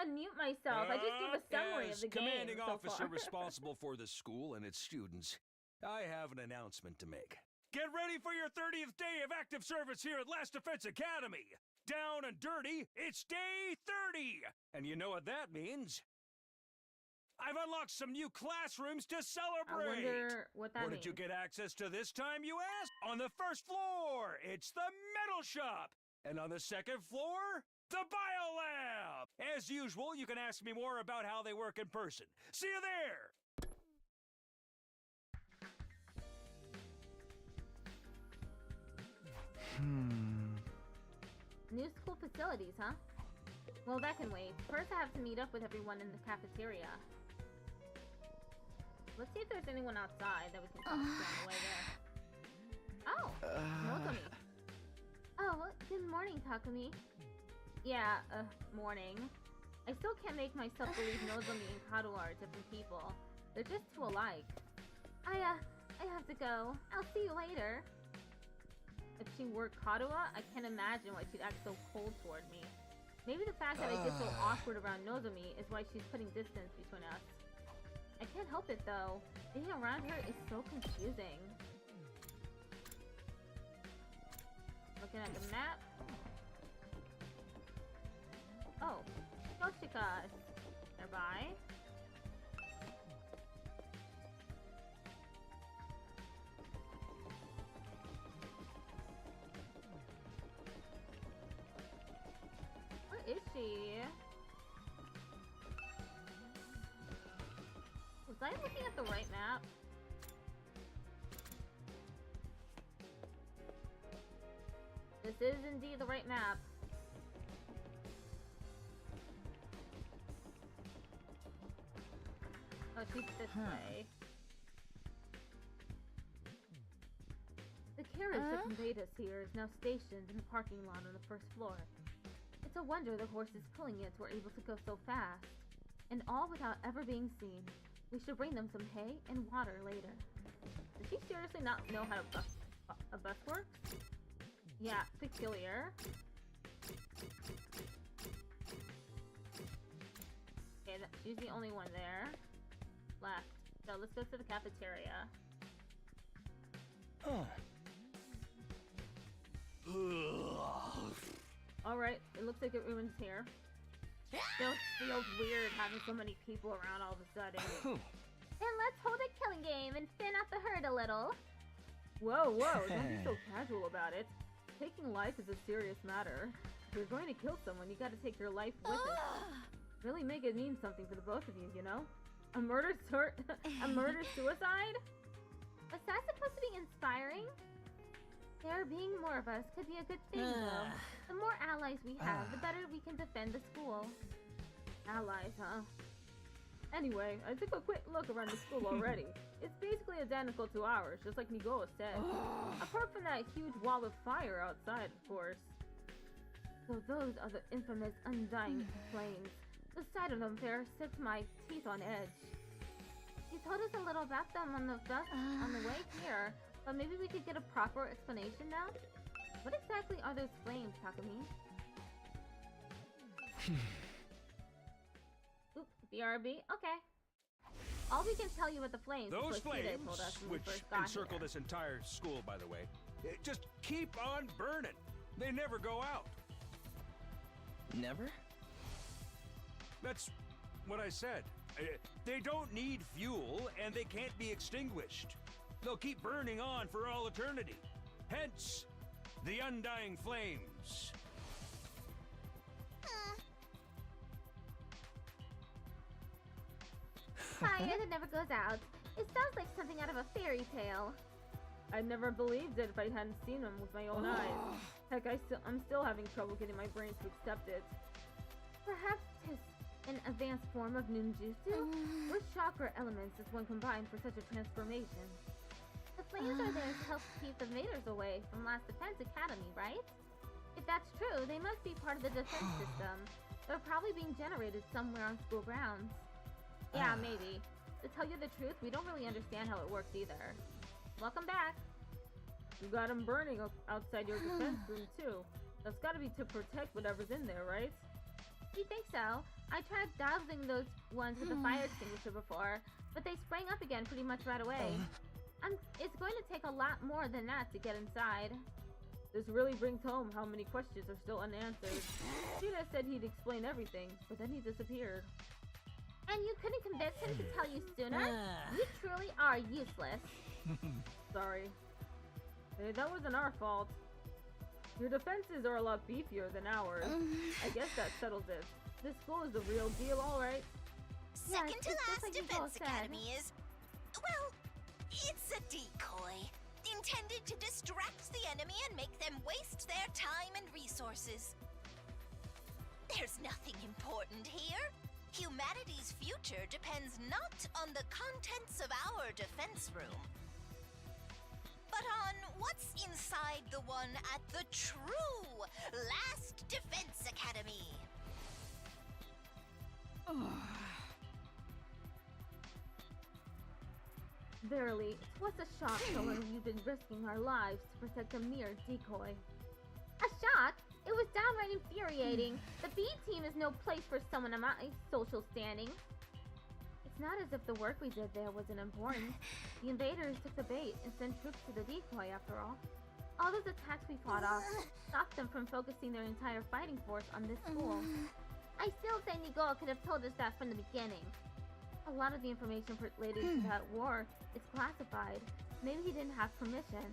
unmute myself. I just gave a summary of the game commanding so officer far. responsible for the school and its students, I have an announcement to make. Get ready for your 30th day of active service here at Last Defense Academy! Down and dirty, it's day 30! And you know what that means? I've unlocked some new classrooms to I celebrate! wonder what that Where means. did you get access to this time, you ask? On the first floor, it's the metal shop! And on the second floor, the biolab! As usual, you can ask me more about how they work in person. See you there! New school facilities, huh? Well, that can wait. First, I have to meet up with everyone in the cafeteria. Let's see if there's anyone outside that we can talk to on the way there. Oh, Nozomi. Oh, good morning, Takumi. Yeah, morning. I still can't make myself believe Nozomi and Kato are different people. They're just too alike. I have to go. I'll see you later. If she were Kadoa, I can't imagine why she'd act so cold toward me. Maybe the fact that I get so awkward around Nozomi is why she's putting distance between us. I can't help it though. Being around her is so confusing. Looking at the map. Oh, Yoshika nearby. Where is she? Was I looking at the right map? This is indeed the right map. Oh, she's this way. The carriage that conveyed us here is now stationed in the parking lot on the first floor. It's a wonder the horses pulling it were able to go so fast. And all without ever being seen. We should bring them some hay and water later. Does she seriously not know how to a bus works? Yeah, peculiar. Okay, she's the only one there. Left. So let's go to the cafeteria. Alright, it looks like everyone's here. Still feels weird having so many people around all of a sudden. Then let's hold a killing game and thin out the herd a little. Whoa, don't be so casual about it. Taking life is a serious matter. If you're going to kill someone, you gotta take your life with it. Really make it mean something for the both of you, you know? A murder suicide? Was that supposed to be inspiring? There being more of us could be a good thing, though. The more allies we have, the better we can defend the school. Allies, huh? Anyway, I took a quick look around the school already. It's basically identical to ours, just like Nigoa said. Apart from that huge wall of fire outside, of course. So those are the infamous undying flames. The sight of them there sets my teeth on edge. You told us a little about them on the bus on the way here, but maybe we could get a proper explanation now? What exactly are those flames, Takumi? Oop, BRB? Okay. All we can tell you about the flames Those is what Hide flames, told us when which we first got encircle here. this entire school, by the way, just keep on burning. They never go out. Never? That's what I said. They don't need fuel, and they can't be extinguished. They'll keep burning on for all eternity. Hence, the undying flames. Fire that never goes out. It sounds like something out of a fairy tale. I'd never believed it if I hadn't seen them with my own eyes. Heck, I'm still having trouble getting my brain to accept it. Perhaps tis an advanced form of ninjutsu? Which chakra elements is one combined for such a transformation? The flames are there to help keep the invaders away from Last Defense Academy, right? If that's true, they must be part of the defense system. They're probably being generated somewhere on school grounds. Yeah, maybe. To tell you the truth, we don't really understand how it works either. Welcome back. You got them burning outside your defense room too. That's gotta be to protect whatever's in there, right? You think so? I tried dousing those ones with a fire extinguisher before, but they sprang up again pretty much right away. It's going to take a lot more than that to get inside. This really brings home how many questions are still unanswered. Sheena said he'd explain everything, but then he disappeared. And you couldn't convince him to tell you sooner? You truly are useless. Sorry. Hey, that wasn't our fault. Your defenses are a lot beefier than ours. I guess that settles it. This school is the real deal, alright. Second to last like Defense Academy is... well, it's a decoy. Intended to distract the enemy and make them waste their time and resources. There's nothing important here. Humanity's future depends not on the contents of our defense room, but on what's inside the one at the true Last Defense Academy. Verily, it was a shock to learn we've been risking our lives to protect a mere decoy. A shock? It was downright infuriating. The B team is no place for someone of my social standing. It's not as if the work we did there wasn't important. The invaders took the bait and sent troops to the decoy after all. All those attacks we fought off stopped them from focusing their entire fighting force on this school. I still say Nigel could have told us that from the beginning. A lot of the information related to that war is classified. Maybe he didn't have permission.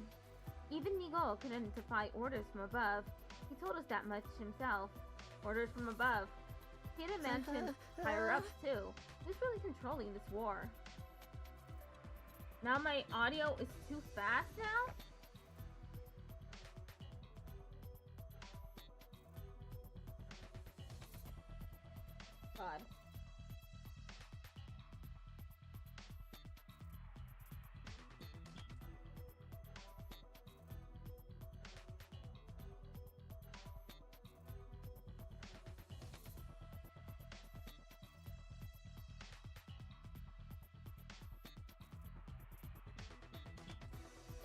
Even Nigel couldn't defy orders from above. He told us that much himself. Orders from above. He didn't mention higher-ups too. Who's really controlling this war? Now my audio is too fast now? God.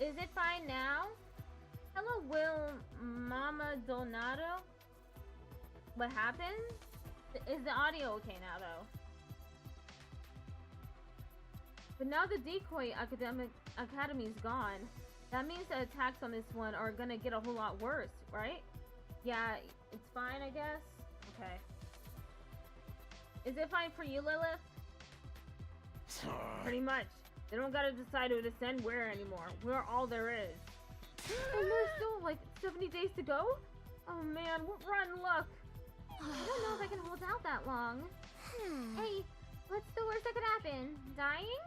Is it fine now? Hello, Will Mama Donato? What happened? Is the audio okay now, though? But now the decoy academy's gone. That means the attacks on this one are gonna get a whole lot worse, right? Yeah, it's fine, I guess. Okay. Is it fine for you, Lilith? Pretty much. They don't gotta decide who to send where anymore. We're all there is. And there's still like 70 days to go? Oh man, we're on luck. I don't know if I can hold out that long. Hey, what's the worst that could happen? Dying?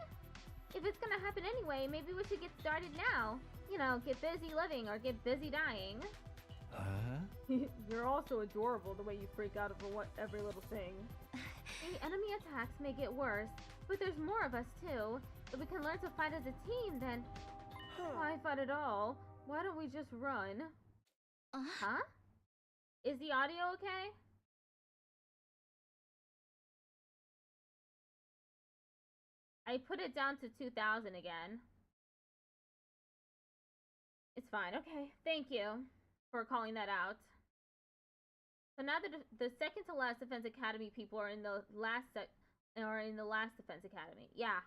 If it's gonna happen anyway, maybe we should get started now. You know, get busy living or get busy dying. You're also adorable the way you freak out over every little thing. The enemy attacks may get worse, but there's more of us too. If we can learn to fight as a team, then why fight at all? Why don't we just run? Huh? Is the audio okay? I put it down to 2000 again. It's fine. Okay. Thank you for calling that out. So now the second to last Defense Academy people are in the last Defense Academy. Yeah.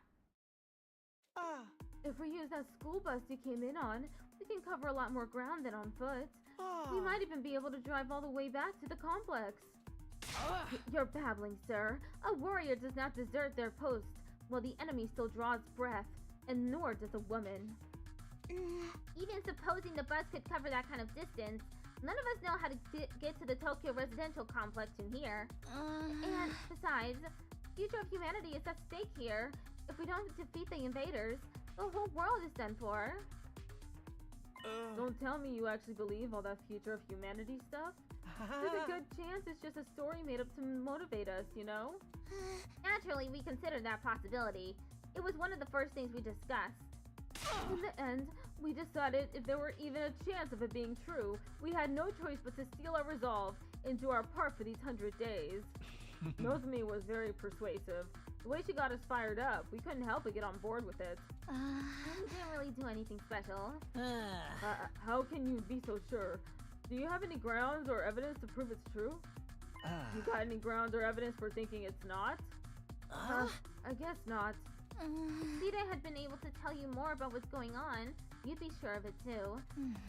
If we use that school bus you came in on, we can cover a lot more ground than on foot. We might even be able to drive all the way back to the complex. You're babbling, sir. A warrior does not desert their post while the enemy still draws breath, and nor does a woman. Even supposing the bus could cover that kind of distance, none of us know how to get to the Tokyo residential complex in here. And besides, the future of humanity is at stake here. If we don't defeat the invaders, the whole world is done for. Don't tell me you actually believe all that future of humanity stuff. There's a good chance it's just a story made up to motivate us, you know? Naturally, we considered that possibility. It was one of the first things we discussed. In the end, we decided if there were even a chance of it being true, we had no choice but to steel our resolve and do our part for these 100 days. Nozomi was very persuasive. The way she got us fired up, we couldn't help but get on board with it. We didn't really do anything special. How can you be so sure? Do you have any grounds or evidence to prove it's true? You got any grounds or evidence for thinking it's not? I guess not. If Sita had been able to tell you more about what's going on, you'd be sure of it too.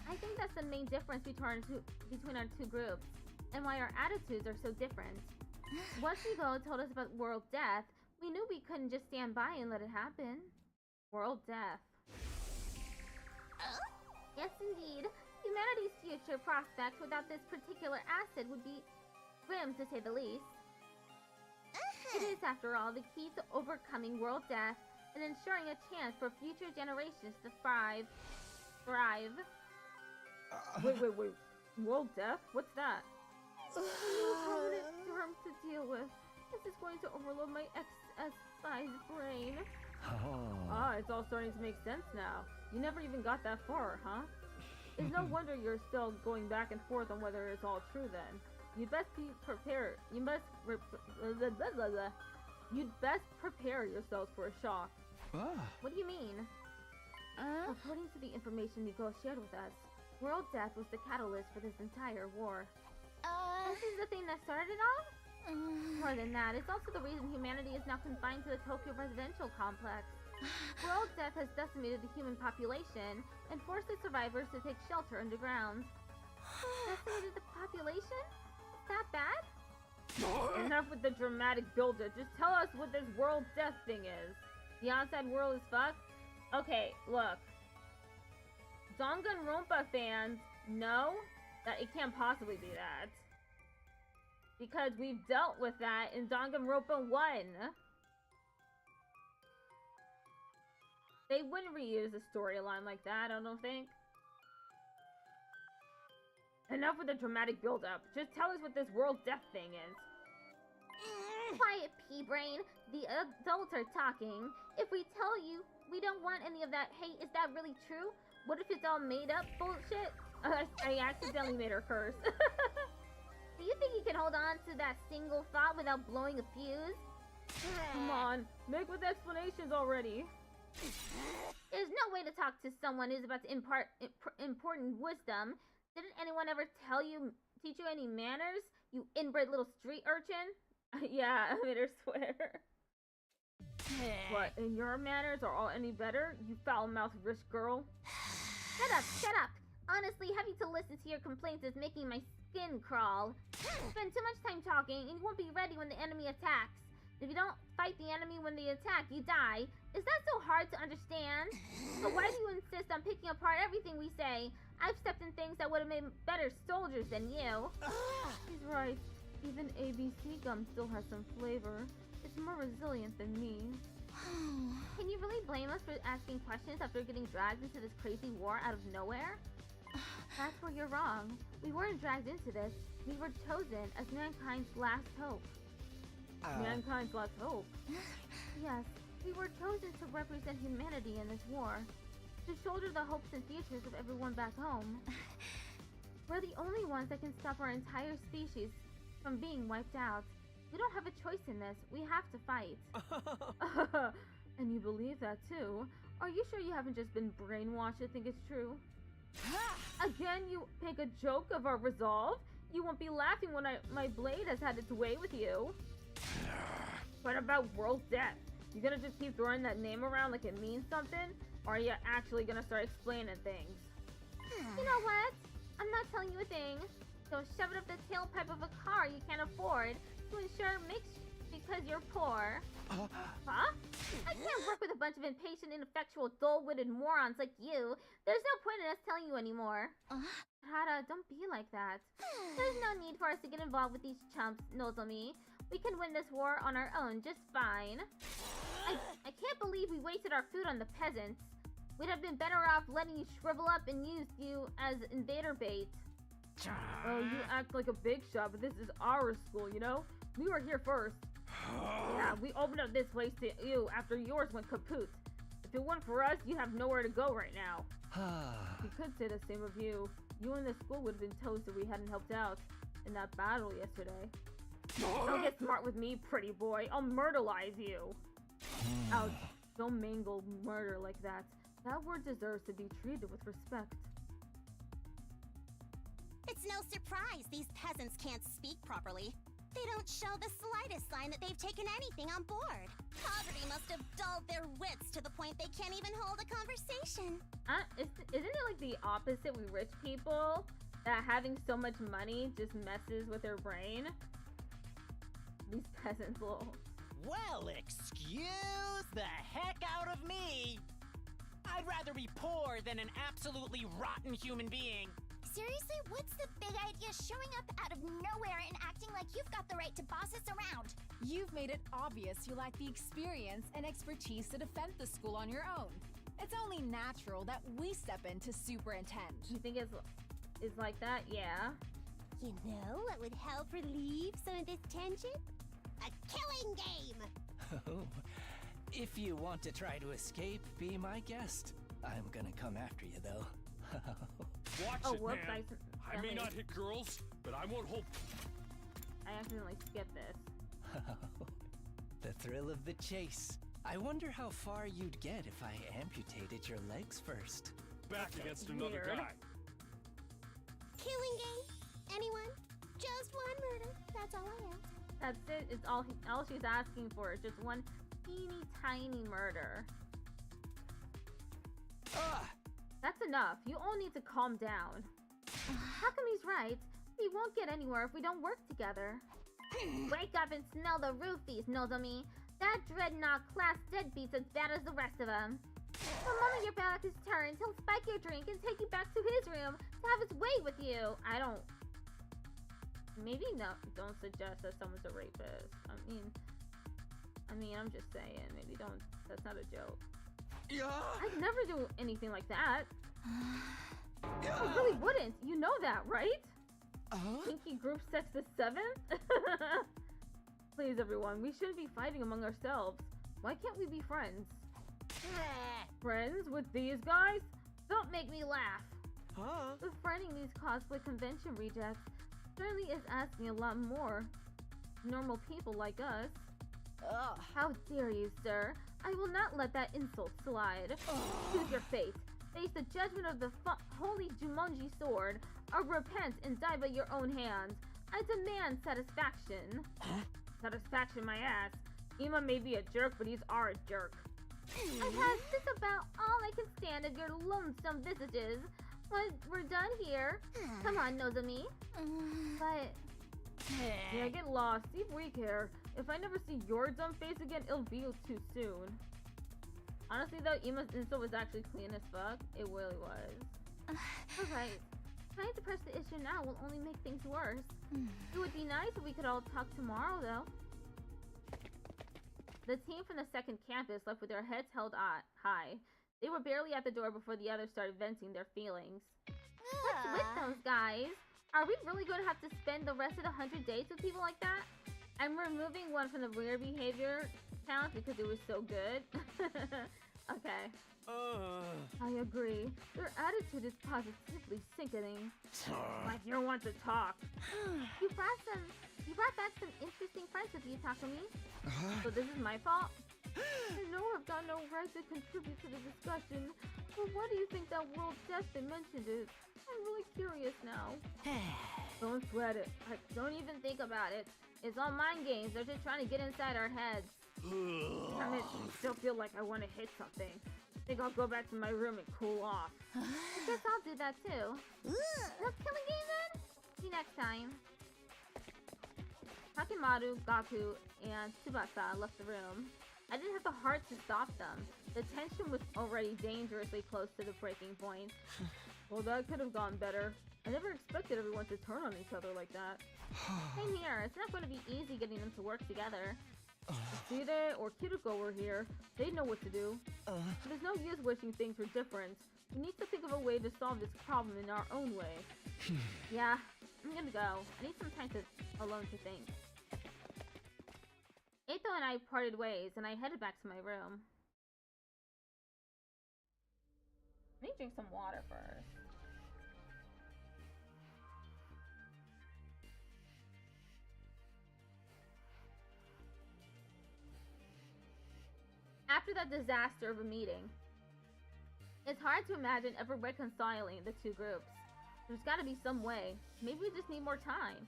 I think that's the main difference between our two groups, and why our attitudes are so different. Once Hugo told us about world death, we knew we couldn't just stand by and let it happen. World death. Yes, indeed. Humanity's future prospects without this particular acid would be grim, to say the least. It is, after all, the key to overcoming world death and ensuring a chance for future generations to thrive. Wait. World death? What's that? A permanent term to deal with. This is going to overload my XS-sized brain. It's all starting to make sense now. You never even got that far, huh? It's no wonder you're still going back and forth on whether it's all true then. You'd best be prepared. You'd best prepare yourselves for a shock. What do you mean? According to the information Nico shared with us, world death was the catalyst for this entire war. This is the thing that started it all? More than that, it's also the reason humanity is now confined to the Tokyo residential complex. World death has decimated the human population and forced the survivors to take shelter underground. Decimated the population? That bad? Enough with the dramatic build-up. Just tell us what this world death thing is. The outside world is fucked? Okay, look. Danganronpa fans know that it can't possibly be that. Because we've dealt with that in Danganronpa 1. They wouldn't reuse a storyline like that, I don't think. Enough with the dramatic build-up. Just tell us what this world death thing is. Quiet, pea-brain. The adults are talking. If we tell you we don't want any of that, hey, is that really true? What if it's all made up bullshit? I accidentally made her curse. Do you think you can hold on to that single thought without blowing a fuse? Come on, make with explanations already. There's no way to talk to someone who's about to impart important wisdom. Didn't anyone ever teach you any manners, you inbred little street urchin? Yeah, I made her swear. What, and your manners are all any better, you foul-mouthed rich girl? Shut up! Honestly, having to listen to your complaints is making my skin crawl. Spend too much time talking, and you won't be ready when the enemy attacks. If you don't fight the enemy when they attack, you die. Is that so hard to understand? So why do you insist on picking apart everything we say? I've stepped in things that would have made better soldiers than you. He's right. Even ABC gum still has some flavor. It's more resilient than me. Can you really blame us for asking questions after getting dragged into this crazy war out of nowhere? That's where you're wrong. We weren't dragged into this. We were chosen as mankind's last hope. Mankind's last hope? Yes, we were chosen to represent humanity in this war. To shoulder the hopes and futures of everyone back home. We're the only ones that can stop our entire species from being wiped out. We don't have a choice in this. We have to fight. And you believe that too? Are you sure you haven't just been brainwashed to think it's true? Again, you make a joke of our resolve? You won't be laughing when my blade has had its way with you. What about world death? You gonna just keep throwing that name around like it means something? Or are you actually gonna start explaining things? You know what? I'm not telling you a thing. So shove it up the tailpipe of a car you can't afford to ensure mix because you're poor. Huh? I can't work with a bunch of impatient, ineffectual, dull-witted morons like you. There's no point in us telling you anymore. Hara, don't be like that. There's no need for us to get involved with these chumps, Nozomi. We can win this war on our own just fine. I can't believe we wasted our food on the peasants. We'd have been better off letting you shrivel up and use you as invader bait. Oh, you act like a big shot, but this is our school, you know? We were here first. Yeah, we opened up this place to you after yours went kaput. If it weren't for us, you'd have nowhere to go right now. We could say the same of you. You and the school would have been toast if we hadn't helped out in that battle yesterday. Don't get smart with me, pretty boy. I'll murderize you. Ouch. Don't mangle murder like that. That word deserves to be treated with respect. It's no surprise these peasants can't speak properly. They don't show the slightest sign that they've taken anything on board. Poverty must have dulled their wits to the point they can't even hold a conversation. Isn't it like the opposite with rich people? That having so much money just messes with their brain? These peasants will... Well, excuse the heck out of me! I'd rather be poor than an absolutely rotten human being. Seriously, what's the big idea showing up out of nowhere and acting like you've got the right to boss us around? You've made it obvious you lack the experience and expertise to defend the school on your own. It's only natural that we step in to superintend. You think it's like that? Yeah. You know what would help relieve some of this tension? A killing game! Oh, if you want to try to escape, be my guest. I'm gonna come after you, though. Watch Oh, it, whoops, man. I may not hit girls, but I won't hold... I accidentally skipped this. The thrill of the chase. I wonder how far you'd get if I amputated your legs first. Back against another Weird. guy. Killing game? Anyone? Just one murder. That's all I ask. That's it. It's all she's asking for. Just one teeny tiny murder. Ah! That's enough. You all need to calm down. How come he's right? We won't get anywhere if we don't work together. Wake up and smell the roofies, Nozomi. That dreadnought class deadbeat's as bad as the rest of them. The moment your back is turned, he'll spike your drink and take you back to his room to have his way with you. I don't... Maybe no, don't suggest that someone's a rapist. I mean, I'm just saying. Maybe don't... That's not a joke. I'd never do anything like that. I really wouldn't. You know that, right? Pinky group sex the 7th? Please, everyone, we shouldn't be fighting among ourselves. Why can't we be friends? Friends with these guys? Don't make me laugh. Huh? Befriending these cosplay convention rejects certainly is asking a lot more. Normal people like us. Ugh. How dare you, sir? I will not let that insult slide. Choose your fate. Face the judgment of the holy Jumonji sword, or repent and die by your own hands. I demand satisfaction. Satisfaction, my ass. Ima may be a jerk, but he's our jerk. I've had just about all I can stand of your lonesome visages. But we're done here. Come on, Nozomi. But... Yeah, get lost. See if we care. If I never see your dumb face again, it'll be too soon. Honestly though, Ima's insult was actually clean as fuck. It really was. Alright. Trying to press the issue now will only make things worse. It would be nice if we could all talk tomorrow though. The team from the second campus left with their heads held high. They were barely at the door before the others started venting their feelings. What's with those guys? Are we really going to have to spend the rest of the 100 days with people like that? I'm removing one from the weird behavior count because it was so good. Okay. I agree. Your attitude is positively sickening. Like you want to talk. You brought back some interesting friends with you, Takumi. So this is my fault? I know I've got no right to contribute to the discussion, but what do you think that world death they mentioned is? I'm really curious now. Don't sweat it. Don't even think about it. It's all mind games. They're just trying to get inside our heads. Damn it, I still feel like I want to hit something. I think I'll go back to my room and cool off. I guess I'll do that too. Let's kill a game then? See you next time. Takimaru, Gaku, and Tsubasa left the room. I didn't have the heart to stop them. The tension was already dangerously close to the breaking point. Well, that could have gone better. I never expected everyone to turn on each other like that. Same here. It's not going to be easy getting them to work together. If Tsire or Kiriko were here, they'd know what to do. There's no use wishing things were different. We need to think of a way to solve this problem in our own way. Yeah, I'm gonna go. I need some time alone to think. Eito and I parted ways, and I headed back to my room. Let me drink some water first. After that disaster of a meeting, it's hard to imagine ever reconciling the two groups. There's gotta be some way. Maybe we just need more time.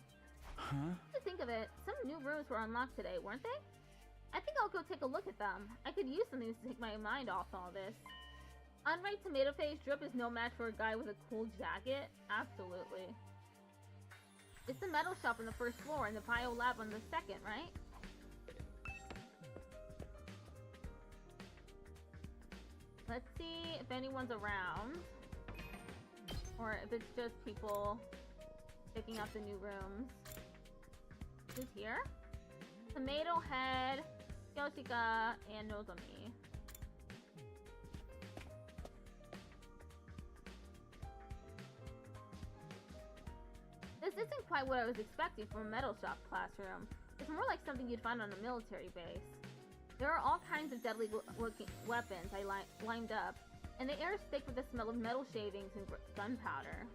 To think of it, some new rooms were unlocked today, weren't they? I think I'll go take a look at them. I could use something to take my mind off all this. Unright Tomato Face, Drip is no match for a guy with a cool jacket. Absolutely. It's the metal shop on the first floor and the bio lab on the second, right? Let's see if anyone's around. Or if it's just people picking up the new rooms. Who's here? Tomato Head, Yoshika, and Nozomi. This isn't quite what I was expecting from a metal shop classroom. It's more like something you'd find on a military base. There are all kinds of deadly looking weapons I lined up, and the air is thick with the smell of metal shavings and gunpowder.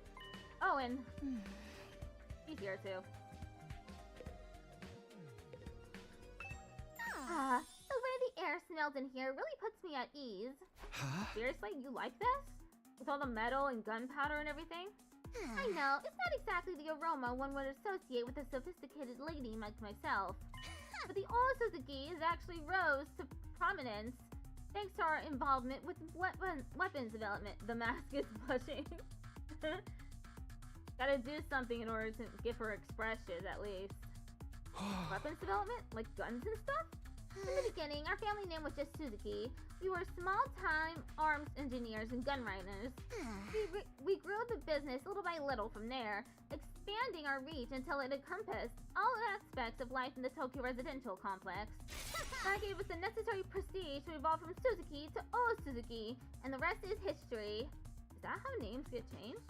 Oh, and he's here too. The way the air smells in here really puts me at ease. Seriously, you like this? With all the metal and gunpowder and everything? I know, it's not exactly the aroma one would associate with a sophisticated lady like myself. But the old Suzuki is actually rose to prominence thanks to our involvement with weapons development. The mask is blushing. Gotta do something in order to give her expressions, at least. Weapons development? Like guns and stuff? In the beginning, our family name was just Suzuki. We were small-time arms engineers and gun runners. We grew the business little by little from there, expanding our reach until it encompassed all aspects of life in the Tokyo residential complex. That gave us the necessary prestige to evolve from Suzuki to Oh Suzuki, and the rest is history. Is that how names get changed?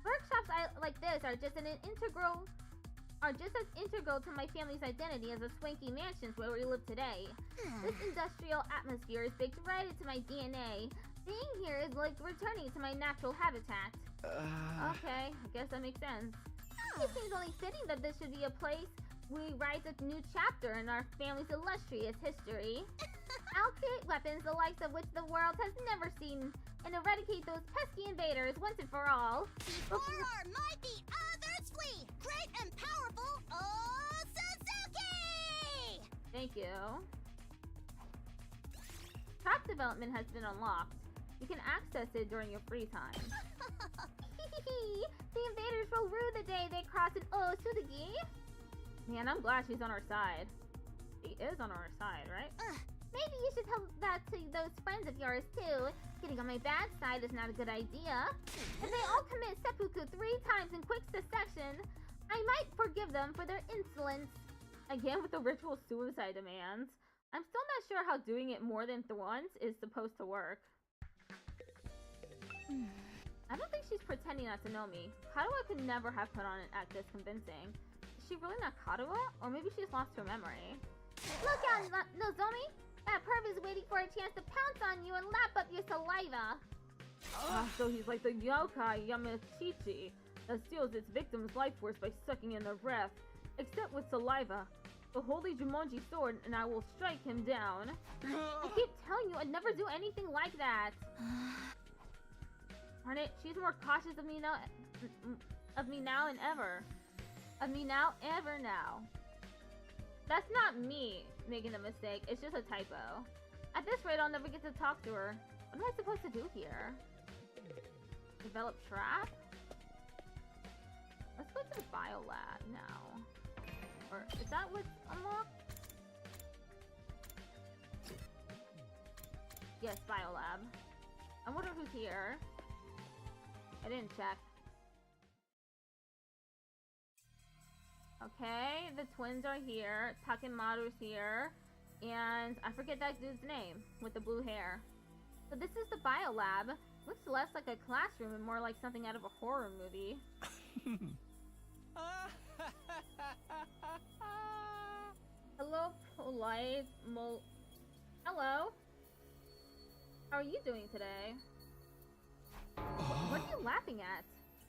Workshops like this are just as integral to my family's identity as the swanky mansions where we live today. This industrial atmosphere is baked right into my DNA. Being here is like returning to my natural habitat. Okay, I guess that makes sense. It seems only fitting that this should be a place we write a new chapter in our family's illustrious history. I'll create weapons the likes of which the world has never seen and eradicate those pesky invaders once and for all. Before our mighty others flee, great and powerful Oh Suzuki! Thank you. Trap development has been unlocked. You can access it during your free time. The invaders will rue the day they cross an Oh Suzuki. Man, I'm glad she's on our side. She is on our side, right? Maybe you should tell that to those friends of yours too. Getting on my bad side is not a good idea. If they all commit seppuku 3 times in quick succession, I might forgive them for their insolence. Again with the ritual suicide demands. I'm still not sure how doing it more than once is supposed to work. I don't think she's pretending not to know me. Kadoa could never have put on an act this convincing. Is she really not Kadoa? Or maybe she's lost her memory. Look out, Nozomi! That perv is waiting for a chance to pounce on you and lap up your saliva. So he's like the yokai Yamachichi that steals its victim's life force by sucking in their breath. Except with saliva. The holy Jumonji sword and I will strike him down. I keep telling you I'd never do anything like that. Darn it, she's more cautious of me now than ever. Of me now, ever now. That's not me making a mistake, it's just a typo. At this rate, I'll never get to talk to her. What am I supposed to do here? Develop trap? Let's go to the biolab now. Or is that what's unlocked? Yes, biolab. I wonder who's here. I didn't check. Okay, the twins are here. Takemaru's here. And I forget that dude's name with the blue hair. So this is the biolab. Looks less like a classroom and more like something out of a horror movie. Hello, polite Hello? How are you doing today? What are you laughing at?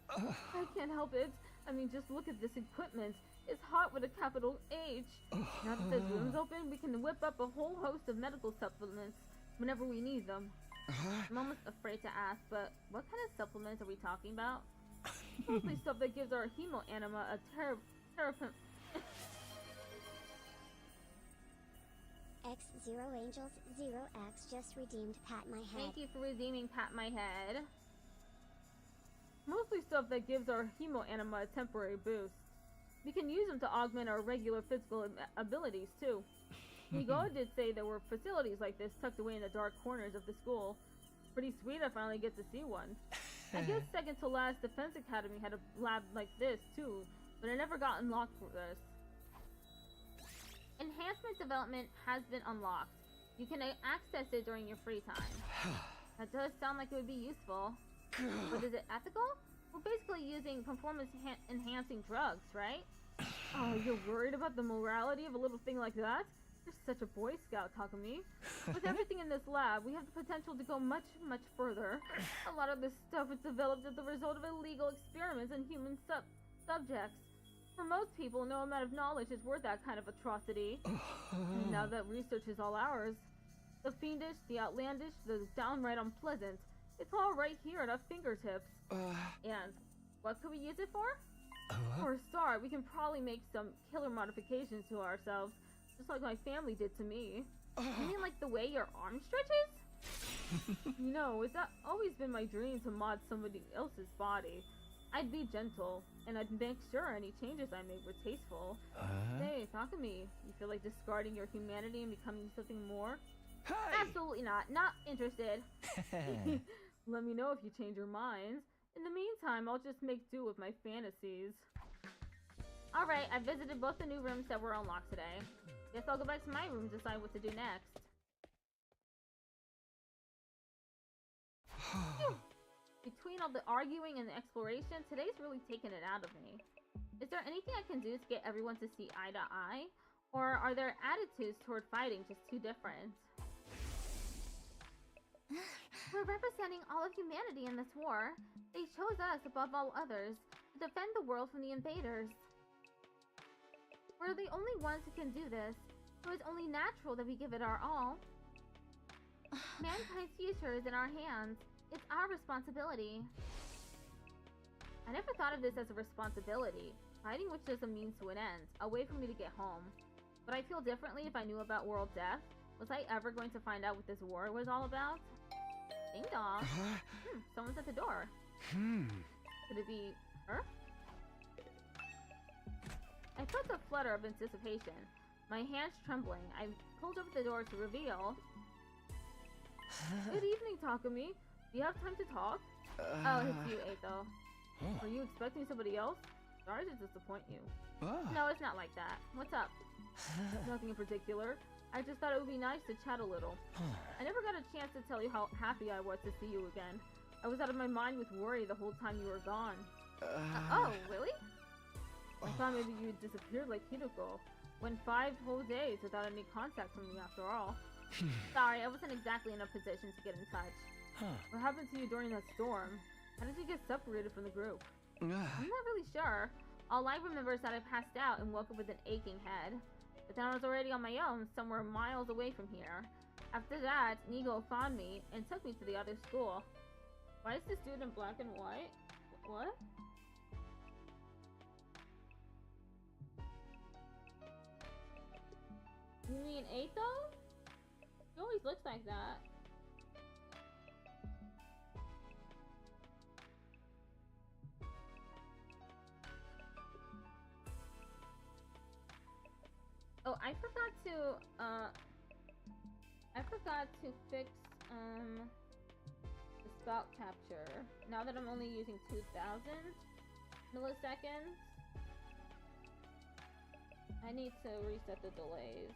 I can't help it. I mean, just look at this equipment. It's hot with a capital H. Now that this room's open, we can whip up a whole host of medical supplements whenever we need them. I'm almost afraid to ask, but what kind of supplements are we talking about? Mostly stuff that gives our hemo anima a Terrapin. X0 Angels 0X just redeemed Pat My Head. Thank you for redeeming Pat My Head. Mostly stuff that gives our hemo anima a temporary boost. We can use them to augment our regular physical abilities too. Nigo did say there were facilities like this tucked away in the dark corners of the school. Pretty sweet I finally get to see one. I guess second to last Defense Academy had a lab like this too, but it never got unlocked for this. Enhancement development has been unlocked. You can access it during your free time. That does sound like it would be useful. But is it ethical? We're basically using performance-enhancing drugs, right? Oh, you're worried about the morality of a little thing like that? You're such a Boy Scout, Takumi. With everything in this lab, we have the potential to go much, much further. A lot of this stuff is developed as the result of illegal experiments in human subjects. For most people, no amount of knowledge is worth that kind of atrocity. And now that research is all ours, the fiendish, the outlandish, the downright unpleasant, it's all right here at our fingertips. And what could we use it for? For a start, we can probably make some killer modifications to ourselves, just like my family did to me. You mean like the way your arm stretches? You know, it's always been my dream to mod somebody else's body. I'd be gentle, and I'd make sure any changes I made were tasteful. Hey, Takumi, you feel like discarding your humanity and becoming something more? Hi! Absolutely not. Not interested. Let me know if you change your minds. In the meantime, I'll just make do with my fantasies. Alright, I visited both the new rooms that were unlocked today. Guess I'll go back to my room to decide what to do next. Between all the arguing and the exploration, today's really taken it out of me. Is there anything I can do to get everyone to see eye to eye? Or are their attitudes toward fighting just too different? We're representing all of humanity in this war. They chose us above all others to defend the world from the invaders. We're the only ones who can do this, so it's only natural that we give it our all. Mankind's future is in our hands. It's our responsibility. I never thought of this as a responsibility. Fighting was just a means to an end, a way for me to get home. Would I feel differently if I knew about world death? Was I ever going to find out what this war was all about? Ding dong. Someone's at the door. Could it be her? I felt a flutter of anticipation, my hands trembling. I pulled open the door to reveal. Good evening, Takumi. Do you have time to talk? Oh, it's you, Eito. Were you expecting somebody else? Sorry to disappoint you. No, it's not like that. What's up? Nothing in particular. I just thought it would be nice to chat a little. I never got a chance to tell you how happy I was to see you again. I was out of my mind with worry the whole time you were gone. Oh, really? I thought maybe you disappeared like Hideko. Went 5 whole days without any contact from me after all. Sorry, I wasn't exactly in a position to get in touch. What happened to you during that storm? How did you get separated from the group? I'm not really sure. All I remember is that I passed out and woke up with an aching head. But then I was already on my own, somewhere miles away from here. After that, Nigo found me and took me to the other school. Why is this dude in black and white? What? You mean Eito? He always looks like that. Oh, I forgot to fix the spout capture. Now that I'm only using 2000 milliseconds, I need to reset the delays.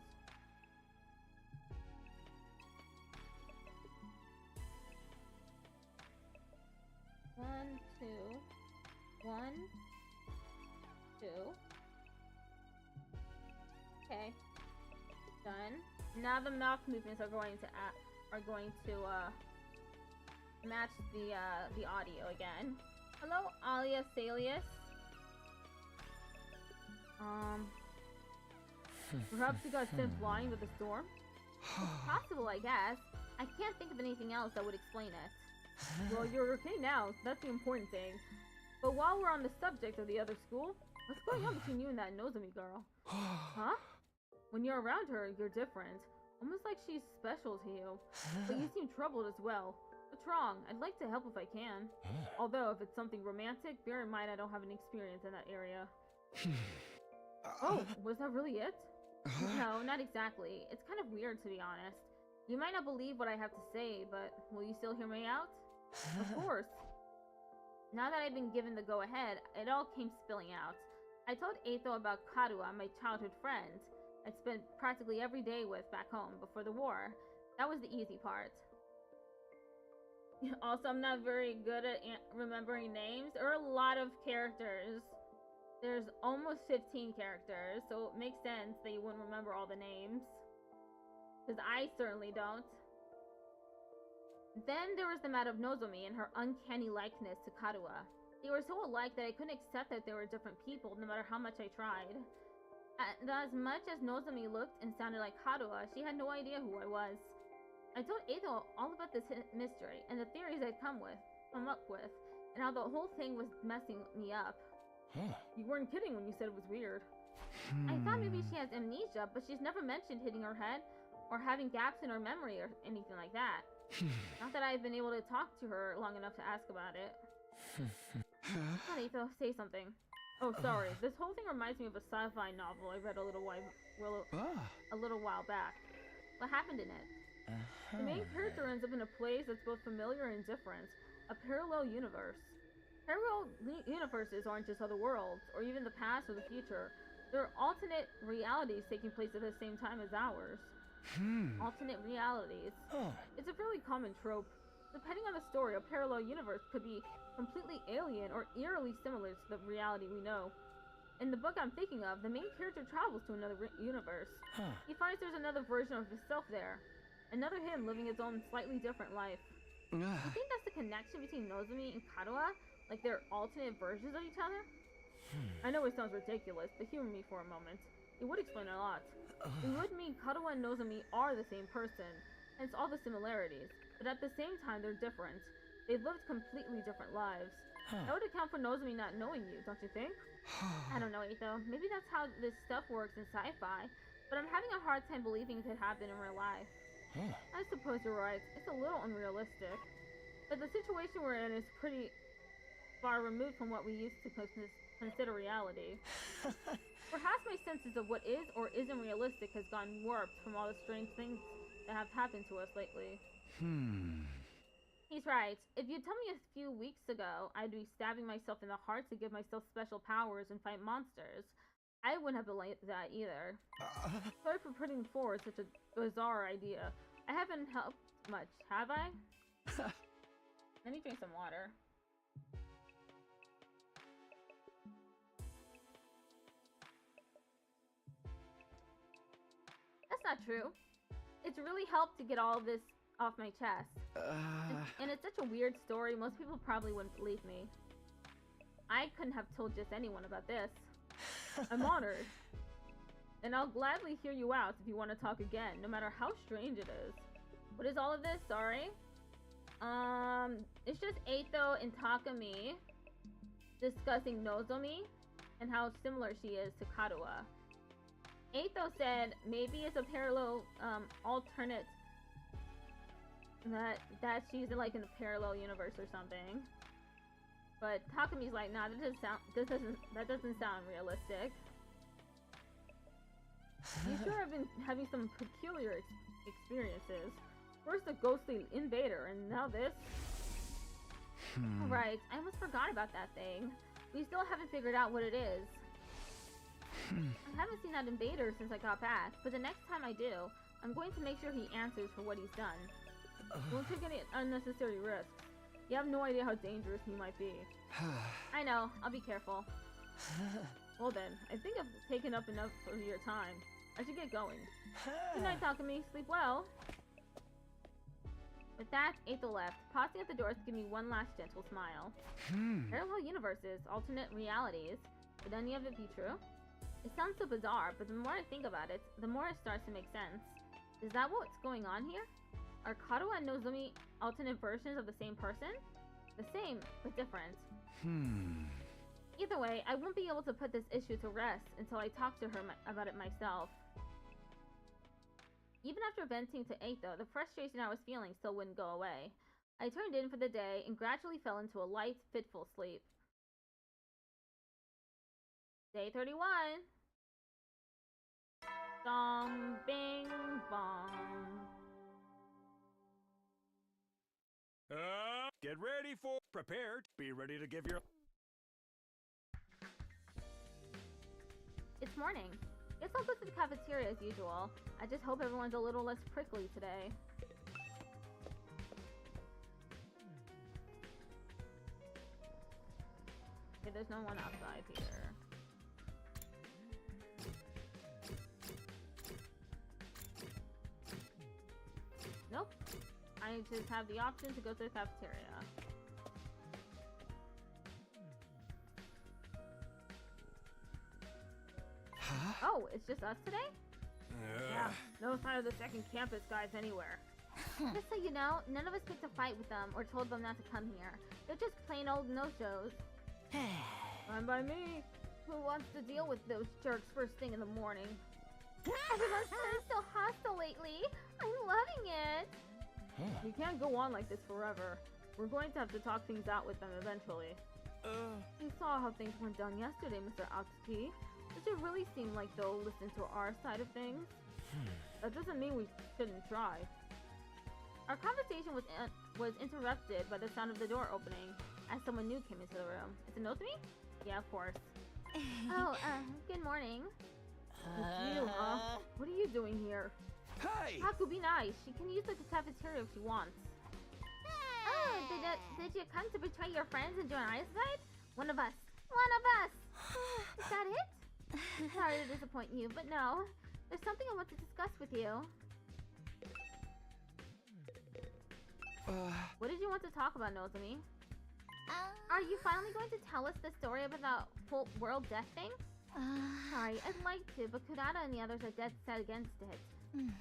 One, two. Okay, done. Now the mouth movements are going to match the audio again. Hello, Alia Salius. Perhaps you got sent flying with the storm? It's possible, I guess. I can't think of anything else that would explain it. Well, you're okay now, so that's the important thing. But while we're on the subject of the other school, What's going on between you and that Nozomi girl? Huh? When you're around her, you're different. Almost like she's special to you. But you seem troubled as well. What's wrong? I'd like to help if I can. Although, if it's something romantic, bear in mind I don't have any experience in that area. Oh, was that really it? No, not exactly. It's kind of weird, to be honest. You might not believe what I have to say, but will you still hear me out? Of course. Now that I've been given the go-ahead, it all came spilling out. I told Eito about Karua, my childhood friend. I'd spent practically every day with back home before the war. That was the easy part. Also, I'm not very good at remembering names. There are a lot of characters. There's almost 15 characters, so it makes sense that you wouldn't remember all the names. Because I certainly don't. Then there was the matter of Nozomi and her uncanny likeness to Karua. They were so alike that I couldn't accept that they were different people, no matter how much I tried. And as much as Nozomi looked and sounded like Karua, she had no idea who I was. I told Eito all about this mystery and the theories I'd come up with, and how the whole thing was messing me up. You weren't kidding when you said it was weird. I thought maybe she has amnesia, but she's never mentioned hitting her head or having gaps in her memory or anything like that. Not that I've been able to talk to her long enough to ask about it. Come on, Eito, say something. Oh, sorry. This whole thing reminds me of a sci-fi novel I read a little while back. What happened in it? The main character ends up in a place that's both familiar and different. A parallel universe. Parallel universes aren't just other worlds, or even the past or the future. There are alternate realities taking place at the same time as ours. Alternate realities. It's a fairly common trope. Depending on the story, a parallel universe could be completely alien or eerily similar to the reality we know. In the book I'm thinking of, the main character travels to another universe. He finds there's another version of himself there. Another him living his own slightly different life. You think that's the connection between Nozomi and Karua? Like they're alternate versions of each other? I know it sounds ridiculous, but humor me for a moment. It would explain a lot. It would mean Karua and Nozomi are the same person, hence all the similarities. But at the same time, they're different. They've lived completely different lives. That would account for Nozomi not knowing you, don't you think? I don't know, Eito. Maybe that's how this stuff works in sci-fi, but I'm having a hard time believing it could happen in real life. I suppose you're right. It's a little unrealistic. But the situation we're in is pretty far removed from what we used to consider reality. Perhaps my senses of what is or isn't realistic has gone warped from all the strange things that have happened to us lately. He's right. If you'd told me a few weeks ago I'd be stabbing myself in the heart to give myself special powers and fight monsters, I wouldn't have believed that either. Sorry for putting forward such a bizarre idea. I haven't helped much, have I? Let me drink some water. That's not true. It's really helped to get all this off my chest. And it's such a weird story, most people probably wouldn't believe me. I couldn't have told just anyone about this. I'm honored. And I'll gladly hear you out if you want to talk again, no matter how strange it is. What is all of this? Sorry. It's just Eito and Takumi discussing Nozomi and how similar she is to Karua. Eito said maybe it's a parallel, alternate, that she's like in a parallel universe or something. But Takumi's like, nah, that doesn't sound realistic. You sure have been having some peculiar experiences. First a ghostly invader, and now this? Right, I almost forgot about that thing. We still haven't figured out what it is. I haven't seen that invader since I got back, but the next time I do, I'm going to make sure he answers for what he's done. Don't take any unnecessary risks. You have no idea how dangerous he might be. I know, I'll be careful. Well then, I think I've taken up enough of your time. I should get going. Good night, Takumi. Sleep well. With that, Eito left, pausing at the door to give me one last gentle smile. Parallel universes, alternate realities. Would any of it be true? It sounds so bizarre, but the more I think about it, the more it starts to make sense. Is that what's going on here? Are Karua and Nozomi alternate versions of the same person? The same, but different. Either way, I won't be able to put this issue to rest until I talk to her about it myself. Even after venting to 8 though, the frustration I was feeling still wouldn't go away. I turned in for the day and gradually fell into a light, fitful sleep. Day 31. Dong, bing, bong. Get ready for... Prepared. Be ready to give your... It's morning. Guess I'll go to the cafeteria as usual. I just hope everyone's a little less prickly today. Okay, there's no one outside here. Nope. I just have the option to go to the cafeteria. Oh, it's just us today? Yeah, no sign of the second campus guys anywhere. Just so you know, none of us picked a fight with them or told them not to come here. They're just plain old no-shows. Fine by me. Who wants to deal with those jerks first thing in the morning? Everyone's been so hostile lately. I'm loving it. We can't go on like this forever. We're going to have to talk things out with them eventually. You saw how things went down yesterday, Mr. Atsuki. Does it really seem like they'll listen to our side of things? That doesn't mean we shouldn't try. Our conversation was interrupted by the sound of the door opening as someone new came into the room. Is it Nozomi? Yeah, of course. Good morning. It's you, huh? What are you doing here? Hey! Haku, be nice. She can use the cafeteria if she wants. Oh, did you come to betray your friends and join our side? One of us. One of us! Is that it? I'm sorry to disappoint you, but no. There's something I want to discuss with you. What did you want to talk about, Nozomi? Are you finally going to tell us the story about the whole world death thing? Sorry, I'd like to, but Kurata and the others are dead set against it.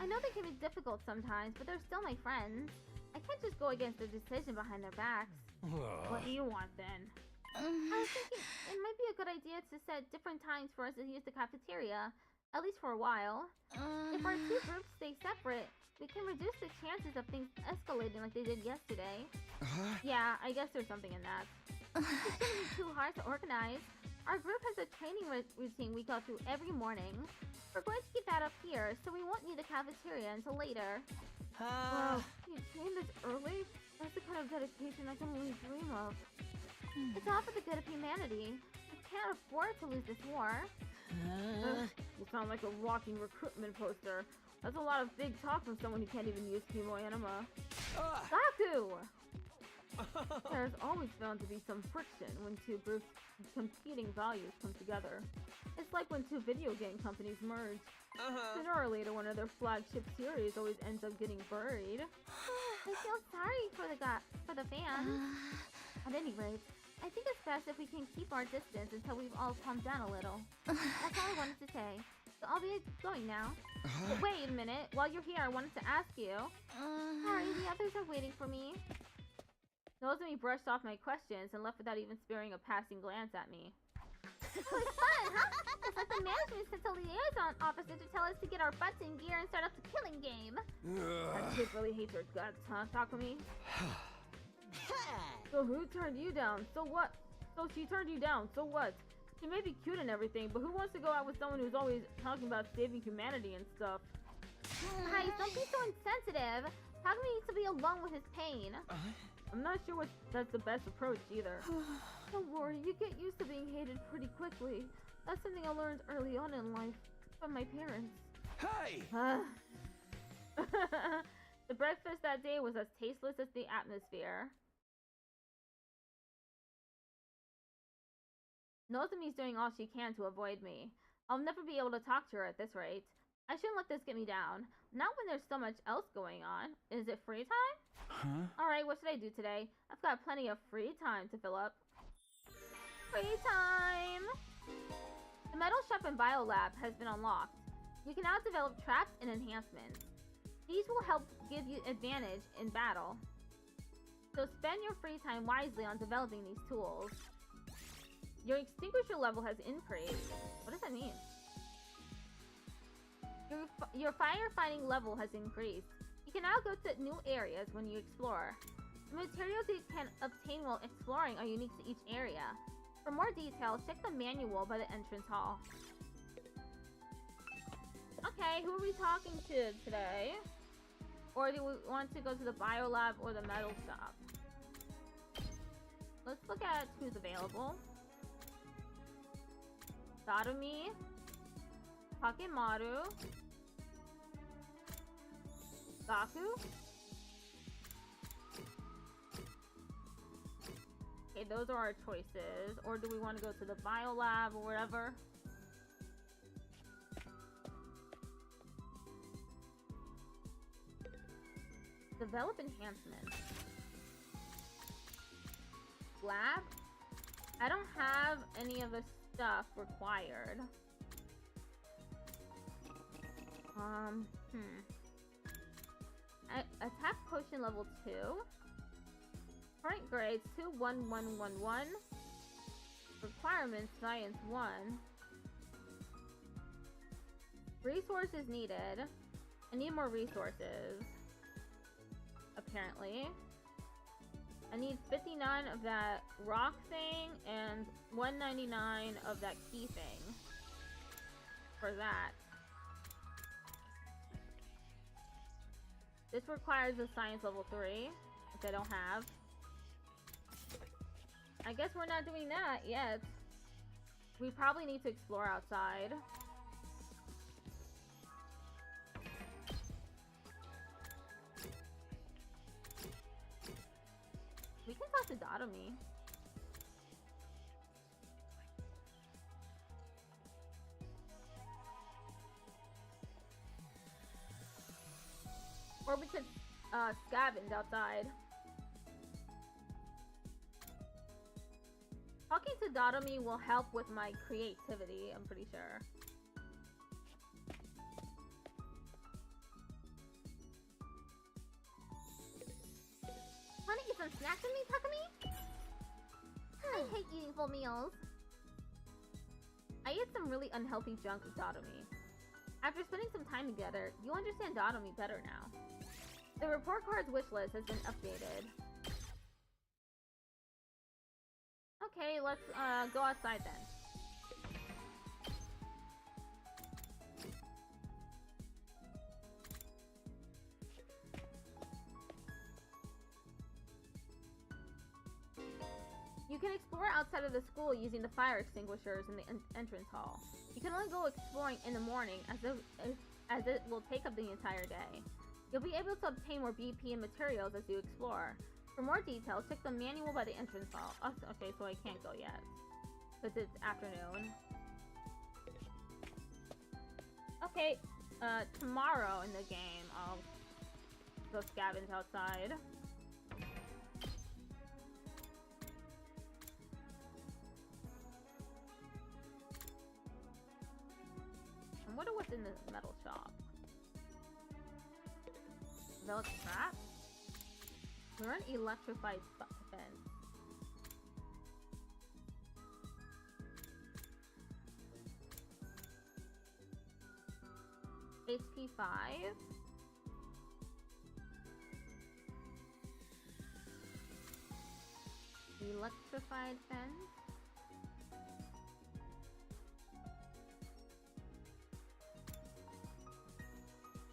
I know they can be difficult sometimes, but they're still my friends. I can't just go against their decision behind their backs. What do you want then? I was thinking it might be a good idea to set different times for us to use the cafeteria, at least for a while. If our two groups stay separate, we can reduce the chances of things escalating like they did yesterday. Yeah, I guess there's something in that. It's gonna be too hard to organize. Our group has a training routine we go through every morning. We're going to keep that up here, so we won't need the cafeteria until later. Wow, you train this early? That's the kind of dedication I can only dream of. It's all for the good of humanity. We can't afford to lose this war. You sound like a walking recruitment poster. That's a lot of big talk from someone who can't even use Kimo Anima. Gaku! There's always bound to be some friction when two groups with competing values come together. It's like when two video game companies merge. Sooner or later, one of their flagship series always ends up getting buried. I feel sorry for the fans. At any rate, I think it's best if we can keep our distance until we've all calmed down a little. That's all I wanted to say. So I'll be going now. But wait a minute. While you're here, I wanted to ask you. Sorry, the others are waiting for me. Nozomi brushed off my questions and left without even sparing a passing glance at me. It's really fun, huh? It's like the management sent a liaison officer to tell us to get our butts in gear and start up the killing game. That kid really hates her guts, huh, Takumi? So who turned you down? So what? So she turned you down, so what? She may be cute and everything, but who wants to go out with someone who's always talking about saving humanity and stuff? Guys, don't be so insensitive. Takumi needs to be alone with his pain. I'm not sure that's the best approach either. Don't worry, you get used to being hated pretty quickly. That's something I learned early on in life from my parents. Hey! The breakfast that day was as tasteless as the atmosphere. Nozomi's doing all she can to avoid me. I'll never be able to talk to her at this rate. I shouldn't let this get me down. Not when there's so much else going on. Is it free time? Alright, what should I do today? I've got plenty of free time to fill up. Free time! The metal shop and biolab has been unlocked. You can now develop traps and enhancements. These will help give you advantage in battle. So spend your free time wisely on developing these tools. Your extinguisher level has increased. What does that mean? Your firefighting level has increased. You can now go to new areas when you explore. The materials you can obtain while exploring are unique to each area. For more details, check the manual by the entrance hall. Okay, who are we talking to today? Or do we want to go to the biolab or the metal shop? Let's look at who's available. Sadami, Takemaru, Gaku. Okay, those are our choices. Or do we want to go to the biolab or whatever? Develop enhancement. Lab? I don't have any of the stuff required. Attack potion level 2. Current grades 21111. Requirements science 1. Resources needed. I need more resources. Apparently. I need 59 of that rock thing and 199 of that key thing. For that. This requires a science level 3, which I don't have. I guess we're not doing that yet. We probably need to explore outside. We can talk to Dotomi. Or we could scavenge outside. Talking to Dotomi will help with my creativity, I'm pretty sure. Wanna eat some snacks with me, Takumi? I hate eating full meals. I ate some really unhealthy junk with Dotomi. After spending some time together, you'll understand Dotomi better now. The report card's wish list has been updated. Okay, let's go outside then. You can explore outside of the school using the fire extinguishers in the entrance hall. You can only go exploring in the morning as it will take up the entire day. You'll be able to obtain more BP and materials as you explore. For more details, check the manual by the entrance hall. Oh, okay, so I can't go yet. Because it's afternoon. Okay, tomorrow in the game, I'll go scavenge outside. I wonder what's in the metal shop. Develop trap? Learn electrified fence. HP 5. Electrified fence.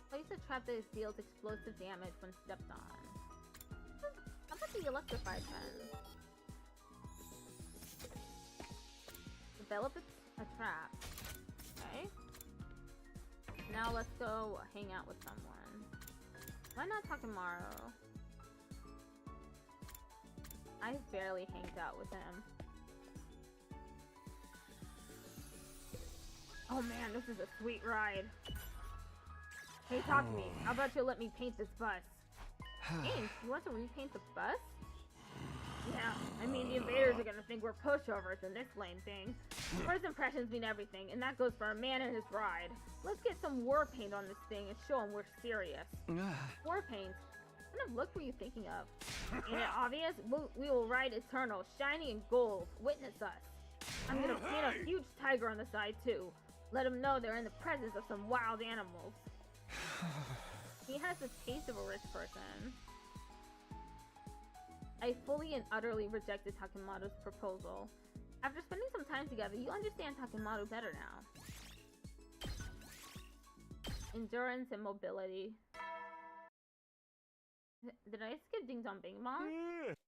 Place a trap that deals explosive damage when stepped on. How about the electrified fence? Develop a trap. Okay. Now let's go hang out with someone. Why not Takemaru? I barely hanged out with him. Oh man, this is a sweet ride. Hey, talk to me. How about you let me paint this bus? Hey, you want to repaint the bus? Yeah, I mean, the invaders are gonna think we're pushovers in this lame thing. First impressions mean everything, and that goes for a man and his bride. Let's get some war paint on this thing and show them we're serious. War paint? What kind of look were you thinking of? Ain't it obvious? We will ride eternal, shiny and gold. Witness us. I'm gonna paint a huge tiger on the side too. Let them know they're in the presence of some wild animals. He has the taste of a rich person. I fully and utterly rejected Takemoto's proposal. After spending some time together, you understand Takemoto better now. Endurance and mobility. Did I skip Ding Dong Bing Bong?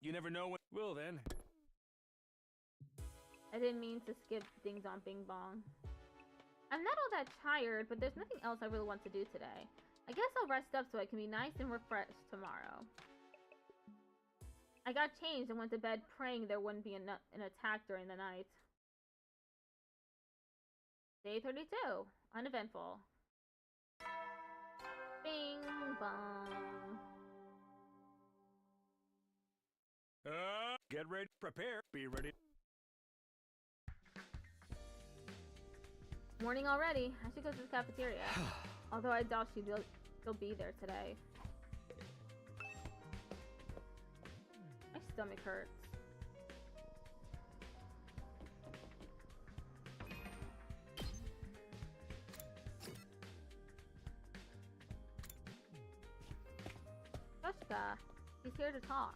You never know when. Well then. I didn't mean to skip Ding Dong Bing Bong. I'm not all that tired, but there's nothing else I really want to do today. I guess I'll rest up so I can be nice and refreshed tomorrow. I got changed and went to bed praying there wouldn't be an attack during the night. Day 32. Uneventful. Bing bong. Get ready, prepare, be ready. Morning already. I should go to the cafeteria. Although I doubt she'll be there today. My stomach hurts. Yoshika, he's here to talk.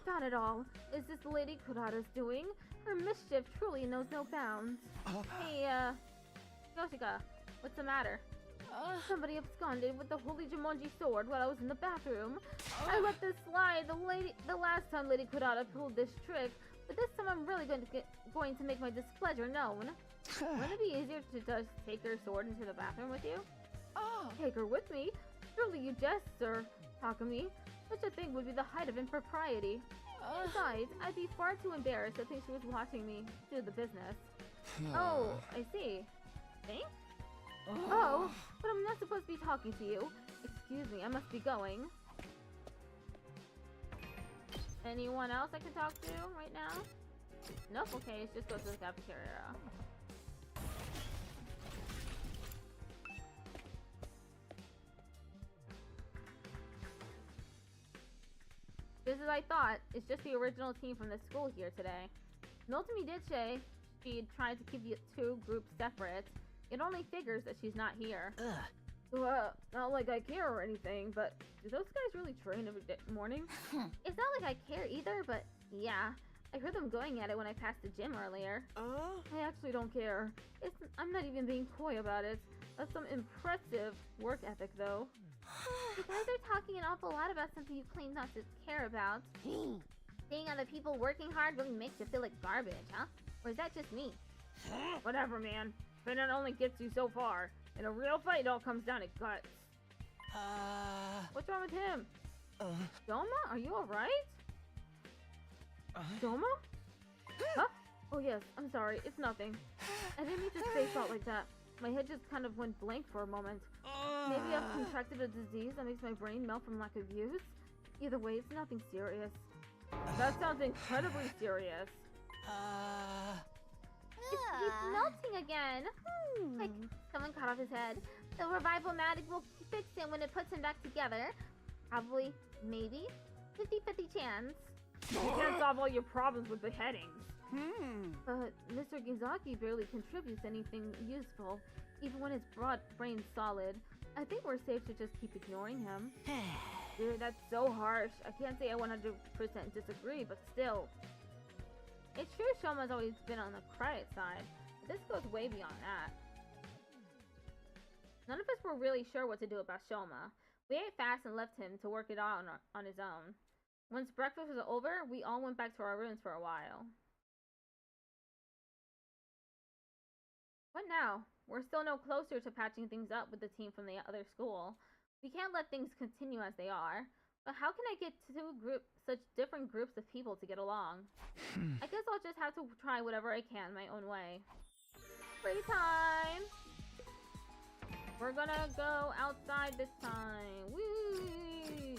Not at all. Is this Lady Kurata's doing? Her mischief truly knows no bounds. Hey, Yoshika, what's the matter? Somebody absconded with the holy Jumonji sword while I was in the bathroom. I let this slide the last time Lady Kurata pulled this trick, but this time I'm really going to make my displeasure known. Wouldn't it be easier to just take your sword into the bathroom with you? Take her with me? Surely you jest, Sir Takumi. Such a thing would be the height of impropriety. Besides, I'd be far too embarrassed to think she was watching me do the business. Oh, I see. Think? Oh, but I'm not supposed to be talking to you. Excuse me, I must be going. Anyone else I can talk to right now? Nope, okay, let's just go to the cafeteria. Just as I thought, it's just the original team from the school here today. Notami did say she tried to keep the two groups separate. It only figures that she's not here. Not like I care or anything, but do those guys really train every morning? It's not like I care either, but yeah. I heard them going at it when I passed the gym earlier. I actually don't care. I'm not even being coy about it. That's some impressive work ethic, though. You guys are talking an awful lot about something you claim not to care about. Seeing other people working hard really makes you feel like garbage, huh? Or is that just me? Whatever, man. Fitting only gets you so far. In a real fight, it all comes down to guts. What's wrong with him? Doma, are you alright? Doma? Huh? Oh yes, I'm sorry, it's nothing. I didn't mean to space out like that. My head just kind of went blank for a moment. Maybe I've contracted a disease that makes my brain melt from lack of use? Either way, it's nothing serious. That sounds incredibly serious. He's melting again. Like, someone cut off his head. The revival magic will fix him when it puts him back together. Probably, maybe, 50-50 chance. You can't solve all your problems with beheadings. But Mr. Gizaki barely contributes anything useful, even when his broad brain's solid. I think we're safe to just keep ignoring him. Dude, that's so harsh. I can't say I 100% disagree, but still. It's true Shoma's always been on the quiet side, but this goes way beyond that. None of us were really sure what to do about Shoma. We ate fast and left him to work it out on his own. Once breakfast was over, we all went back to our rooms for a while. What now? We're still no closer to patching things up with the team from the other school. We can't let things continue as they are. But how can I get such different groups of people to get along? I guess I'll just have to try whatever I can my own way. Free time! We're gonna go outside this time. Woo!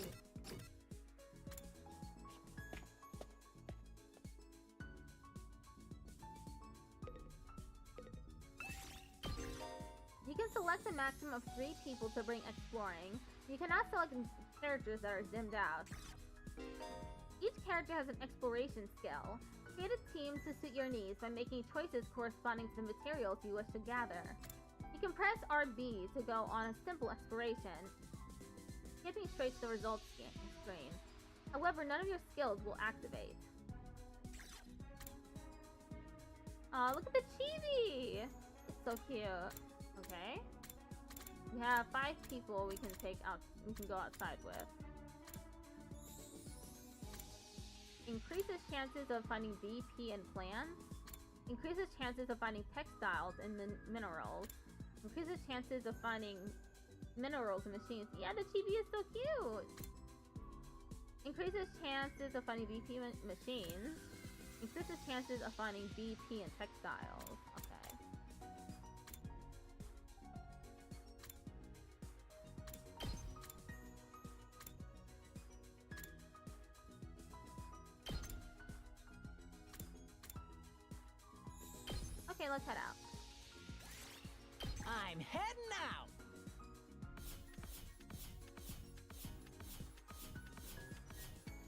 You can select a maximum of 3 people to bring exploring. You cannot select characters that are dimmed out. Each character has an exploration skill. Create a team to suit your needs by making choices corresponding to the materials you wish to gather. You can press RB to go on a simple exploration, skipping straight to the results screen. However, none of your skills will activate. Aw, look at the chibi! It's so cute. Okay. We have 5 people we can go outside with. Increases chances of finding BP and plants. Increases chances of finding textiles and minerals. Increases chances of finding minerals and machines. Yeah, the chibi is so cute! Increases chances of finding BP machines. Increases chances of finding BP and textiles. Okay. Okay, let's head out. I'm heading out!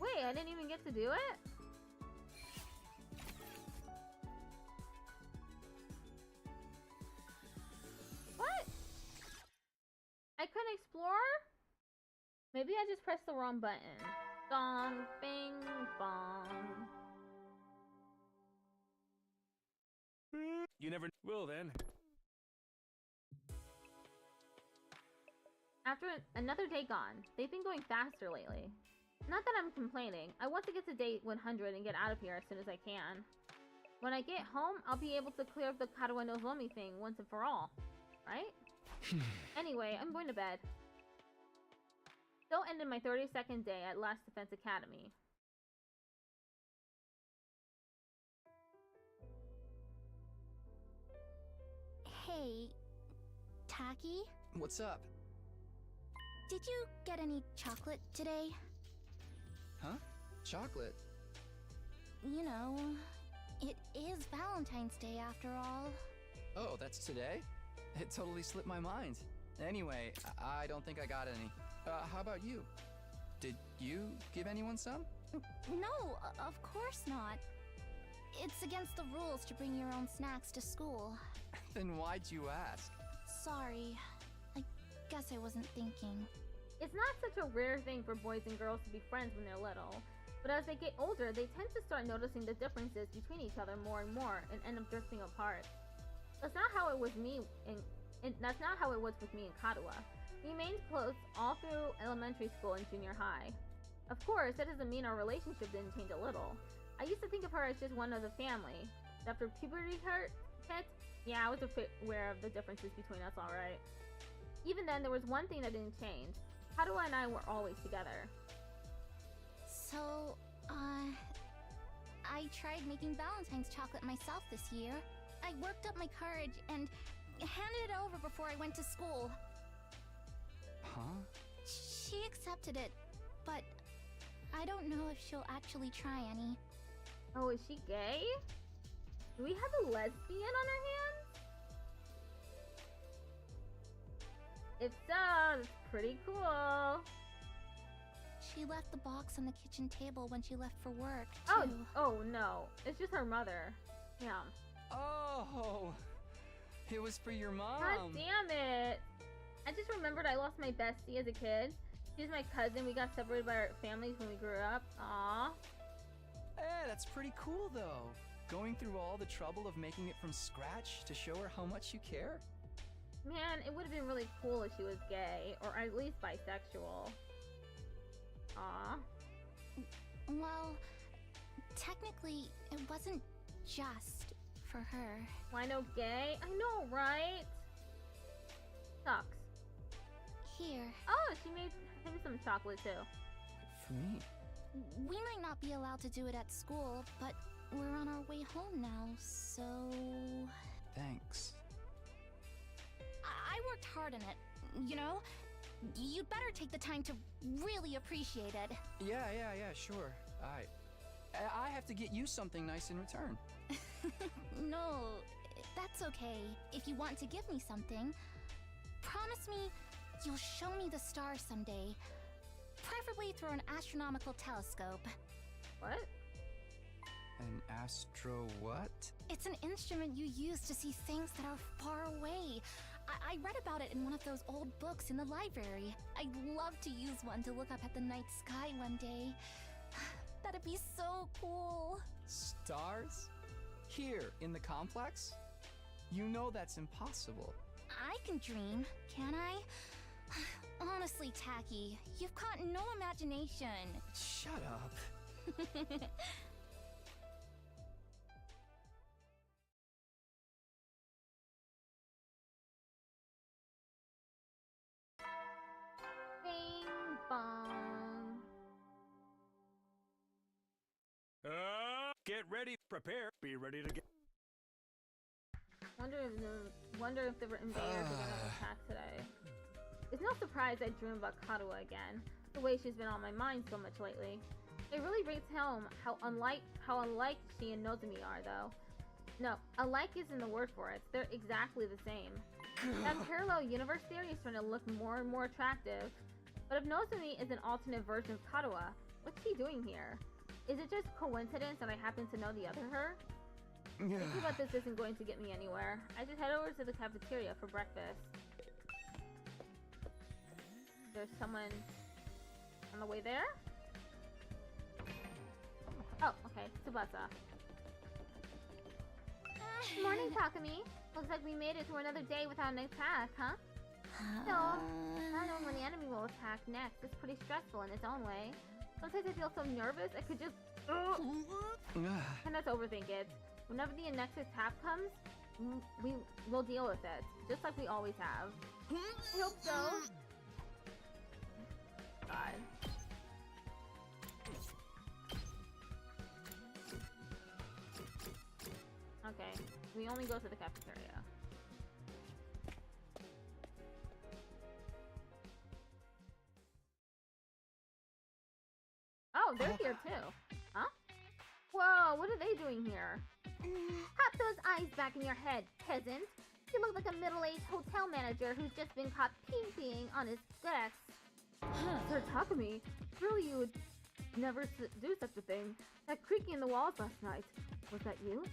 Wait, I didn't even get to do it? What? I couldn't explore? Maybe I just pressed the wrong button. Dong, bing, bong. You never will then. After another day gone, they've been going faster lately. Not that I'm complaining. I want to get to day 100 and get out of here as soon as I can. When I get home, I'll be able to clear up the Karuwa no Zomi thing once and for all. Right? Anyway, I'm going to bed. Still ended my 32nd day at Last Defense Academy. Hey, Taki? What's up? Did you get any chocolate today? Huh? Chocolate? You know, it is Valentine's Day after all. Oh, that's today? It totally slipped my mind. Anyway, I don't think I got any. How about you? Did you give anyone some? No, of course not. It's against the rules to bring your own snacks to school. Then why'd you ask? Sorry. I guess I wasn't thinking. It's not such a rare thing for boys and girls to be friends when they're little, but as they get older, they tend to start noticing the differences between each other more and more and end up drifting apart. That's not how it was with me in Karuwa. We remained close all through elementary school and junior high. Of course, that doesn't mean our relationship didn't change a little. I used to think of her as just one of the family. After puberty hit, yeah, I was aware of the differences between us, alright. Even then, there was one thing that didn't change. Karuwa and I were always together. So, I tried making Valentine's chocolate myself this year. I worked up my courage and handed it over before I went to school. Huh? She accepted it, but I don't know if she'll actually try any. Oh, is she gay? Do we have a lesbian on our hands? If so, that's pretty cool. She left the box on the kitchen table when she left for work, Oh, too. oh no. It's just her mother. Yeah. Oh, it was for your mom. God damn it. I just remembered I lost my bestie as a kid. She's my cousin. We got separated by our families when we grew up. Aww. Hey, that's pretty cool though. Going through all the trouble of making it from scratch to show her how much you care. Man, it would have been really cool if she was gay, or at least bisexual. Aww. Well, technically, it wasn't just for her. Why no gay? I know, right? Sucks. Here. Oh, she made him some chocolate too. For me? We might not be allowed to do it at school, but we're on our way home now, so... Thanks. I worked hard on it, you know? You'd better take the time to really appreciate it. Yeah, sure. I have to get you something nice in return. No, that's okay. If you want to give me something, promise me you'll show me the stars someday. preferably through an astronomical telescope. What? An astro what? It's an instrument you use to see things that are far away. I read about it in one of those old books in the library. I'd love to use one to look up at the night sky one day. That'd be so cool. Stars? Here, in the complex? You know that's impossible. I can dream, can I? Honestly, Tacky, you've got no imagination. Shut up. Bing bong. Get ready, prepare, be ready to get. Wonder if the invaders are gonna attack today. It's no surprise I dream about Karuha again. The way she's been on my mind so much lately. It really brings home how unlike she and Nozomi are, though. No, alike isn't the word for it. They're exactly the same. That parallel universe theory is starting to look more and more attractive. But if Nozomi is an alternate version of Karuha, what's she doing here? Is it just coincidence that I happen to know the other her? Thinking about this isn't going to get me anywhere. I just head over to the cafeteria for breakfast. There's someone on the way there? Oh, okay, Tsubasa. Morning, Takumi. Looks like we made it through another day without an attack, huh? So, I don't know when the enemy will attack next. It's pretty stressful in its own way. Sometimes I feel so nervous I could just... And let's overthink it. Whenever the next attack comes, we'll deal with it. Just like we always have. I hope so. God. Okay, we only go to the cafeteria. Oh, they're here too. Huh? Whoa, what are they doing here? Pop those eyes back in your head, peasant. You look like a middle-aged hotel manager who's just been caught peeing on his guests. Sir Takumi, surely you would never do such a thing. That creaking in the walls last night, was that you?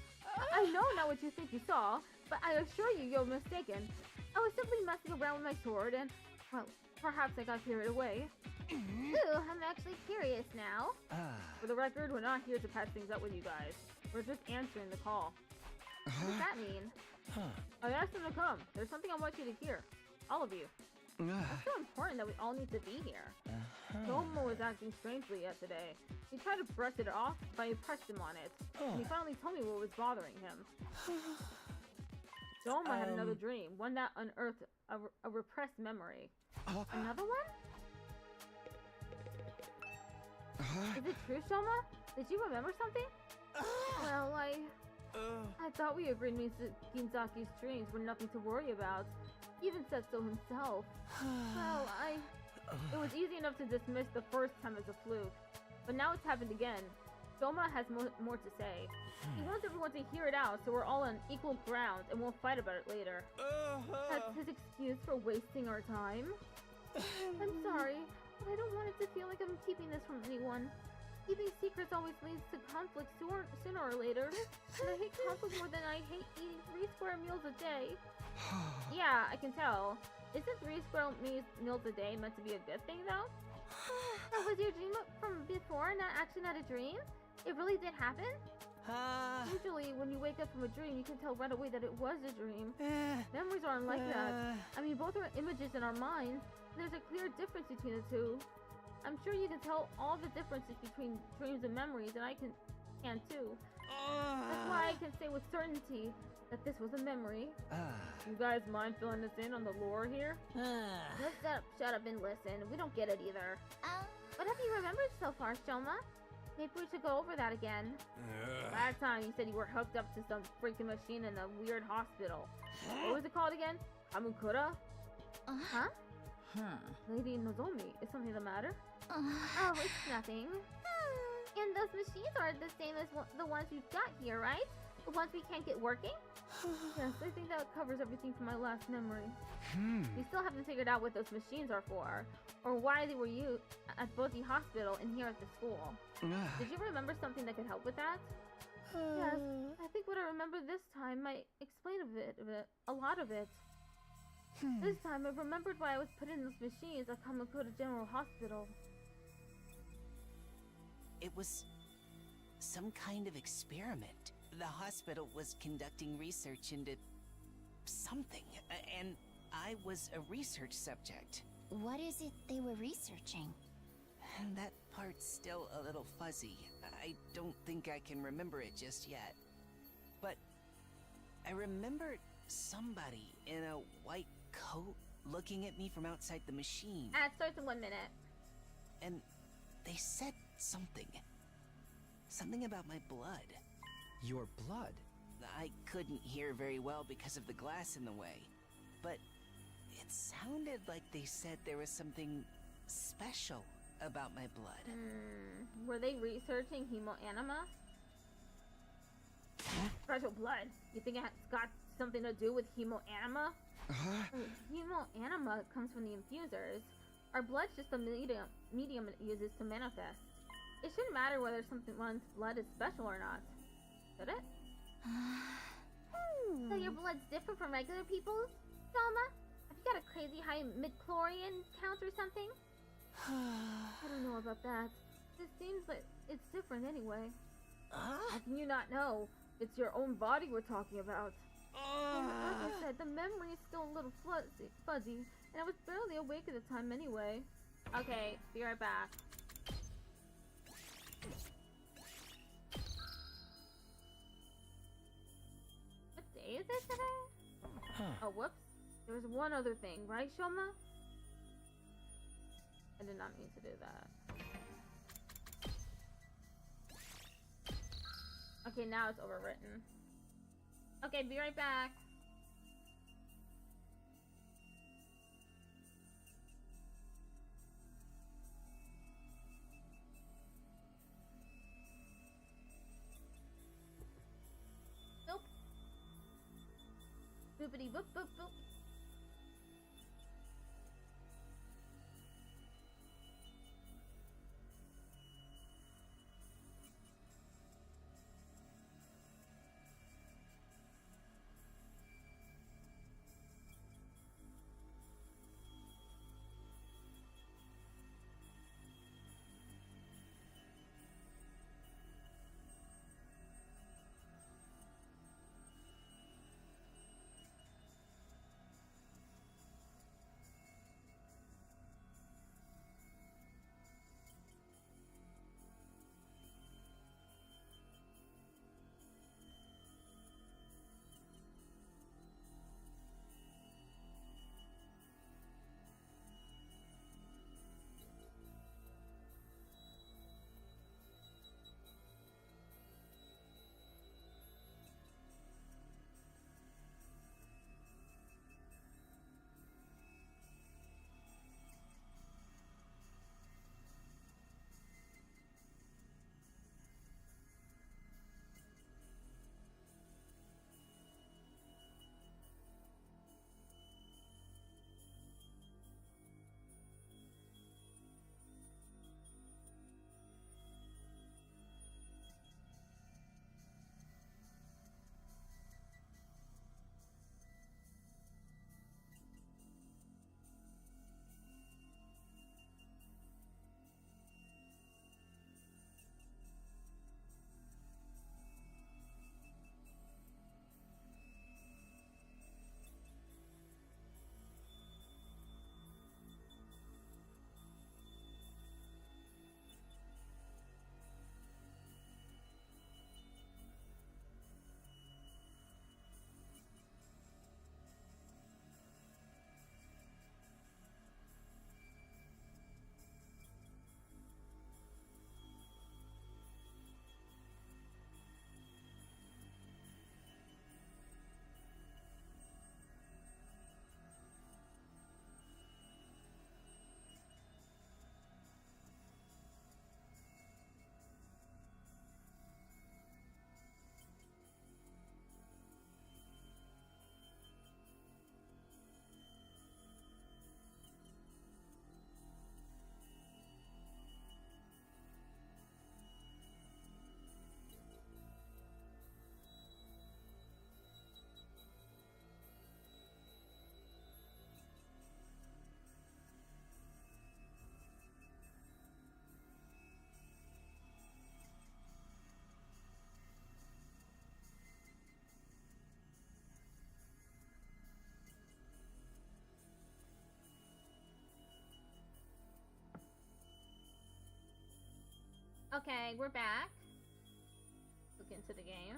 I know not what you think you saw, but I assure you you're mistaken. I was simply messing around with my sword and, well, perhaps I got carried away. Ooh, I'm actually curious now. For the record, we're not here to patch things up with you guys. We're just answering the call. What does that mean? I asked them to come. There's something I want you to hear. All of you. It's so important that we all need to be here. Domo was acting strangely yesterday. He tried to brush it off, but I pressed him on it. And he finally told me what was bothering him. Domo had another dream, one that unearthed a repressed memory. Another one? Is it true, Shoma? Did you remember something? Well, I thought we agreed Ginzaki's dreams were nothing to worry about. He even said so himself. Well, it was easy enough to dismiss the first time as a fluke. But now it's happened again. Shoma has more to say. He wants everyone to hear it out so we're all on equal ground and we'll fight about it later. That's his excuse for wasting our time. I'm sorry, but I don't want it to feel like I'm keeping this from anyone. Keeping secrets always leads to conflict sooner or later. And I hate conflict more than I hate eating 3 square meals a day. Yeah, I can tell. Isn't 3 square meals a day meant to be a good thing, though? That was your dream from before, not a dream? It really did happen? Usually, when you wake up from a dream, you can tell right away that it was a dream. Memories aren't like that. I mean, both are images in our minds. There's a clear difference between the two. I'm sure you can tell all the differences between dreams and memories, and I can too. That's why I can say with certainty that this was a memory. You guys mind filling us in on the lore here? Let's shut up and listen. We don't get it either. What have you remembered so far, Shoma? Maybe we should go over that again. Last time you said you were hooked up to some freaking machine in a weird hospital. What was it called again? Kamukura? Huh? Lady Nozomi, is something the matter? Oh, it's nothing. And those machines are the same as the ones we've got here, right? The ones we can't get working? Yes, I think that covers everything from my last memory. We still haven't figured out what those machines are for, or why they were used at both the hospital and here at the school. Did you remember something that could help with that? Yes, I think what I remember this time might explain a lot of it. This time I remembered why I was put in those machines at Kamakura General Hospital. It was some kind of experiment. The hospital was conducting research into something, and I was a research subject. What is it they were researching? That part's still a little fuzzy. I don't think I can remember it just yet. But I remember somebody in a white coat looking at me from outside the machine. It starts in 1 minute. And they said something. Something about my blood. Your blood? I couldn't hear very well because of the glass in the way. But it sounded like they said there was something special about my blood. Were they researching hemoanima? Special blood? You think it's got something to do with hemoanima? Hemoanima comes from the infusers. Our blood's just a medium it uses to manifest. It shouldn't matter whether one's blood is special or not. Should it? So your blood's different from regular people's, Selma? Have you got a crazy high midichlorian count or something? I don't know about that. It seems like it's different anyway. How can you not know? It's your own body we're talking about. Like I said, the memory is still a little fuzzy, and I was barely awake at the time anyway. Okay, be right back. What day is it today? Oh, whoops. There was one other thing, right, Shoma? I did not mean to do that. Okay, now it's overwritten. Okay, be right back. Nope. Boopity boop boop boop. Okay, we're back. Look into the game.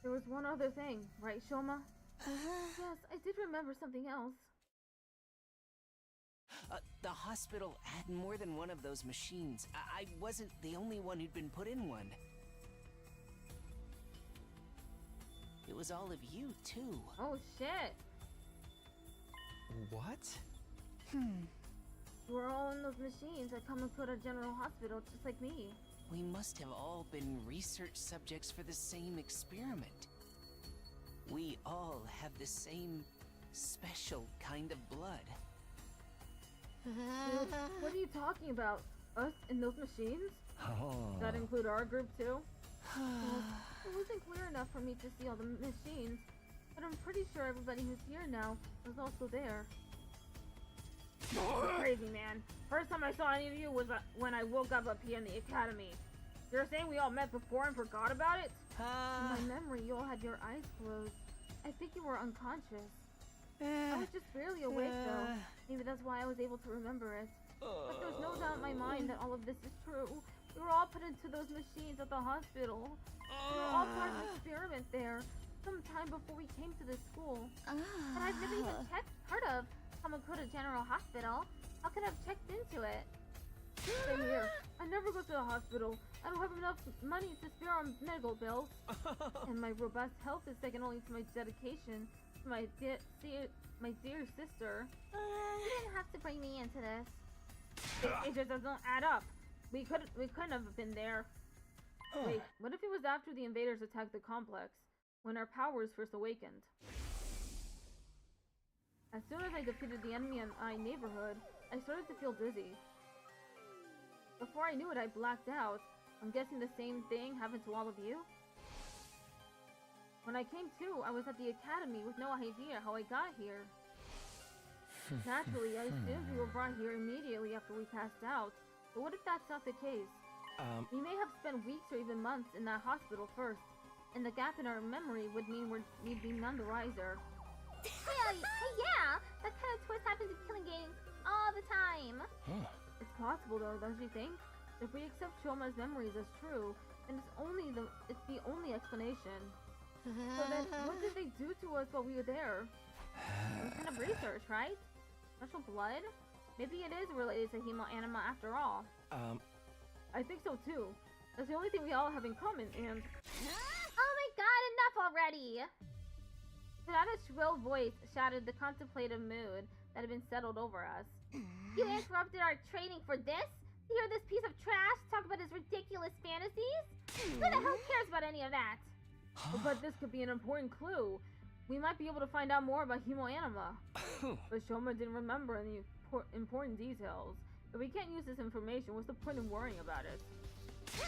There was one other thing, right, Shoma? Yes, I did remember something else. The hospital had more than one of those machines. I wasn't the only one who'd been put in one. It was all of you, too. Oh, shit. What? We're all in those machines that Kamakura General Hospital, just like me. We must have all been research subjects for the same experiment. We all have the same special kind of blood. Dude, what are you talking about? Us in those machines? Oh. Does that include our group too? Well, it wasn't clear enough for me to see all the machines, but I'm pretty sure everybody who's here now was also there. Crazy, man. First time I saw any of you was when I woke up here in the academy. You're saying we all met before and forgot about it? In my memory, you all had your eyes closed. I think you were unconscious. I was just barely awake though. Maybe that's why I was able to remember it. But there's no doubt in my mind that all of this is true. We were all put into those machines at the hospital. We were all part of an experiment there, sometime before we came to this school. But I've never even heard of Kamakura General Hospital. How could I have checked into it? Same here. I never go to the hospital. I don't have enough money to spare on medical bills. And my robust health is second only to my dedication to my dear sister. You didn't have to bring me into this. It just doesn't add up. We couldn't have been there. Wait, what if it was after the invaders attacked the complex, when our powers first awakened? As soon as I defeated the enemy in my neighborhood, I started to feel dizzy. Before I knew it, I blacked out. I'm guessing the same thing happened to all of you? When I came to, I was at the academy with no idea how I got here. Naturally, I assumed we were brought here immediately after we passed out. But what if that's not the case? We may have spent weeks or even months in that hospital first, and the gap in our memory would mean we'd be none the wiser. Hey, yeah, that kind of twist happens in killing games all the time. It's possible though, don't you think? If we accept Shoma's memories as true, then it's the only explanation. So then, what did they do to us while we were there? Some kind of research, right? Special blood? Maybe it is related to hemoanima after all. I think so too. That's the only thing we all have in common, and... Oh my god, enough already! Sonata's shrill voice shattered the contemplative mood that had been settled over us. You interrupted our training for this? To hear this piece of trash talk about his ridiculous fantasies? Who the hell cares about any of that? But this could be an important clue. We might be able to find out more about hemoanima. But Shoma didn't remember any important details. If we can't use this information, what's the point in worrying about it?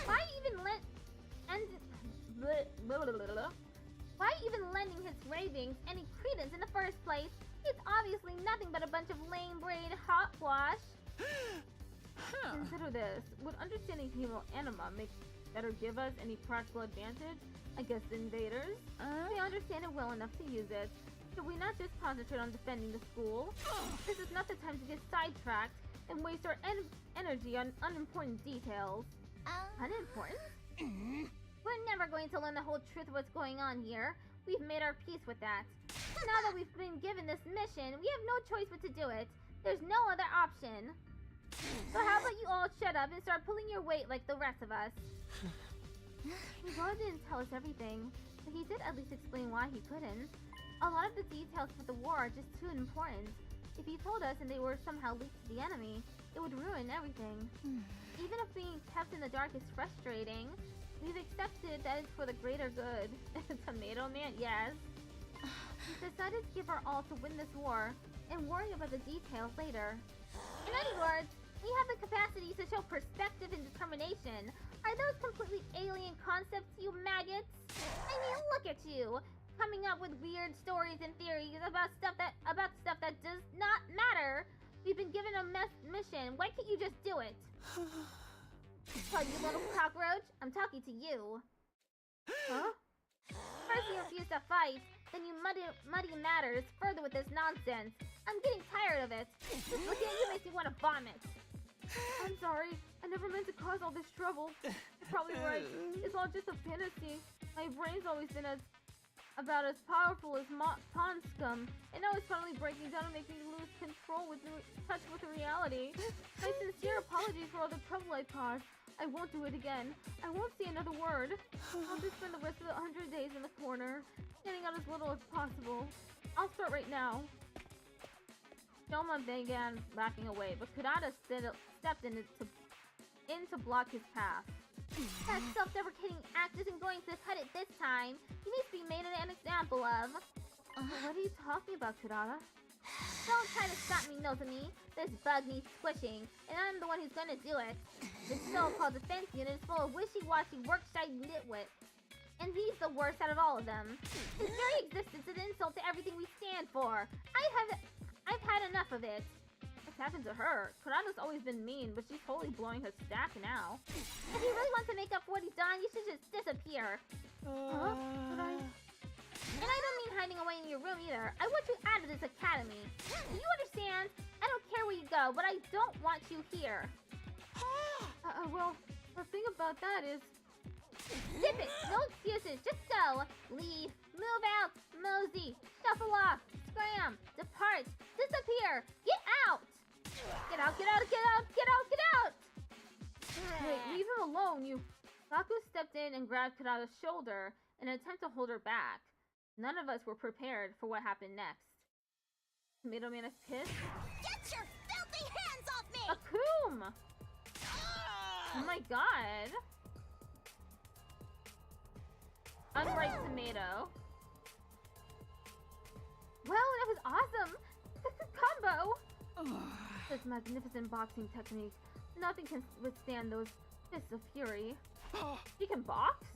Why even lending his ravings any credence in the first place? It's obviously nothing but a bunch of lame braid hotwash. Consider this. Would understanding hemoanima give us any practical advantage against the invaders? We understand it well enough to use it. Should we not just concentrate on defending the school? This is not the time to get sidetracked and waste our energy on unimportant details. Unimportant? We're never going to learn the whole truth of what's going on here. We've made our peace with that. Now that we've been given this mission, we have no choice but to do it. There's no other option. So how about you all shut up and start pulling your weight like the rest of us? God didn't tell us everything, but he did at least explain why he couldn't. A lot of the details for the war are just too important. If he told us and they were somehow leaked to the enemy, it would ruin everything. Even if being kept in the dark is frustrating, we've accepted that it's for the greater good. Tomato Man, yes. We've decided to give our all to win this war, and worry about the details later. In other words, we have the capacity to show perspective and determination. Are those completely alien concepts, you maggots? I mean, look at you, coming up with weird stories and theories about stuff that does not matter. We've been given a mission. Why can't you just do it? Oh, you little cockroach, I'm talking to you. Huh? First you refuse to fight, then you muddy matters further with this nonsense. I'm getting tired of it. Just looking at you makes me want to vomit. I'm sorry. I never meant to cause all this trouble. You're probably right. It's all just a fantasy. My brain's always been about as powerful as pond scum, and now it's finally breaking down and making me lose control with touch with reality. My sincere apologies for all the trouble I caused. I won't do it again. I won't say another word. I'll just spend the rest of the 100 days in the corner, getting out as little as possible. I'll start right now. Shoma began backing away, but Kurata stepped in to block his path. That self-deprecating act isn't going to cut it this time. He needs to be made an example of. What are you talking about, Kurata? Don't try to stop me, Nozomi. This bug needs squishing, and I'm the one who's gonna do it. This so-called defense unit is full of wishy-washy work-shy nitwits. And he's the worst out of all of them. His very existence is an insult to everything we stand for. I've had enough of it. What's happened to her? Kurata's always been mean, but she's totally blowing her stack now. If he really wants to make up for what he's done, you should just disappear. Huh? And I don't mean hiding away in your room either. I want you out of this academy. Do you understand? I don't care where you go, but I don't want you here. Well, the thing about that is... Zip it! No excuses, just go! Leave, move out, mosey, shuffle off, scram, depart, disappear, get out! Get out, get out, get out, get out, get out! Wait, leave him alone, you... Saku stepped in and grabbed Kurata's shoulder in an attempt to hold her back. None of us were prepared for what happened next. Tomato Man is pissed. Get your filthy hands off me! Akum! Oh my god. Unripe tomato. Well, that was awesome! Combo! This magnificent boxing technique. Nothing can withstand those fists of fury. He can box?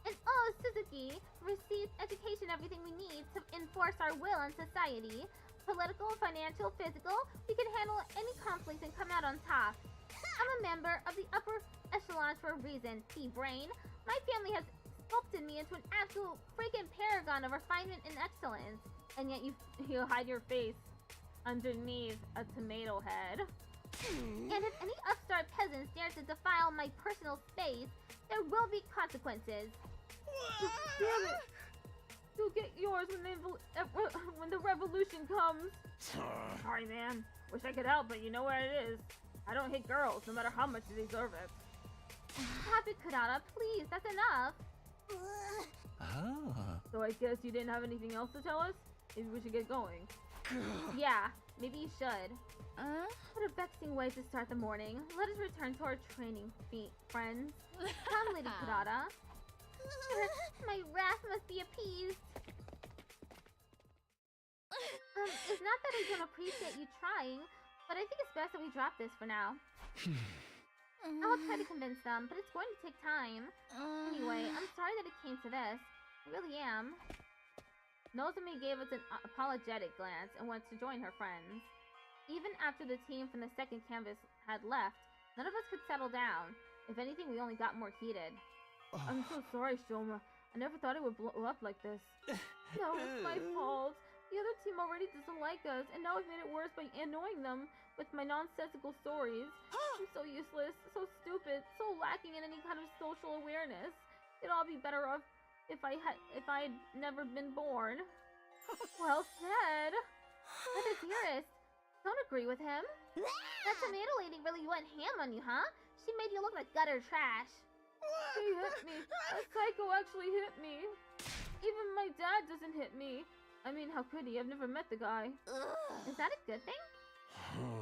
And Suzuki received education, everything we need to enforce our will in society. Political, financial, physical, we can handle any conflict and come out on top. I'm a member of the upper echelons for a reason, P-Brain. My family has sculpted me into an absolute freaking paragon of refinement and excellence. And yet you hide your face underneath a tomato head. And if any upstart peasants dare to defile my personal space, there will be consequences. Damn it! You'll get yours when the revolution comes. Sorry, man. Wish I could help, but you know what it is. I don't hit girls, no matter how much they deserve it. Stop it, Kurata, please. That's enough. So I guess you didn't have anything else to tell us? Maybe we should get going. Yeah, maybe you should. What a vexing way to start the morning. Let us return to our training feet, friends. Come, Lady Kurata. My wrath must be appeased. It's not that I don't appreciate you trying, but I think it's best that we drop this for now. I'll try to convince them, but it's going to take time. Anyway, I'm sorry that it came to this. I really am. Nozomi gave us an apologetic glance and went to join her friends. Even after the team from the second canvas had left, none of us could settle down. If anything, we only got more heated. I'm so sorry, Shoma. I never thought it would blow up like this. No, it's my fault. The other team already doesn't like us, and now I've made it worse by annoying them with my nonsensical stories. I'm so useless, so stupid, so lacking in any kind of social awareness. It'd all be better off if I'd never been born. Well said. But the dearest, don't agree with him. That tomato lady really went ham on you, huh? She made you look like gutter trash. He hit me. A psycho actually hit me. Even my dad doesn't hit me. I mean, how could he? I've never met the guy. Is that a good thing?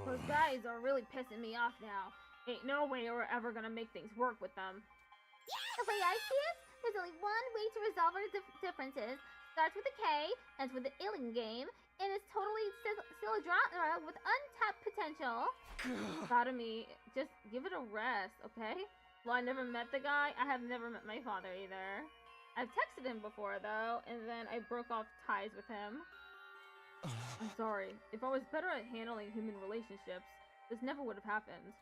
Those guys are really pissing me off now. Ain't no way we're ever gonna make things work with them. The way I see it, there's only one way to resolve our differences. Starts with a K, ends with the alien game, and is totally still a genre with untapped potential. Sodomy, just give it a rest, okay? Well, I never met the guy. I have never met my father either. I've texted him before, though, and then I broke off ties with him. I'm sorry. If I was better at handling human relationships, this never would have happened.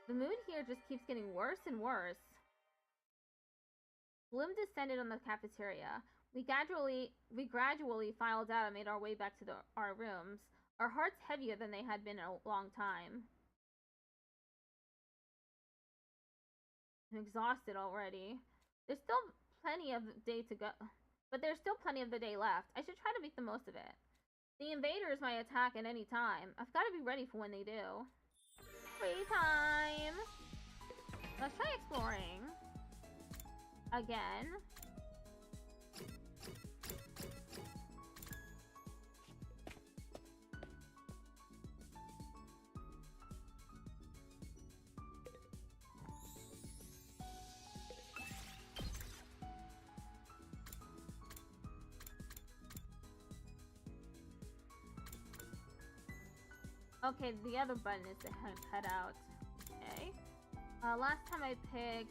The mood here just keeps getting worse and worse. Bloom descended on the cafeteria. We gradually filed out and made our way back to our rooms. Our hearts heavier than they had been in a long time. I'm exhausted already. There's still plenty of the day to go. But there's still plenty of the day left. I should try to make the most of it. The invaders might attack at any time. I've got to be ready for when they do. Free time! Let's try exploring. Again. Okay, the other button is to head out. Okay. Last time I picked,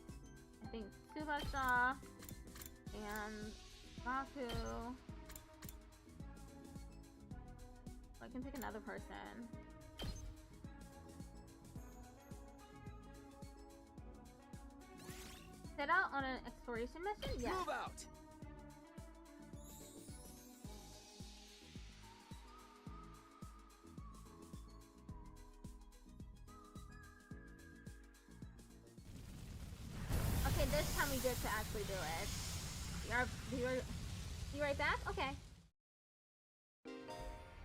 I think, Tsubasa and Baku. I can pick another person. Set out on an exploration mission? Yes. Move out! Okay, this time we get to actually do it. Be right back? Okay.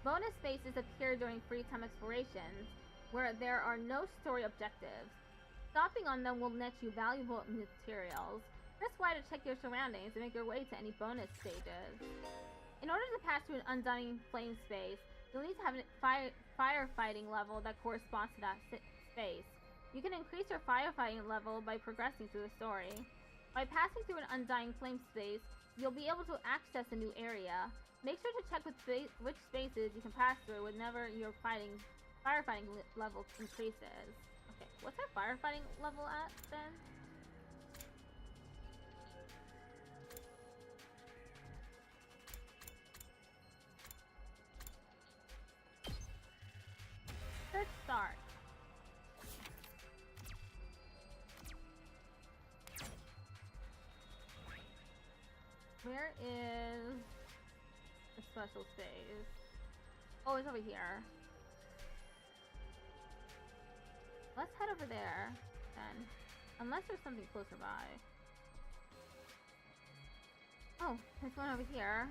Bonus spaces appear during free time explorations, where there are no story objectives. Stopping on them will net you valuable materials. Press Y to check your surroundings and make your way to any bonus stages. In order to pass through an undying flame space, you'll need to have a firefighting level that corresponds to that space. You can increase your firefighting level by progressing through the story. By passing through an undying flame space, you'll be able to access a new area. Make sure to check which spaces you can pass through whenever your firefighting level increases. Okay, what's our firefighting level at then? Search start. Where is the special space? Oh, it's over here. Let's head over there then. Unless there's something closer by. Oh, there's one over here.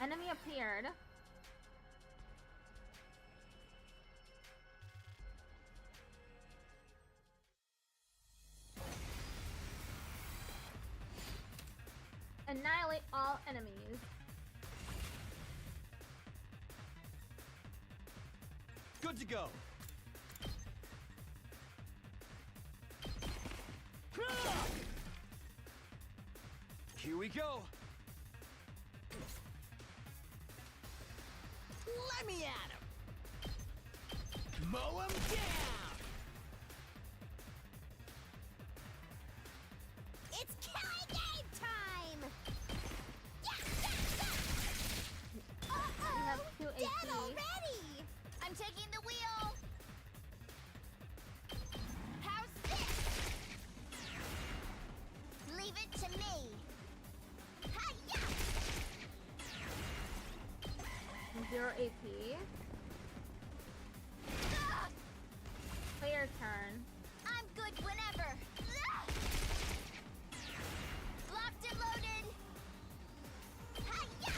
Enemy appeared. Annihilate all enemies. Good to go. Here we go. Let me at him! Mow him down! It's killing game time! We have 2 Dead HP. already! I'm taking the wheel! How's this? Leave it to me! Hi-ya! 0 AP. Player turn. I'm good whenever! Locked and loaded! Hi-ya!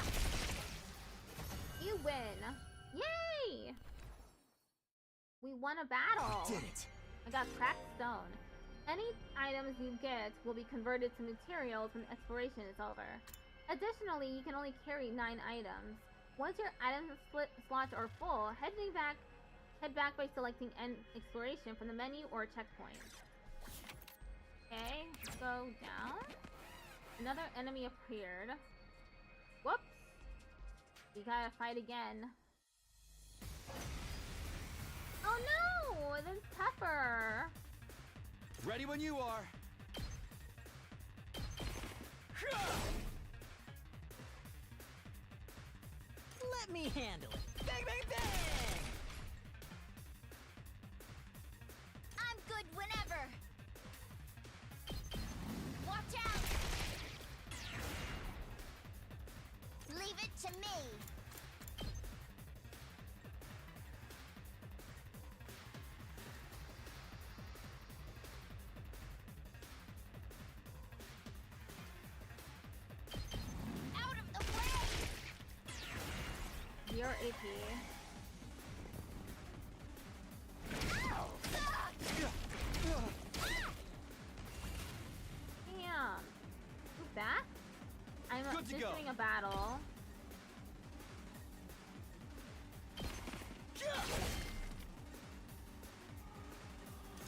You win. Yay! We won a battle. Did it. I got cracked stone. Any items you get will be converted to materials when exploration is over. Additionally, you can only carry 9 items. Once your item slots are full, head back by selecting End Exploration from the menu or checkpoint. Okay, let's go down. Another enemy appeared. Whoops! We gotta fight again. Oh no! That's tougher! Ready when you are. Let me handle it. Bang, bang, bang! I'm good whenever! Watch out! me! Out of the way! Your AP. Damn. Who's back? I'm just doing a battle.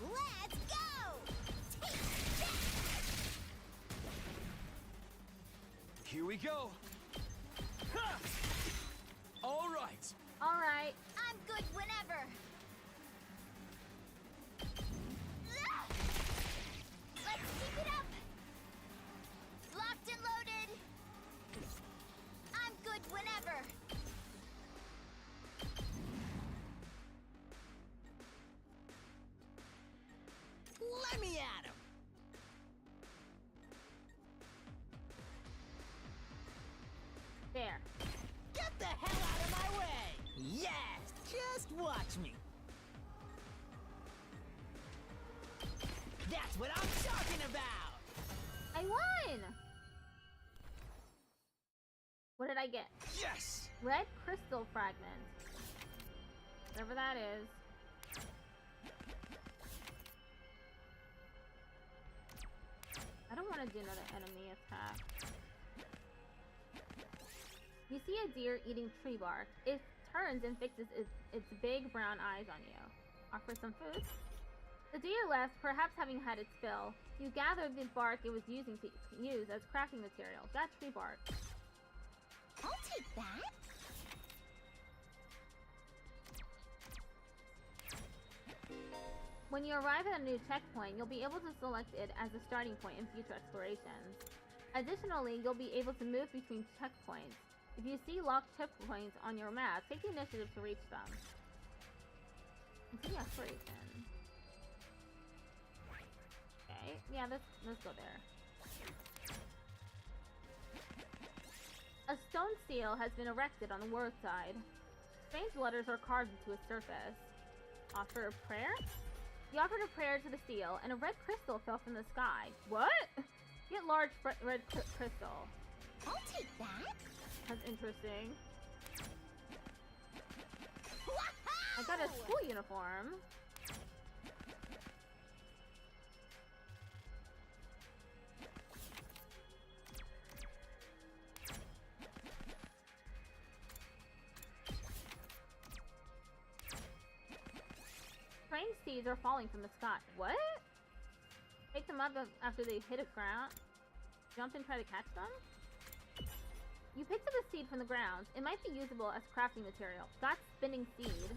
Let's go! Here we go. Ha! All right. All right. I'm good whenever. Let's keep it up. Locked and loaded. I'm good whenever. Let me at him! There. Get the hell out of my way! Yes! Just watch me! That's what I'm talking about! I won! What did I get? Yes. Red crystal fragment. Whatever that is. I don't want to do another enemy attack. You see a deer eating tree bark. It turns and fixes its big brown eyes on you. Offer some food? The deer left, perhaps having had its fill. You gathered the bark it was using to use as crafting material. Got tree bark. I'll take that. When you arrive at a new checkpoint, you'll be able to select it as a starting point in future explorations. Additionally, you'll be able to move between checkpoints. If you see locked checkpoints on your map, take the initiative to reach them. Continue exploration. Okay, yeah, let's go there. A stone seal has been erected on the word side. Strange letters are carved into its surface. Offer a prayer? You offered a prayer to the seal, and a red crystal fell from the sky. What? Get large red crystal. I'll take that. That's interesting. I got a school uniform. Strange seeds are falling from the sky. What? Pick them up after they hit the ground. Jump and try to catch them? You picked up a seed from the ground. It might be usable as crafting material. Got spinning seed.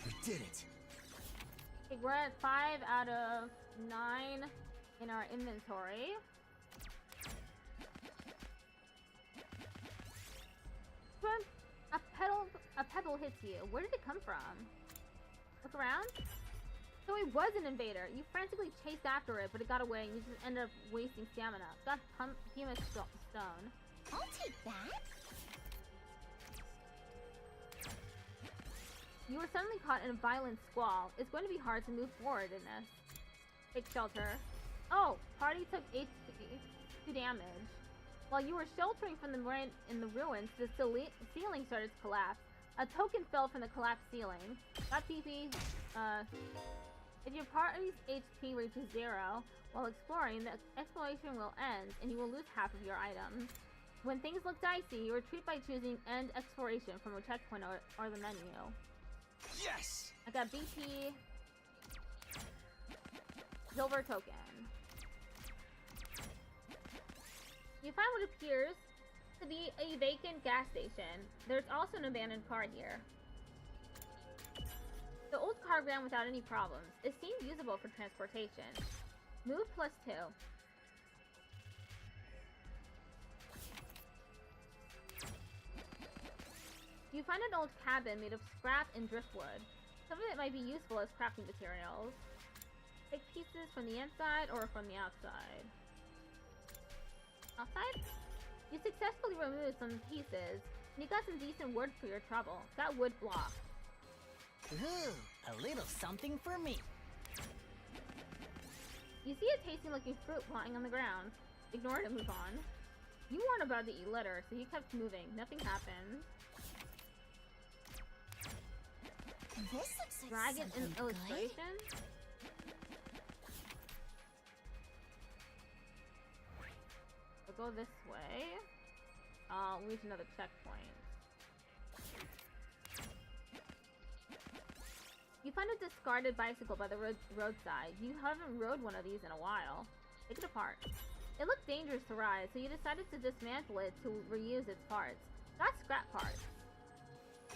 We did it. Okay, we're at 5 out of 9 in our inventory. A pebble hits you. Where did it come from? Look around. So it was an invader. You frantically chased after it, but it got away, and you just ended up wasting stamina. Got pumice stone. I'll take that. You were suddenly caught in a violent squall. It's going to be hard to move forward in this. Take shelter. Oh, party took 2 damage. While you were sheltering from the rain in the ruins, the ceiling started to collapse. A token fell from the collapsed ceiling. Got PP. If your party's HP reaches 0 while exploring, the exploration will end and you will lose half of your items. When things look dicey, you retreat by choosing End Exploration from a checkpoint or the menu. Yes! I got BP. Silver token. You find what appears to be a vacant gas station. There's also an abandoned car here. The old car ran without any problems. It seemed usable for transportation. Move +2. You find an old cabin made of scrap and driftwood. Some of it might be useful as crafting materials. Take pieces from the inside or from the outside. Outside? You successfully removed some pieces. You got some decent wood for your trouble. Got wood block. Ooh, a little something for me. You see a tasty looking fruit lying on the ground. Ignore it and move on. You weren't about to eat litter, so you kept moving. Nothing happened. This looks like Dragon in something good. illustration? We'll go this way. I'll reach another checkpoint. You find a discarded bicycle by the roadside. You haven't rode one of these in a while. Take it apart. It looked dangerous to ride, so you decided to dismantle it to reuse its parts. Got scrap parts.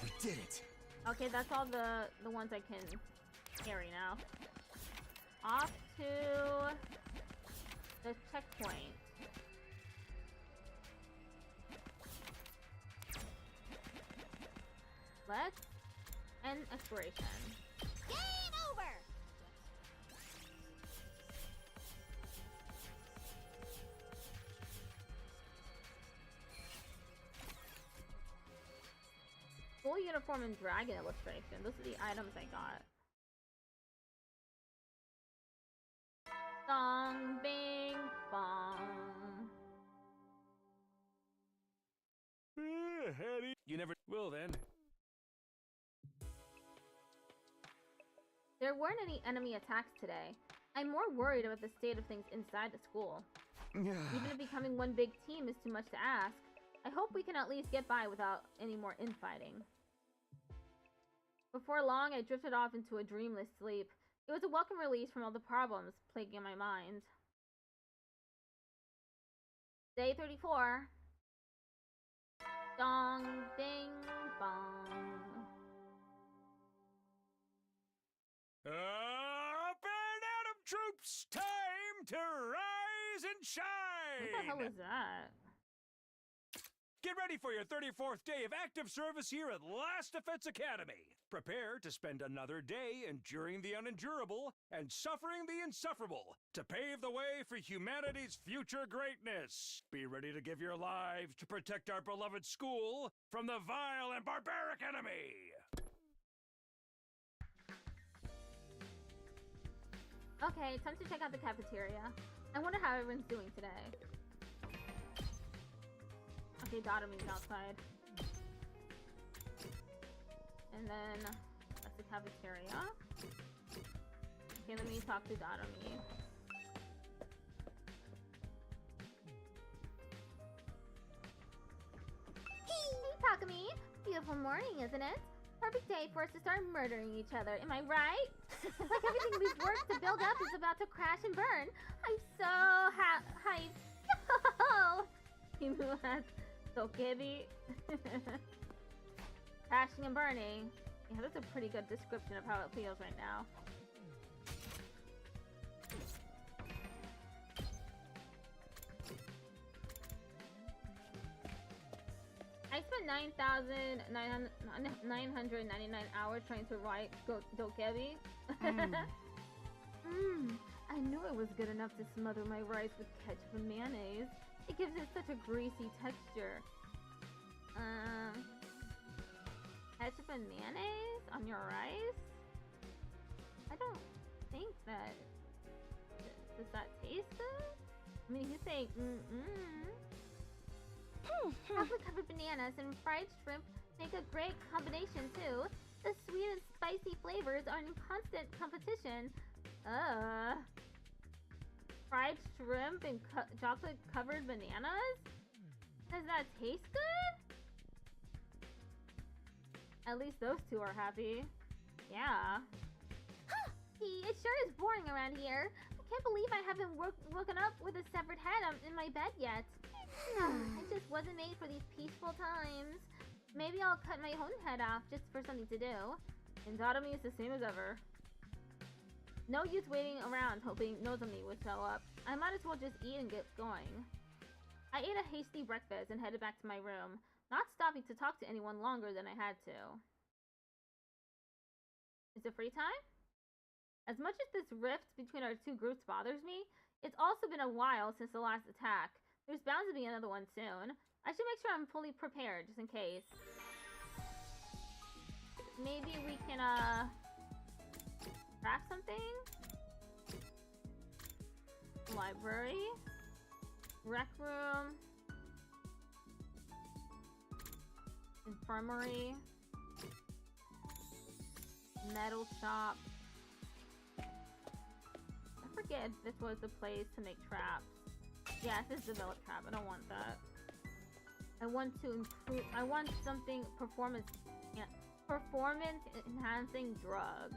We did it. Okay, that's all the ones I can carry now. Off to the checkpoint. Let's end exploration. Game over! Full uniform and dragon illustration. Those are the items I got. Song, bing, bong. Hetty. You never. Well then. There weren't any enemy attacks today. I'm more worried about the state of things inside the school. Even if becoming one big team is too much to ask, I hope we can at least get by without any more infighting. Before long, I drifted off into a dreamless sleep. It was a welcome release from all the problems plaguing my mind. Day 34. Dong, ding, bong. Up and Atom troops! Time to rise and shine! What the hell is that? Get ready for your 34th day of active service here at Last Defense Academy. Prepare to spend another day enduring the unendurable and suffering the insufferable to pave the way for humanity's future greatness. Be ready to give your lives to protect our beloved school from the vile and barbaric enemy. Okay, time to check out the cafeteria. I wonder how everyone's doing today. Okay, Dotomi's outside. And then that's the cafeteria. Okay, let me talk to Dotomi. Hey, Takumi! Beautiful morning, isn't it? Perfect day for us to start murdering each other, am I right? It's like everything we've worked to build up is about to crash and burn. I'm so hyped. Yo! Himu has Dokebi. Crashing and burning. Yeah, that's a pretty good description of how it feels right now. I spent 9,999 hours trying to write Dokebi. I knew it was good enough to smother my rice with ketchup and mayonnaise. It gives it such a greasy texture. Ketchup and mayonnaise on your rice? I don't think that... Does that taste good? I mean, he's saying, Chocolate covered bananas and fried shrimp make a great combination too. The sweet and spicy flavors are in constant competition. Fried shrimp and chocolate covered bananas? Does that taste good? At least those two are happy. Yeah. It sure is boring around here. I can't believe I haven't woken up with a severed head in my bed yet. I just wasn't made for these peaceful times. Maybe I'll cut my own head off just for something to do. And Dotomi is the same as ever. No use waiting around hoping Nozomi would show up. I might as well just eat and get going. I ate a hasty breakfast and headed back to my room, not stopping to talk to anyone longer than I had to. Is it free time? As much as this rift between our two groups bothers me, it's also been a while since the last attack. There's bound to be another one soon. I should make sure I'm fully prepared, just in case. Maybe we can, craft something? Library? Rec room? Infirmary? Metal shop? I forget if this was the place to make traps. Yeah, this is develop trap. I don't want that. I want to improve. I want something performance enhancing drugs.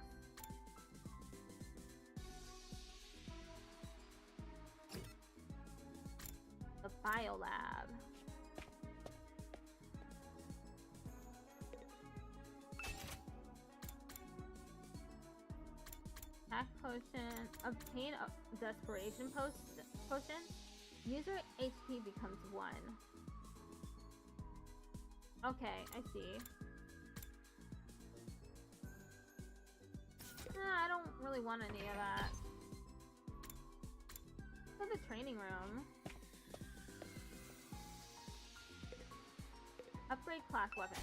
The biolab. Attack potion. Obtain a desperation potion. User HP becomes 1. Okay, I see. I don't really want any of that. Go to the training room. Upgrade class weapon.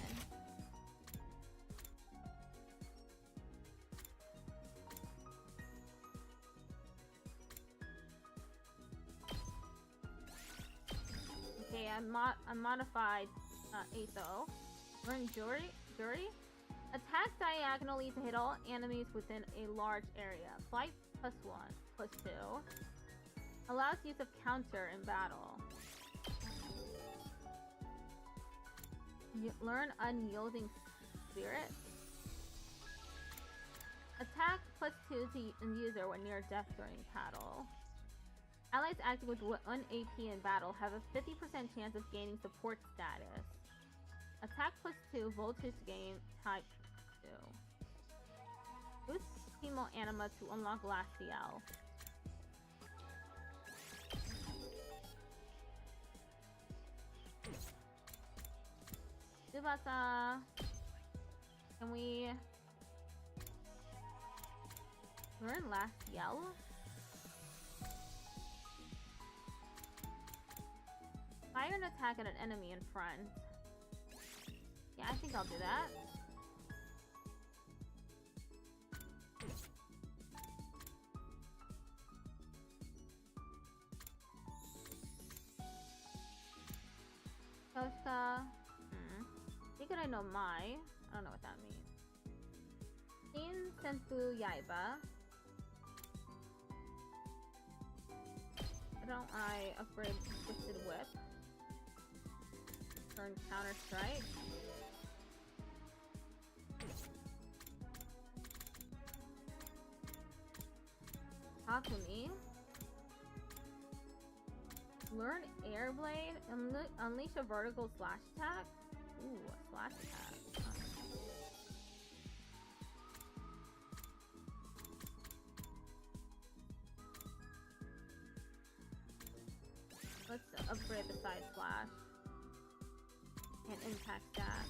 Okay, I modified ASO. Learn Jury? Attack diagonally to hit all enemies within a large area. Flight +1, +2. Allows use of counter in battle. Learn Unyielding Spirit. Attack +2 to user when near death during battle. Allies active with 1 AP in battle have a 50% chance of gaining support status. Attack +2, voltage gain, type 2. Boost Teemo Anima to unlock last CL. Tsubasa. Can we learn last yell? Fire an attack at an enemy in front. Yeah, I think I'll do that. Koshka. I know Mai. I don't know what that means. In Senfu Yaiba. Why don't I upgrade Twisted Whip? Turn Counter Strike. Takumi. Learn Airblade. Unleash a vertical slash attack. Ooh, a slash attack. Let's upgrade the side slash. And impact that.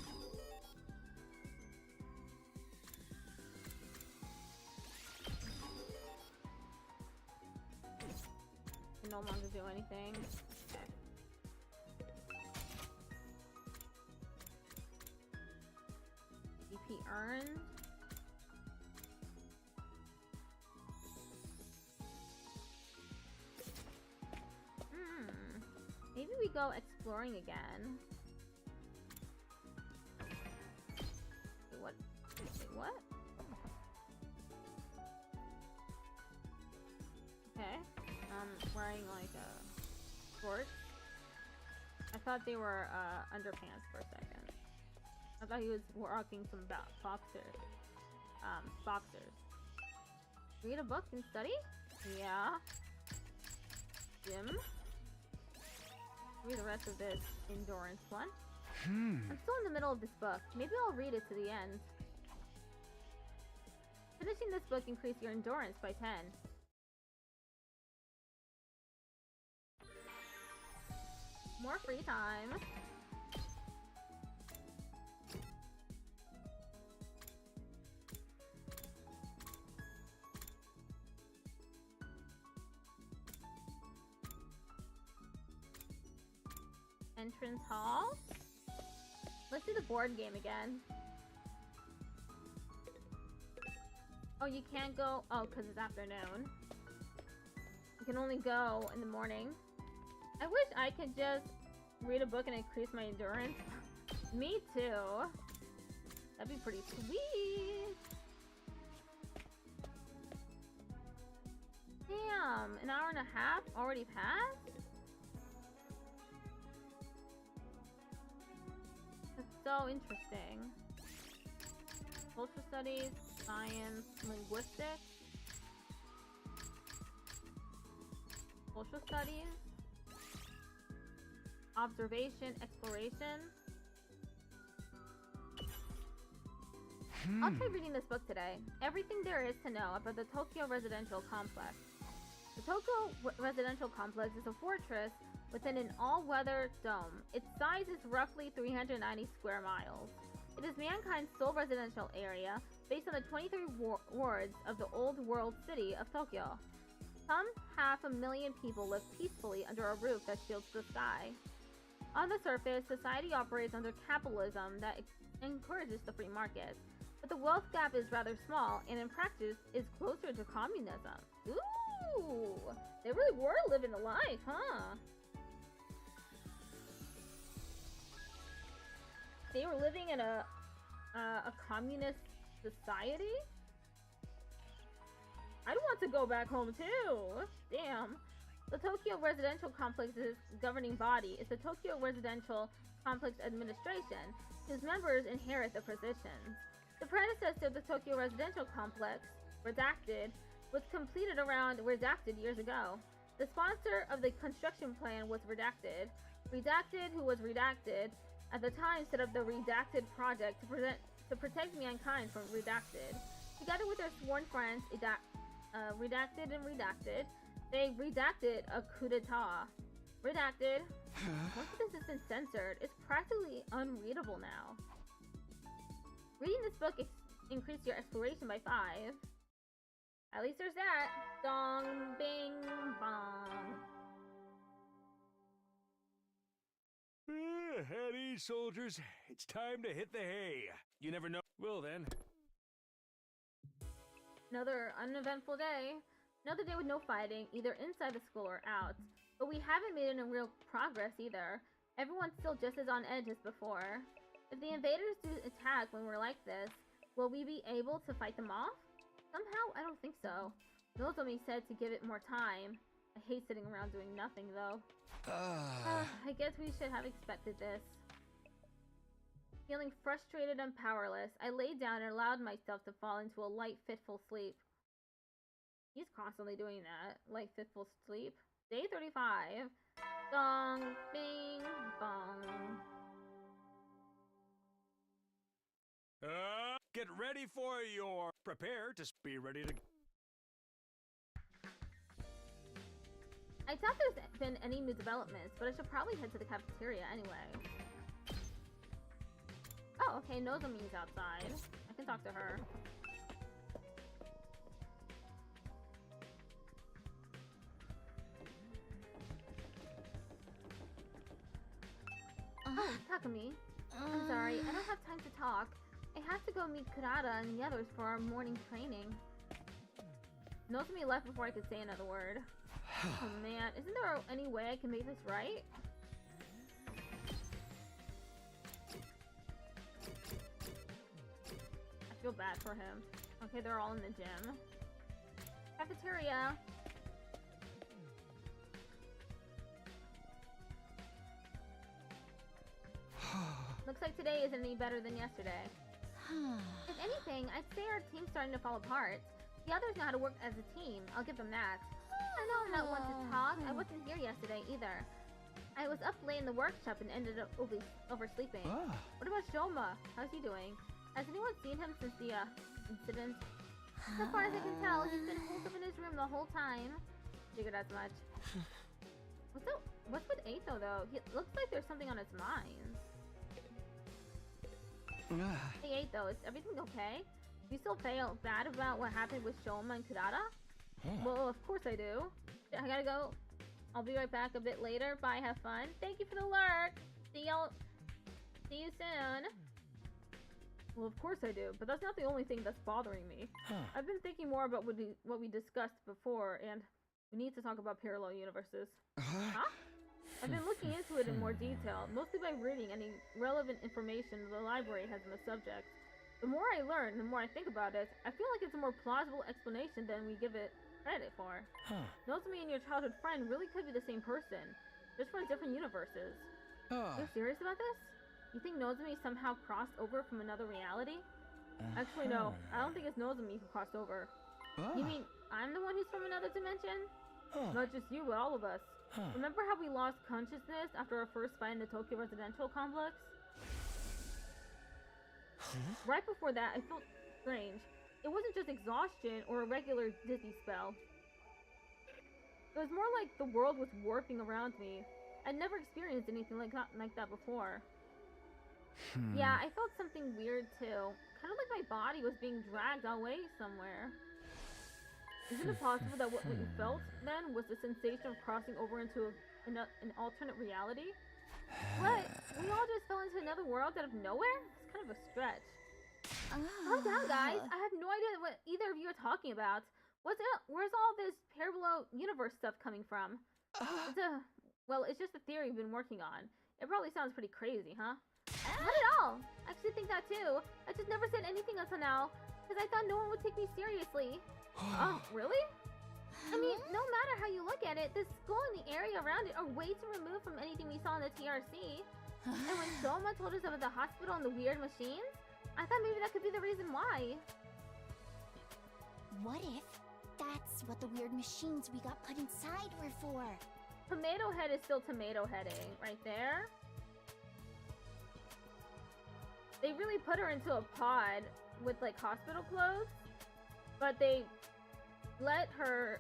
Can no longer do anything. Okay. EP earned. Maybe we go exploring again. Wait, what? Wait, what? Okay. Wearing like a shorts. I thought they were underpants for a second. I thought he was rocking some boxers. Boxers. Read a book and study? Yeah. Gym. Read the rest of this endurance one. I'm still in the middle of this book. Maybe I'll read it to the end. Finishing this book increases your endurance by 10. More free time. Entrance hall? Let's do the board game again. Oh, you can't go. Oh, because it's afternoon. You can only go in the morning. I wish I could just read a book and increase my endurance. Me too. That'd be pretty sweet. Damn, an hour and a half already passed? That's so interesting. Social studies, science, linguistics, social studies, observation, exploration. I'll try reading this book today. Everything there is to know about the Tokyo Residential Complex. The Tokyo Residential Complex is a fortress within an all-weather dome. Its size is roughly 390 square miles. It is mankind's sole residential area, based on the 23 wards of the old world city of Tokyo. Some 500,000 people live peacefully under a roof that shields the sky. On the surface, society operates under capitalism that encourages the free market. But the wealth gap is rather small, and in practice is closer to communism. Ooh! They really were living the life, huh? They were living in a communist society? I'd want to go back home too. Damn. The Tokyo Residential Complex's governing body is the Tokyo Residential Complex Administration, whose members inherit the positions. The predecessor of the Tokyo Residential Complex, Redacted, was completed around Redacted years ago. The sponsor of the construction plan was Redacted. Redacted, who was redacted, at the time set up the Redacted project to protect mankind from Redacted. Together with their sworn friends, Redacted and Redacted, they redacted a coup d'etat. Redacted. Once this has been censored, it's practically unreadable now. Reading this book increased your exploration by 5. At least there's that. Dong, bing, bong. At ease, soldiers. It's time to hit the hay. You never know. Well then. Another uneventful day. Another day with no fighting, either inside the school or out. But we haven't made any real progress either. Everyone's still just as on edge as before. If the invaders do attack when we're like this, will we be able to fight them off? Somehow, I don't think so. Nozomi said to give it more time. I hate sitting around doing nothing, though. I guess we should have expected this. Feeling frustrated and powerless, I laid down and allowed myself to fall into a light, fitful sleep. He's constantly doing that. Light, fitful sleep. Day 35. Dong, bing, bong. Get ready for your... Prepare to be ready to... I doubt there's been any new developments, but I should probably head to the cafeteria anyway. Oh, okay, Nozomi's outside. I can talk to her. Oh, Takumi. I'm sorry, I don't have time to talk. I have to go meet Kurata and the others for our morning training. Nozomi left before I could say another word. Oh man, isn't there any way I can make this right? I feel bad for him. Okay, they're all in the gym. Cafeteria. Looks like today isn't any better than yesterday. If anything, I'd say our team's starting to fall apart. The others know how to work as a team, I'll give them that. I know I'm not one to talk. I wasn't here yesterday either. I was up late in the workshop and ended up oversleeping. What about Shoma? How's he doing? Has anyone seen him since the incident? So far as I can tell, he's been holed up in his room the whole time. Figured as much. What's with Eito though? He looks like there's something on his mind. Hey Eito, is everything okay? You still feel bad about what happened with Shoma and Kurata? Well, of course I do. I gotta go. I'll be right back a bit later. Bye, have fun. Thank you for the lurk. See you soon. Well, of course I do, but that's not the only thing that's bothering me. I've been thinking more about what we discussed before, and we need to talk about parallel universes. Huh? I've been looking into it in more detail, mostly by reading any relevant information the library has on the subject. The more I learn, the more I think about it, I feel like it's a more plausible explanation than we give it credit for. Nozomi and your childhood friend really could be the same person, just from different universes. Are you serious about this? You think Nozomi somehow crossed over from another reality? Actually, no. I don't think it's Nozomi who crossed over. You mean I'm the one who's from another dimension? Not just you, but all of us. Remember how we lost consciousness after our first fight in the Tokyo residential complex? Right before that, I felt strange. It wasn't just exhaustion or a regular dizzy spell. It was more like the world was warping around me. I'd never experienced anything like that before. Yeah, I felt something weird too. Kind of like my body was being dragged away somewhere. Isn't it possible that what you felt then was the sensation of crossing over into an alternate reality? What? We all just fell into another world out of nowhere? It's kind of a stretch. Calm down, guys. I have no idea what either of you are talking about. Where's all this parallel universe stuff coming from? It's just a theory we've been working on. It probably sounds pretty crazy, huh? Not at all. I actually think that too. I just never said anything until now, because I thought no one would take me seriously. Oh, really? I mean, no matter how you look at it, the school and the area around it are way too removed from anything we saw in the TRC. And when Doma told us about the hospital and the weird machines, I thought maybe that could be the reason why. What if that's what the weird machines we got put inside were for? Tomato Head is still tomato heading, right there. They really put her into a pod with like hospital clothes, but they let her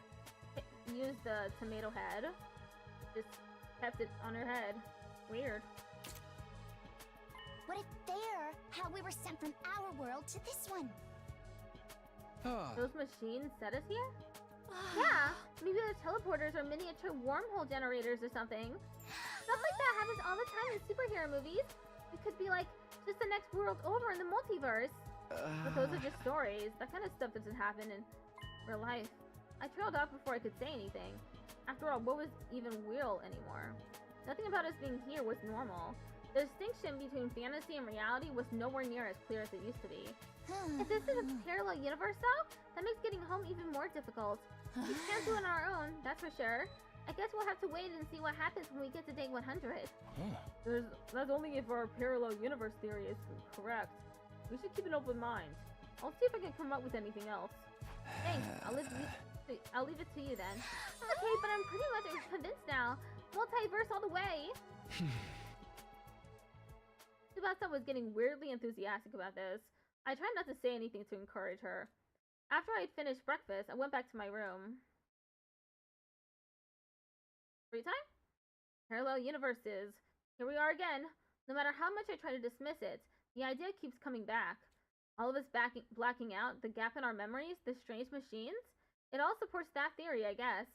use the tomato head. Just kept it on her head. Weird. What if they're how we were sent from our world to this one? Those machines set us here? Yeah, maybe the teleporters are miniature wormhole generators or something. Stuff like that happens all the time in superhero movies. It could be like just the next world over in the multiverse. But those are just stories. That kind of stuff doesn't happen in real life. I trailed off before I could say anything. After all, what was even real anymore? Nothing about us being here was normal. The distinction between fantasy and reality was nowhere near as clear as it used to be. If this is a parallel universe though, that makes getting home even more difficult. We can't do it on our own, that's for sure. I guess we'll have to wait and see what happens when we get to day 100. That's only if our parallel universe theory is correct. We should keep an open mind. I'll see if I can come up with anything else. Thanks, I'll leave it to you then. Okay, but I'm pretty much convinced now. Multiverse all the way. Tsubasa was getting weirdly enthusiastic about this. I tried not to say anything to encourage her. After I'd finished breakfast, I went back to my room. Free time? Parallel universes. Here we are again. No matter how much I try to dismiss it, the idea keeps coming back. All of us blacking out, the gap in our memories, the strange machines. It all supports that theory, I guess.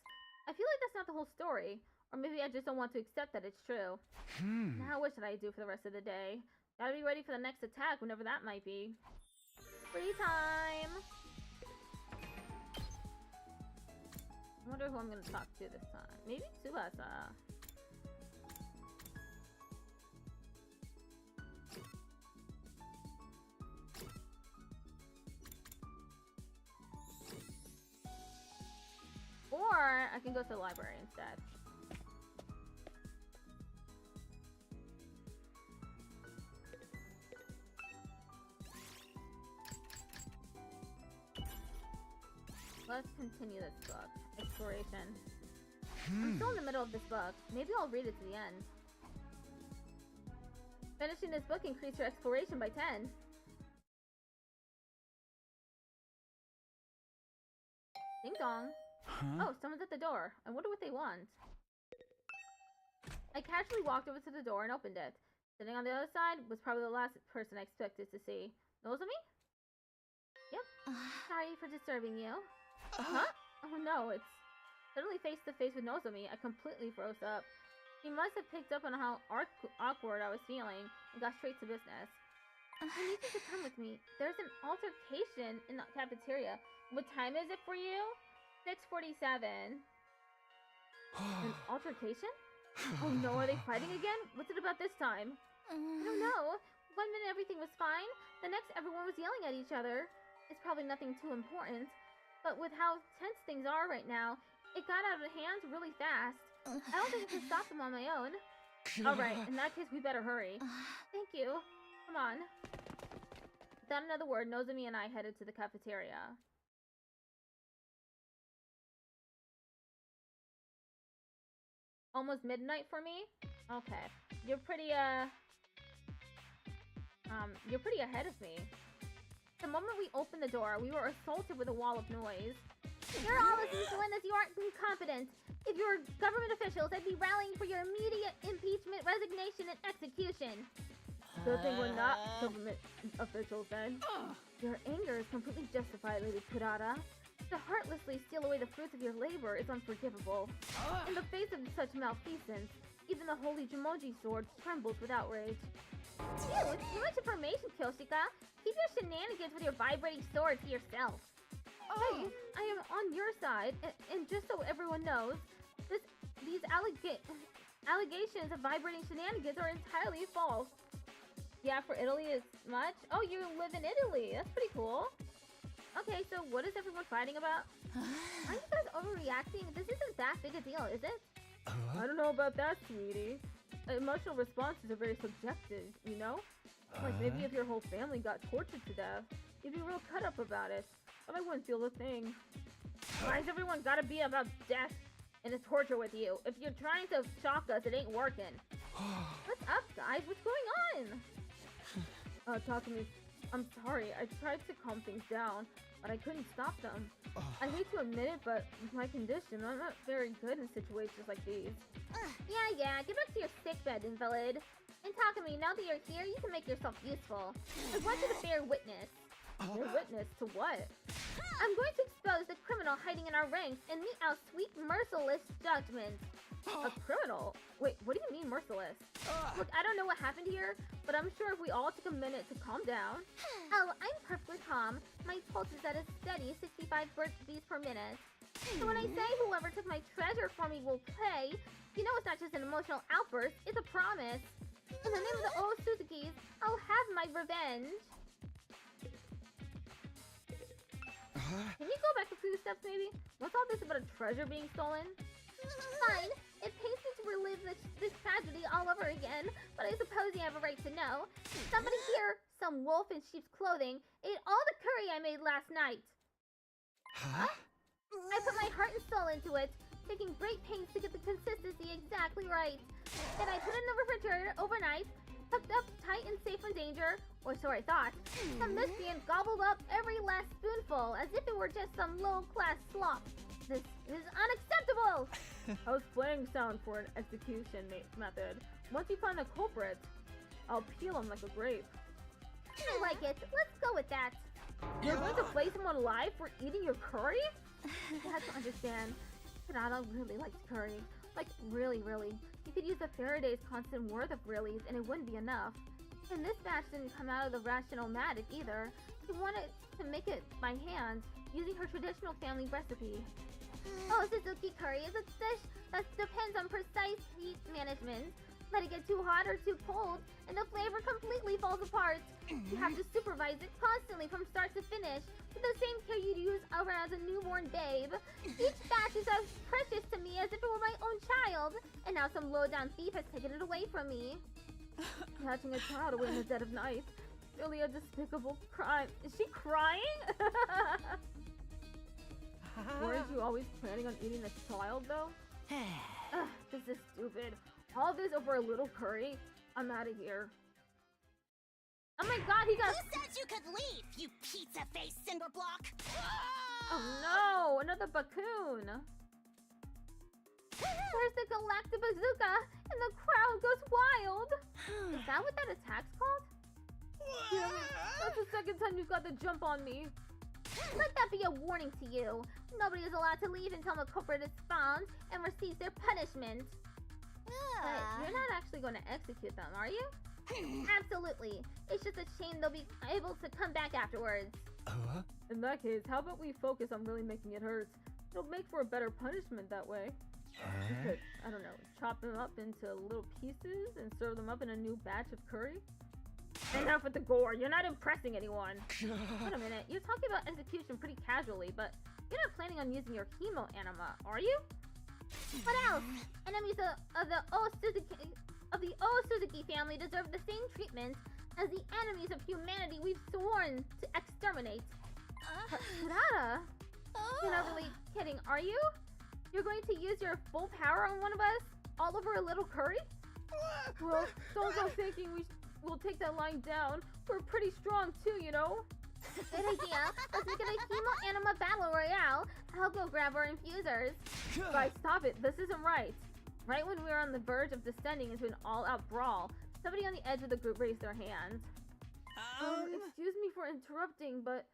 I feel like that's not the whole story. Or maybe I just don't want to accept that it's true. Now what should I do for the rest of the day? Gotta be ready for the next attack, whenever that might be. Free time! I wonder who I'm gonna talk to this time. Maybe Tsubasa. Or I can go to the library instead. Let's continue this book. Exploration. I'm still in the middle of this book. Maybe I'll read it to the end. Finishing this book increased your exploration by 10. Ding dong. Oh, someone's at the door. I wonder what they want. I casually walked over to the door and opened it. Sitting on the other side was probably the last person I expected to see. Nozomi? Yep. Sorry for disturbing you. Huh? Oh no, it's suddenly face to face with Nozomi. I completely froze up. He must have picked up on how awkward I was feeling and got straight to business. I need you to come with me. There's an altercation in the cafeteria. What time is it for you? 6:47. An altercation? Oh no, are they fighting again? What's it about this time? I don't know. One minute everything was fine, the next everyone was yelling at each other. It's probably nothing too important, but with how tense things are right now, it got out of hand really fast. I don't think I can stop them on my own. Alright, in that case we better hurry. Thank you. Come on. Without another word, Nozomi and I headed to the cafeteria. Almost midnight for me? Okay. You're pretty ahead of me. The moment we opened the door, we were assaulted with a wall of noise. You're all as insolent as you are incompetent. If you were government officials, I'd be rallying for your immediate impeachment, resignation, and execution. Good thing we're not government officials then. Your anger is completely justified, Lady Kurata. To heartlessly steal away the fruits of your labor is unforgivable. In the face of such malfeasance, even the holy Jumonji sword trembles with outrage. Dude, too much information, Kyoshika. Keep your shenanigans with your vibrating sword to yourself. Hey, I am on your side, and just so everyone knows, these allegations of vibrating shenanigans are entirely false. Yeah, for Italy as much? Oh, you live in Italy. That's pretty cool. Okay, so what is everyone fighting about? Are you guys overreacting? This isn't that big a deal, is it? I don't know about that, sweetie. Emotional responses are very subjective, you know? Like maybe if your whole family got tortured to death, you'd be real cut up about it. But I wouldn't feel a thing. Why's everyone gotta be about death and the torture with you? If you're trying to shock us, it ain't working. What's up, guys? What's going on? Takumi, I'm sorry. I tried to calm things down, but I couldn't stop them. I hate to admit it, but with my condition, I'm not very good in situations like these. Yeah, get back to your sickbed, invalid. And Takumi, now that you're here, you can make yourself useful. I want you to bear witness. Bear witness to what? I'm going to expose the criminal hiding in our ranks and mete out sweet, merciless judgment. A criminal? Wait, what do you mean merciless? Look, I don't know what happened here, but I'm sure if we all took a minute to calm down. Oh, I'm perfectly calm. My pulse is at a steady 65 beats per minute. So when I say whoever took my treasure for me will pay, you know it's not just an emotional outburst, it's a promise. In the name of the old Suzukis, I'll have my revenge. Can you go back a few steps, maybe? What's all this about a treasure being stolen? Fine. It pains me to relive this tragedy all over again, but I suppose you have a right to know. Somebody here, some wolf in sheep's clothing, ate all the curry I made last night. Huh? I put my heart and soul into it, taking great pains to get the consistency exactly right. Then I put it in the refrigerator overnight, tucked up tight and safe from danger, or so I thought. The miscreant gobbled up every last spoonful, as if it were just some low-class slop. This is unacceptable! How's playing sound for an execution method? Once you find the culprit, I'll peel him like a grape. I like it. Let's go with that. You're going to flay someone alive for eating your curry? You have to understand, Kurata really likes curry. Like, really, really. You could use a Faraday's constant worth of reallys and it wouldn't be enough. And this batch didn't come out of the rational-matic either. She wanted to make it by hand, using her traditional family recipe. Oh, Suzuki curry is a dish that depends on precise heat management. Let it get too hot or too cold, and the flavor completely falls apart. You have to supervise it constantly from start to finish, with the same care you'd use over as a newborn babe. Each batch is as precious to me as if it were my own child, and now some low-down thief has taken it away from me. Catching a child away in the dead of night. Really a despicable crime. Is she crying? Weren't you always planning on eating a child, though? This is stupid. All this over a little curry? I'm out of here. Oh my god, he got— Who said you could leave, you pizza-faced cinderblock? Oh no, another Bakun. There's the Galactic Bazooka, and the crowd goes wild. Is that what that attack's called? Damn it, that's the second time you've got the jump on me. Let that be a warning to you. Nobody is allowed to leave until the culprit is found and receives their punishment. But you're not actually going to execute them, are you? Absolutely. It's just a shame they'll be able to come back afterwards. In that case, how about we focus on really making it hurt? It'll make for a better punishment that way. We could, I don't know, chop them up into little pieces and serve them up in a new batch of curry? Enough with the gore. You're not impressing anyone. Wait a minute. You're talking about execution pretty casually, but you're not planning on using your chemo anima, are you? What else? Enemies of the Suzuki family deserve the same treatment as the enemies of humanity we've sworn to exterminate. Kurata? You're not really kidding, are you? You're going to use your full power on one of us? All over a little curry? Well, don't go thinking we'll take that line down. We're pretty strong too, you know? Good idea. Let's make it a Hemo Anima Battle Royale. I'll go grab our infusers. Guys, stop it. This isn't right. Right when we were on the verge of descending into an all-out brawl, somebody on the edge of the group raised their hand. Excuse me for interrupting, but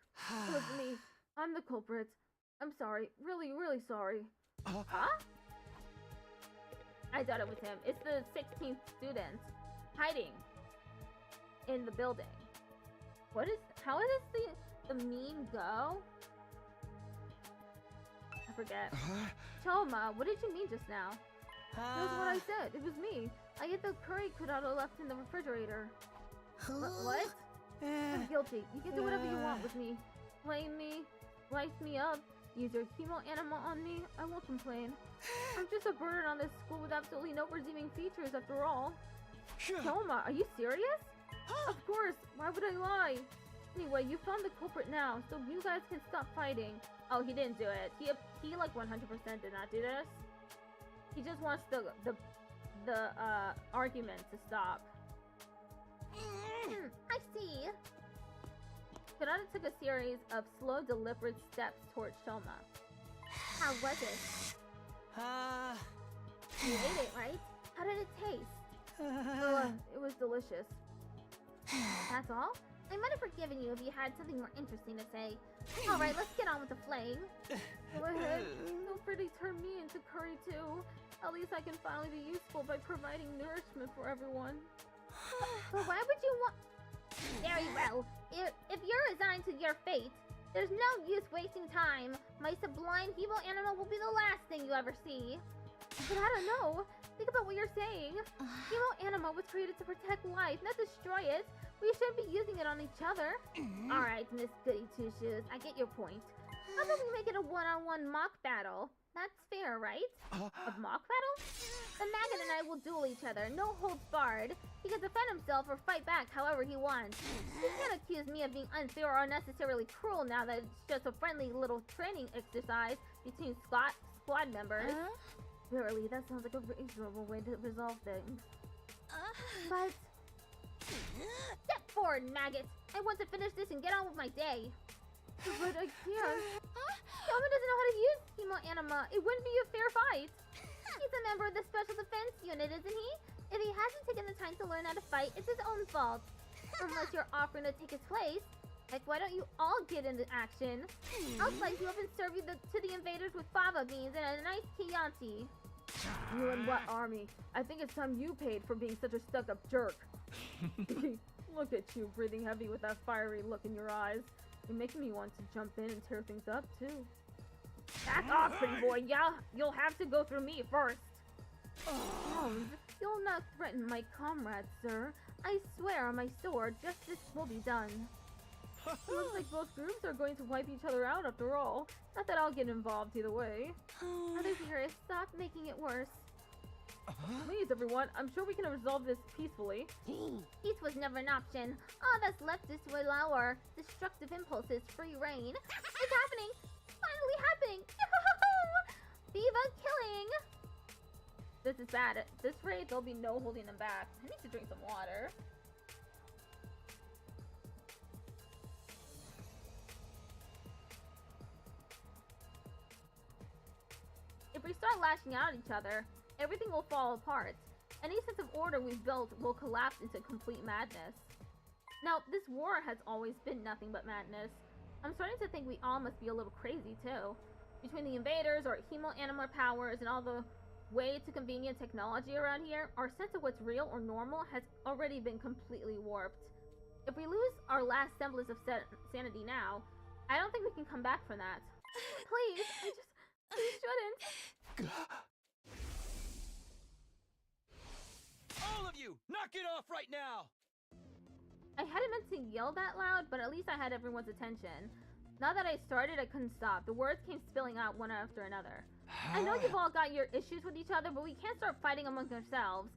it was me. I'm the culprit. I'm sorry. Really, really sorry. Huh? I thought it was him. It's the 16th student hiding in the building. How does the meme go? I forget. Choma, what did you mean just now? That was what I said. It was me. I ate the curry Kurata left in the refrigerator. What? I'm guilty. You can do whatever you want with me. Blame me, slice me up, use your chemo anima on me. I won't complain. I'm just a burden on this school with absolutely no redeeming features after all. Choma, are you serious? Of course. Why would I lie? Anyway, you found the culprit now, so you guys can stop fighting. Oh, he didn't do it. He like 100% did not do this. He just wants the argument to stop. I see. Kurata took a series of slow, deliberate steps towards Shoma. How was it? You ate it, right? How did it taste? It was delicious. That's all? I might have forgiven you if you had something more interesting to say. Alright, let's get on with the flaying. Go ahead. Feel free to turn me into curry too. At least I can finally be useful by providing nourishment for everyone. But why would you want... Very well. If you're resigned to your fate, there's no use wasting time. My sublime Hebo anima will be the last thing you ever see. But I don't know. Think about what you're saying. Hebo anima was created to protect life, not destroy it. We shouldn't be using it on each other. Alright, Miss Goody Two Shoes, I get your point. How about we make it a one-on-one mock battle? That's fair, right? A mock battle? The maggot and I will duel each other, no holds barred. He can defend himself or fight back however he wants. You can't accuse me of being unfair or unnecessarily cruel now that it's just a friendly little training exercise between squad members. Verily, that sounds like a reasonable way to resolve things. But... Step forward, maggot! I want to finish this and get on with my day. But I can't. Shoma doesn't know how to use Hemo Anima. It wouldn't be a fair fight. He's a member of the Special Defense Unit, isn't he? If he hasn't taken the time to learn how to fight, it's his own fault. Unless you're offering to take his place. Heck, why don't you all get into action? I'll slice you up and serve you to the invaders with fava beans and a nice Chianti. You and what army? I think it's time you paid for being such a stuck-up jerk. Look at you, breathing heavy with that fiery look in your eyes. You're making me want to jump in and tear things up, too. Back off, pretty boy. Yeah, you'll have to go through me first. You'll not threaten my comrades, sir. I swear on my sword, justice will be done. Looks like both groups are going to wipe each other out after all. Not that I'll get involved either way. Other viewers, stop making it worse. Please, everyone, I'm sure we can resolve this peacefully. Peace was never an option. All that's left is to allow our destructive impulses free reign. It's happening! Finally happening! Viva killing! This is bad. At this rate, there'll be no holding them back. I need to drink some water. If we start lashing out at each other, everything will fall apart. Any sense of order we've built will collapse into complete madness. Now, this war has always been nothing but madness. I'm starting to think we all must be a little crazy, too. Between the invaders, or Hemo Anima powers, and all the way too convenient technology around here, our sense of what's real or normal has already been completely warped. If we lose our last semblance of sanity now, I don't think we can come back from that. Please, we shouldn't. All of you, knock it off right now! I hadn't meant to yell that loud, but at least I had everyone's attention. Now that I started, I couldn't stop. The words came spilling out one after another. I know you've all got your issues with each other, but we can't start fighting among ourselves.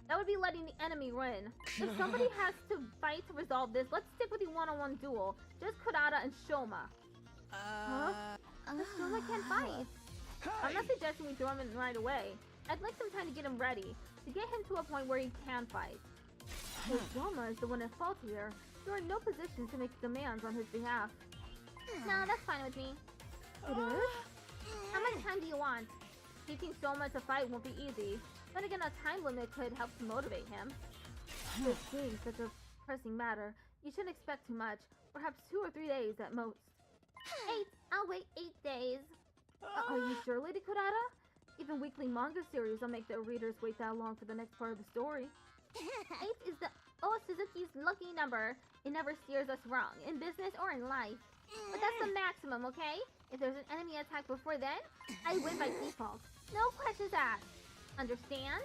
That would be letting the enemy win. If somebody has to fight to resolve this, let's stick with the one-on-one duel. Just Kurata and Shoma. Shoma can't fight. I'm not suggesting we throw him in right away. I'd like some time to get him ready, to get him to a point where he can fight. If Shoma is the one at fault here, you're in no position to make demands on his behalf. No, that's fine with me. It is? How much time do you want? Teaching Shoma to fight won't be easy. Then again, a time limit could help to motivate him. This being such a pressing matter, you shouldn't expect too much. Perhaps 2 or 3 days at most. 8. I'll wait 8 days. Are you sure, Lady Kurata? Even weekly manga series will make their readers wait that long for the next part of the story. 8 is the Suzuki's lucky number. It never steers us wrong, in business or in life. But that's the maximum, okay? If there's an enemy attack before then, I win by default. No questions asked. Understand?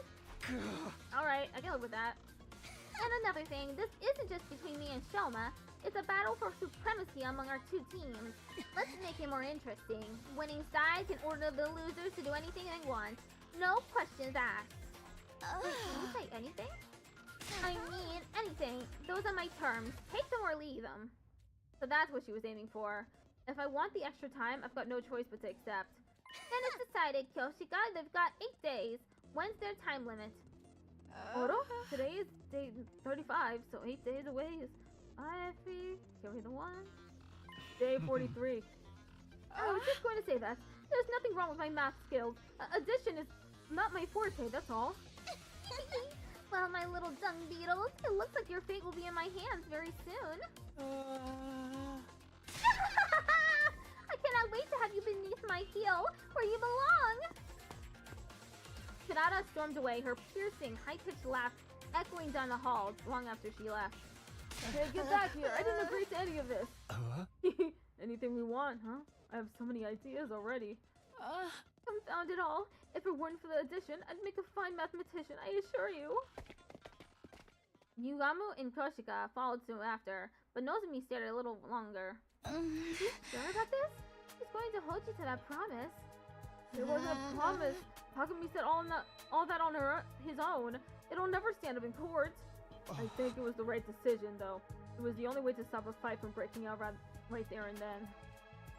Alright, I can live with that. And another thing, this isn't just between me and Shoma. It's a battle for supremacy among our 2 teams. Let's make it more interesting. Winning side can order the losers to do anything they want. No questions asked. Wait, can you say anything? I mean, anything. Those are my terms. Take them or leave them. So that's what she was aiming for. If I want the extra time, I've got no choice but to accept. Then it's decided, Kyoshika. They've got 8 days. When's their time limit? Oro? Today is day 35, so 8 days away is 5, carry the 1. Day 43. I was just going to say that. There's nothing wrong with my math skills. Addition is not my forte, that's all. Well, my little dung beetles, it looks like your fate will be in my hands very soon. I cannot wait to have you beneath my heel, where you belong. Kurata stormed away, her piercing, high-pitched laugh echoing down the halls long after she left. Hey, get back here! I didn't agree to any of this. Anything we want, huh? I have so many ideas already. Confound it all. If it weren't for the addition, I'd make a fine mathematician, I assure you. Yugamu and Koshika followed soon after, but Nozomi stared a little longer. You sure about this? He's going to hold you to that promise. It wasn't a promise. Takumi said all that on his own. It'll never stand up in court. I think it was the right decision, though. It was the only way to stop a fight from breaking out right there and then.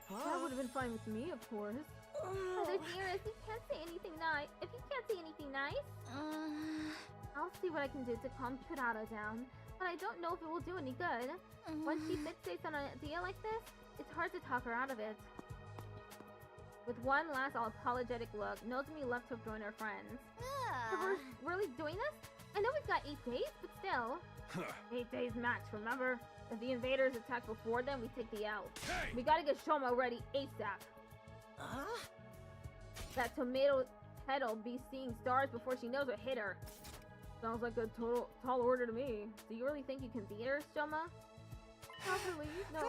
That would have been fine with me, of course. Brother dearest, you can't say anything nice. If you can't say anything nice, I'll see what I can do to calm Kurata down, but I don't know if it will do any good. Once she fixates on an idea like this, it's hard to talk her out of it. With one last apologetic look, Nozomi left to join her friends. So we're really doing this? I know we've got 8 days, but still. 8 days max, remember? If the invaders attack before then, we take the L. Hey! We gotta get Shoma ready ASAP. That tomato head'll be seeing stars before she knows what hit her. Sounds like a tall order to me. Do you really think you can beat her, Shoma? Not really, no.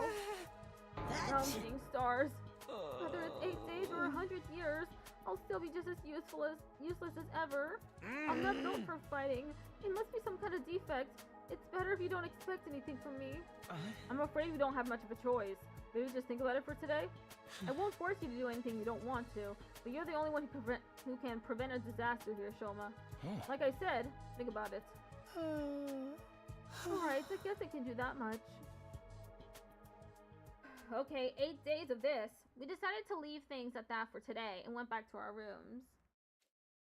Now I'm seeing stars. Whether it's 8 days or 100 years, I'll still be just as useless as ever. I'm not built for fighting. It must be some kind of defect. It's better if you don't expect anything from me. I'm afraid we don't have much of a choice. Maybe just think about it for today? I won't force you to do anything you don't want to, but you're the only one who can prevent a disaster here, Shoma. Like I said, think about it. Alright, I guess I can do that much. Okay, 8 days of this. We decided to leave things at that for today and went back to our rooms.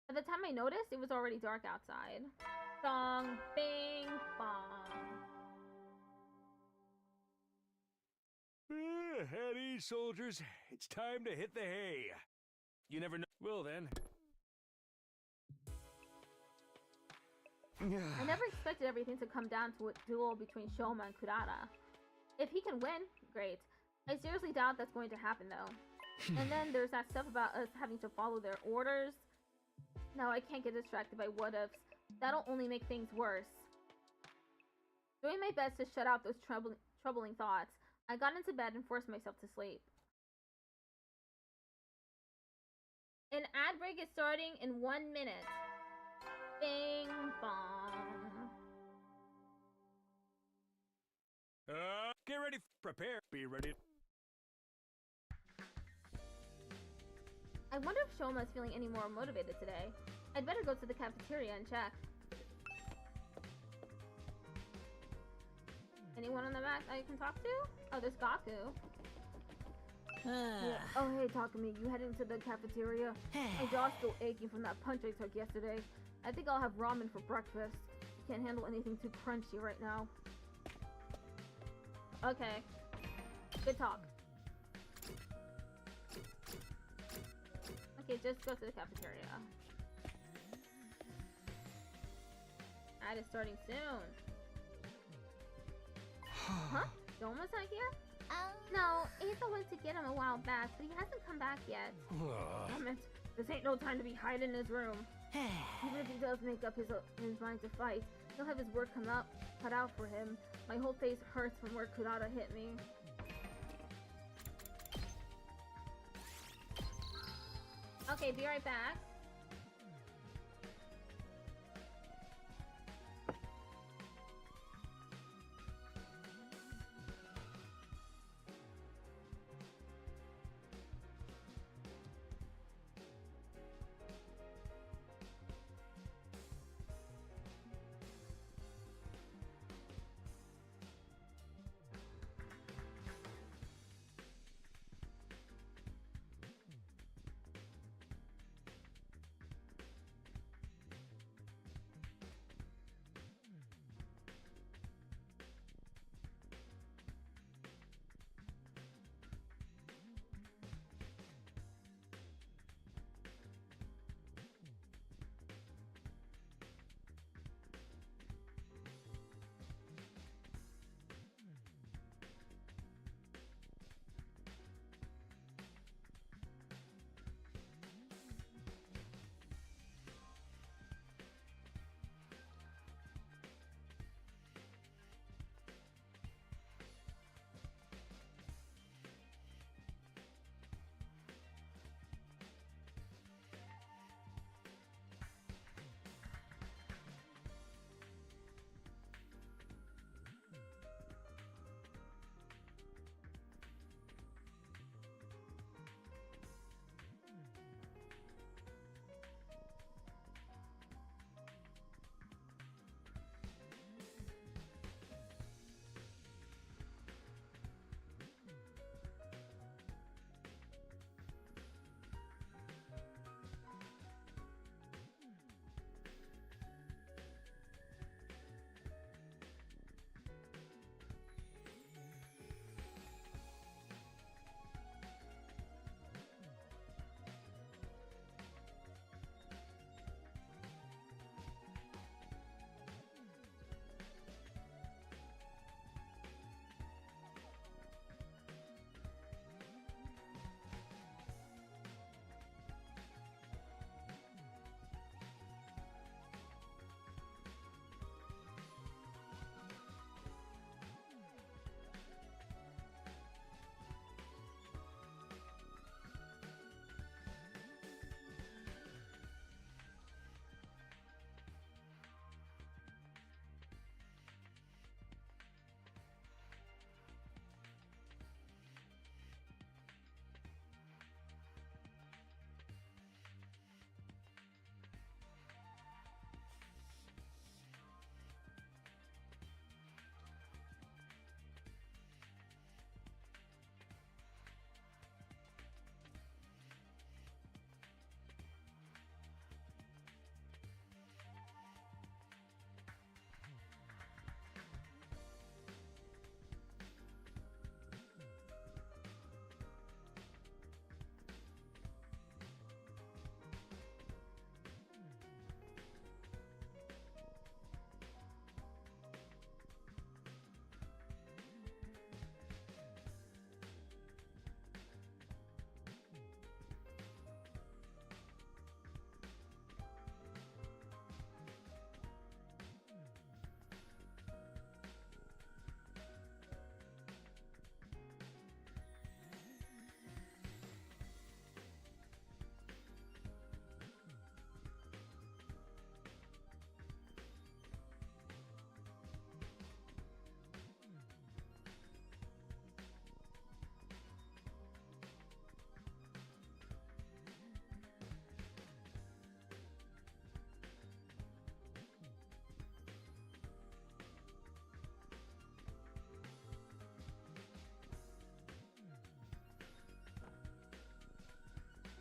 By the time I noticed, it was already dark outside. Song, bing, bong. At ease, soldiers. It's time to hit the hay. You never know. Well then. I never expected everything to come down to a duel between Shoma and Kurata. If he can win, great. I seriously doubt that's going to happen though. And then there's that stuff about us having to follow their orders. No, I can't get distracted by what-ifs. That'll only make things worse. Doing my best to shut out those troubling thoughts, I got into bed and forced myself to sleep. An ad break is starting in 1 minute. Bing bong. Get ready, prepare, be ready. I wonder if Shoma's feeling any more motivated today. I'd better go to the cafeteria and check. Anyone on the back I can talk to? Oh, there's Gaku. Yeah. Oh, hey, Takumi, you heading to the cafeteria? My jaw's still aching from that punch I took yesterday. I think I'll have ramen for breakfast. Can't handle anything too crunchy right now. Okay. Good talk. Okay, just go to the cafeteria. Ad is starting soon. Huh? Doma's not here? No, Asa went to get him a while back, but he hasn't come back yet. Damn it. This ain't no time to be hiding in his room. Even if he does make up his mind to fight, he'll have his work cut out for him. My whole face hurts from where Kurata hit me. Okay, be right back.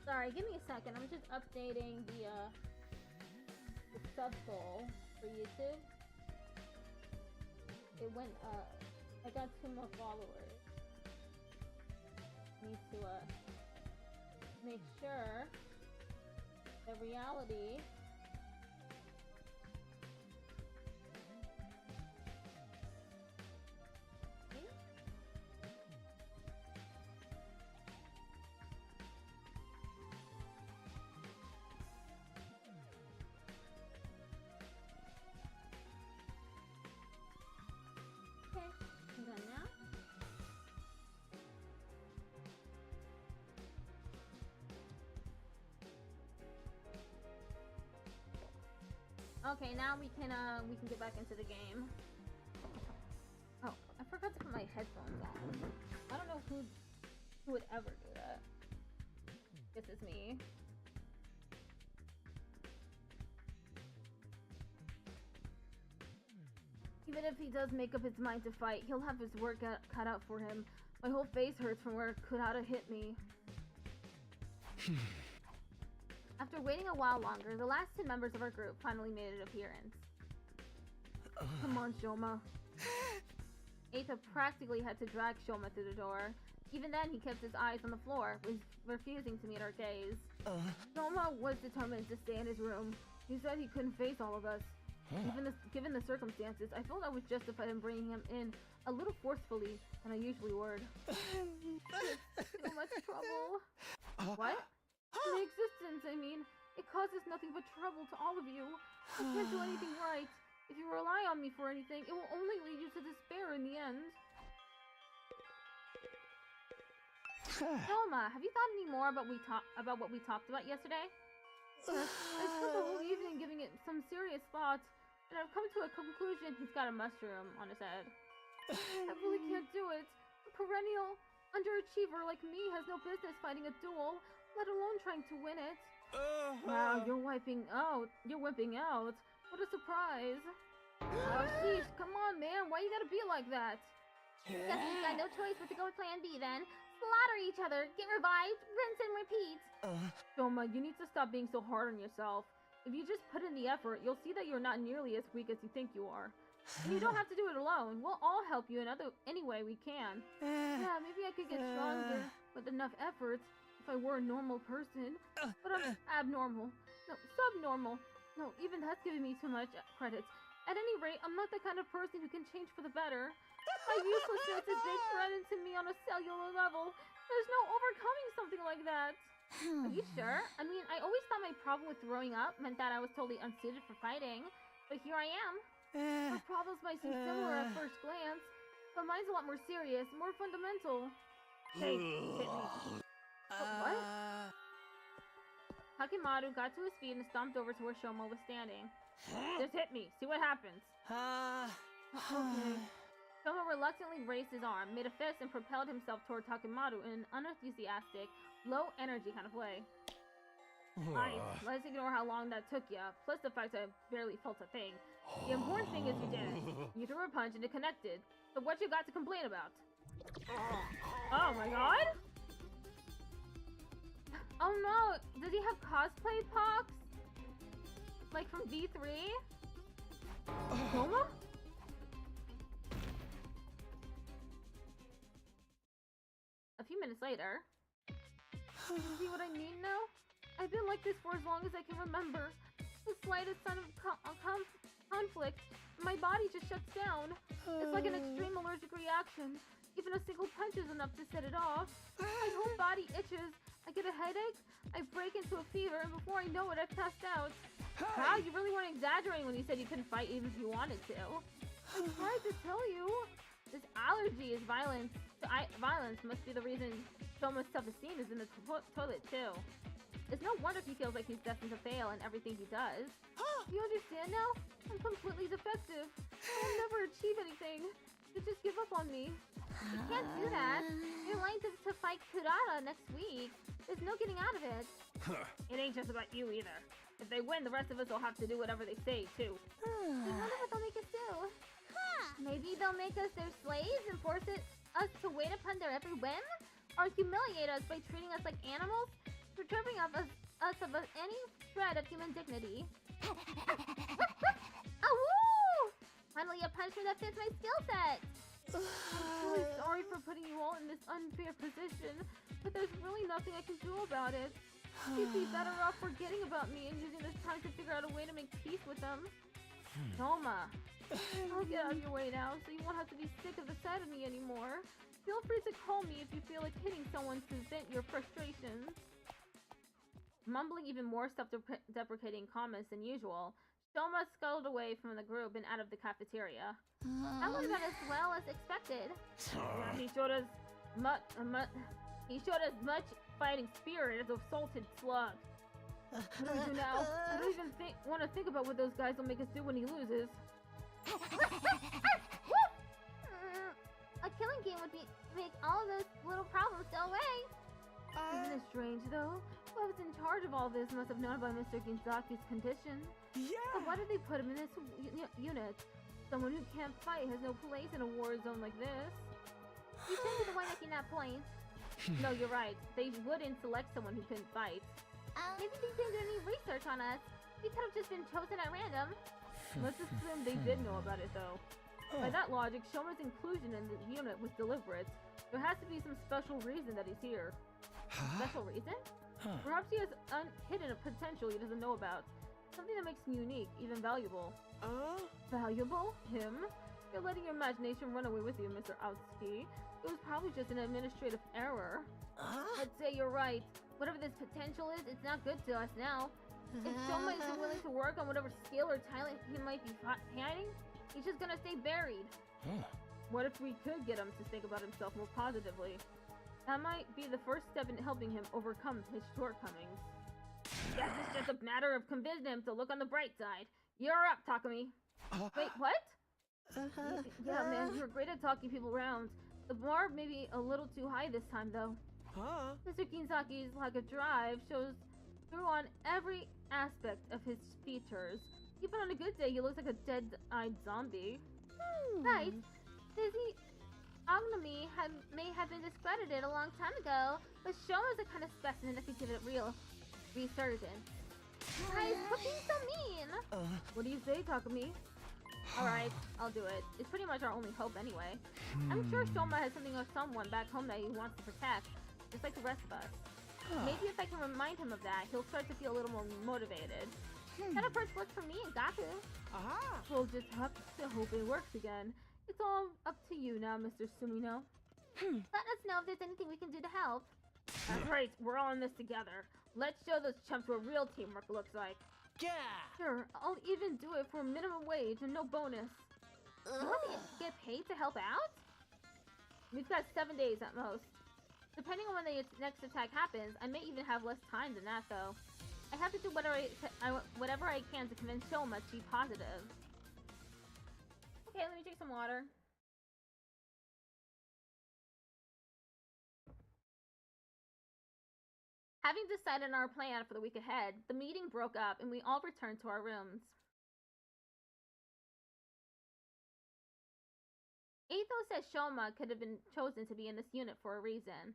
Sorry, give me a second. I'm just updating the sub goal for YouTube. It went up. I got 2 more followers. Need to make sure the reality Okay, now we can get back into the game. Oh, I forgot to put my headphones on. I don't know who would ever do that. Guess it's me. Even if he does make up his mind to fight, he'll have his work cut out for him. My whole face hurts from where it could have hit me. After waiting a while longer, the last 2 members of our group finally made an appearance. Come on, Shoma. Ata practically had to drag Shoma through the door. Even then, he kept his eyes on the floor, refusing to meet our gaze. Shoma was determined to stay in his room. He said he couldn't face all of us. Given the circumstances, I felt I was justified in bringing him in a little forcefully than I usually would. Too much trouble. What? The existence, I mean. It causes nothing but trouble to all of you. I can't do anything right. If you rely on me for anything, it will only lead you to despair in the end. Shoma, have you thought any more about what we talked about yesterday? I spent the whole evening giving it some serious thought, and I've come to a conclusion. He's got a mushroom on his head. I really can't do it. A perennial underachiever like me has no business fighting a duel, let alone trying to win it. Wow, you're wimping out. What a surprise. Oh, sheesh, come on, man. Why you gotta be like that? Guess we've got no choice but to go with plan B then. Slaughter each other, get revived, rinse and repeat. Shoma, you need to stop being so hard on yourself. If you just put in the effort, you'll see that you're not nearly as weak as you think you are. And you don't have to do it alone. We'll all help you in any way we can. Yeah, maybe I could get stronger with enough effort if I were a normal person. But I'm abnormal. No, subnormal. No, even that's giving me too much credit. At any rate, I'm not the kind of person who can change for the better. My uselessness is bred into me on a cellular level. There's no overcoming something like that. Are you sure? I mean, I always thought my problem with throwing up meant that I was totally unsuited for fighting. But here I am. Our problems might seem similar at first glance, but mine's a lot more serious, more fundamental. Hey, hit me. What? Hakimaru got to his feet and stomped over to where Shoma was standing. Just hit me. See what happens. Okay. Shoma reluctantly raised his arm, made a fist, and propelled himself toward Hakimaru in an unenthusiastic, low-energy kind of way. Nice. Let's ignore how long that took you, plus the fact I barely felt a thing. The important thing is you did it. You threw a punch and it connected. So what you got to complain about? Oh my god! Oh no! Does he have cosplay pox? Like from V3? Shoma? A few minutes later. You see what I mean now? I've been like this for as long as I can remember. The slightest sign of conflict, my body just shuts down. It's like an extreme allergic reaction. Even a single punch is enough to set it off. My whole body itches. I get a headache, I break into a fever, and before I know it, I've passed out. Wow, you really weren't exaggerating when you said you couldn't fight even if you wanted to. I'm trying to tell you. This allergy is violence. Violence must be the reason Shoma's self-esteem is in the toilet, too. It's no wonder he feels like he's destined to fail in everything he does. You understand now? I'm completely defective. I'll never achieve anything. You just give up on me. You can't do that. You're lined up to fight Kurata next week. There's no getting out of it. It ain't just about you either. If they win, the rest of us will have to do whatever they say, too. I wonder what they'll make us do. Maybe they'll make us their slaves and force us to wait upon their every whim? Or humiliate us by treating us like animals? stripping us of any shred of human dignity. Oh, woo! Finally, a punishment that fits my skill set. I'm really sorry for putting you all in this unfair position, but there's really nothing I can do about it. You'd be better off forgetting about me and using this time to figure out a way to make peace with them. Soma, I'll get out of your way now, so you won't have to be sick of the sight of me anymore. Feel free to call me if you feel like hitting someone to vent your frustrations. Mumbling even more self-deprecating comments than usual, Soma scuttled away from the group and out of the cafeteria. That would have gone as well as expected. Yeah, he showed as much fighting spirit as a salted slug. What do we do now? I don't even want to think about what those guys will make us do when he loses. A killing game would make all of those little problems go away. Isn't it strange, though? Whoever's in charge of all this must have known about Mr. Ginzaki's condition. Yeah! So why did they put him in this unit? Someone who can't fight has no place in a war zone like this. You tend to the one making that point. No, you're right. They wouldn't select someone who couldn't fight. Maybe they didn't do any research on us. We could have just been chosen at random. Let's assume they did know about it, though. By that logic, Shoma's inclusion in the unit was deliberate. There has to be some special reason that he's here. Special reason? Perhaps he has hidden a potential he doesn't know about. Something that makes him unique, even valuable. Valuable? Him? You're letting your imagination run away with you, Mr. Outski. It was probably just an administrative error. Let's say you're right. Whatever this potential is, it's not good to us now. If Shoma isn't willing to work on whatever skill or talent he might be hiding, he's just gonna stay buried. What if we could get him to think about himself more positively? That might be the first step in helping him overcome his shortcomings. Guess it's just a matter of convincing him to look on the bright side. You're up, Takumi. Wait, what? Yeah, man, you're great at talking people around. The bar may be a little too high this time, though. Mr. Kinzaki's lack of drive shows through on every aspect of his features. Even on a good day, he looks like a dead-eyed zombie. Right. Physiognomy may have been discredited a long time ago, but Shoma's the kind of specimen that could give it real resurgence. Guys, quit being so mean! What do you say, Takumi? Alright, I'll do it. It's pretty much our only hope anyway. I'm sure Shoma has something or someone back home that he wants to protect, just like the rest of us. Maybe if I can remind him of that, he'll start to feel a little more motivated. That approach worked for me and Gaku. We'll just have to hope it works again. It's all up to you now, Mr. Sumino. Let us know if there's anything we can do to help. That's right, we're all in this together. Let's show those chumps what real teamwork looks like. Yeah! Sure, I'll even do it for a minimum wage and no bonus. You want to get paid to help out? We've got 7 days at most. Depending on when the next attack happens, I may even have less time than that, though. I have to do whatever I can to convince Shoma to be positive. Okay, let me drink some water. Having decided on our plan for the week ahead, the meeting broke up and we all returned to our rooms. Eito says Shoma could have been chosen to be in this unit for a reason,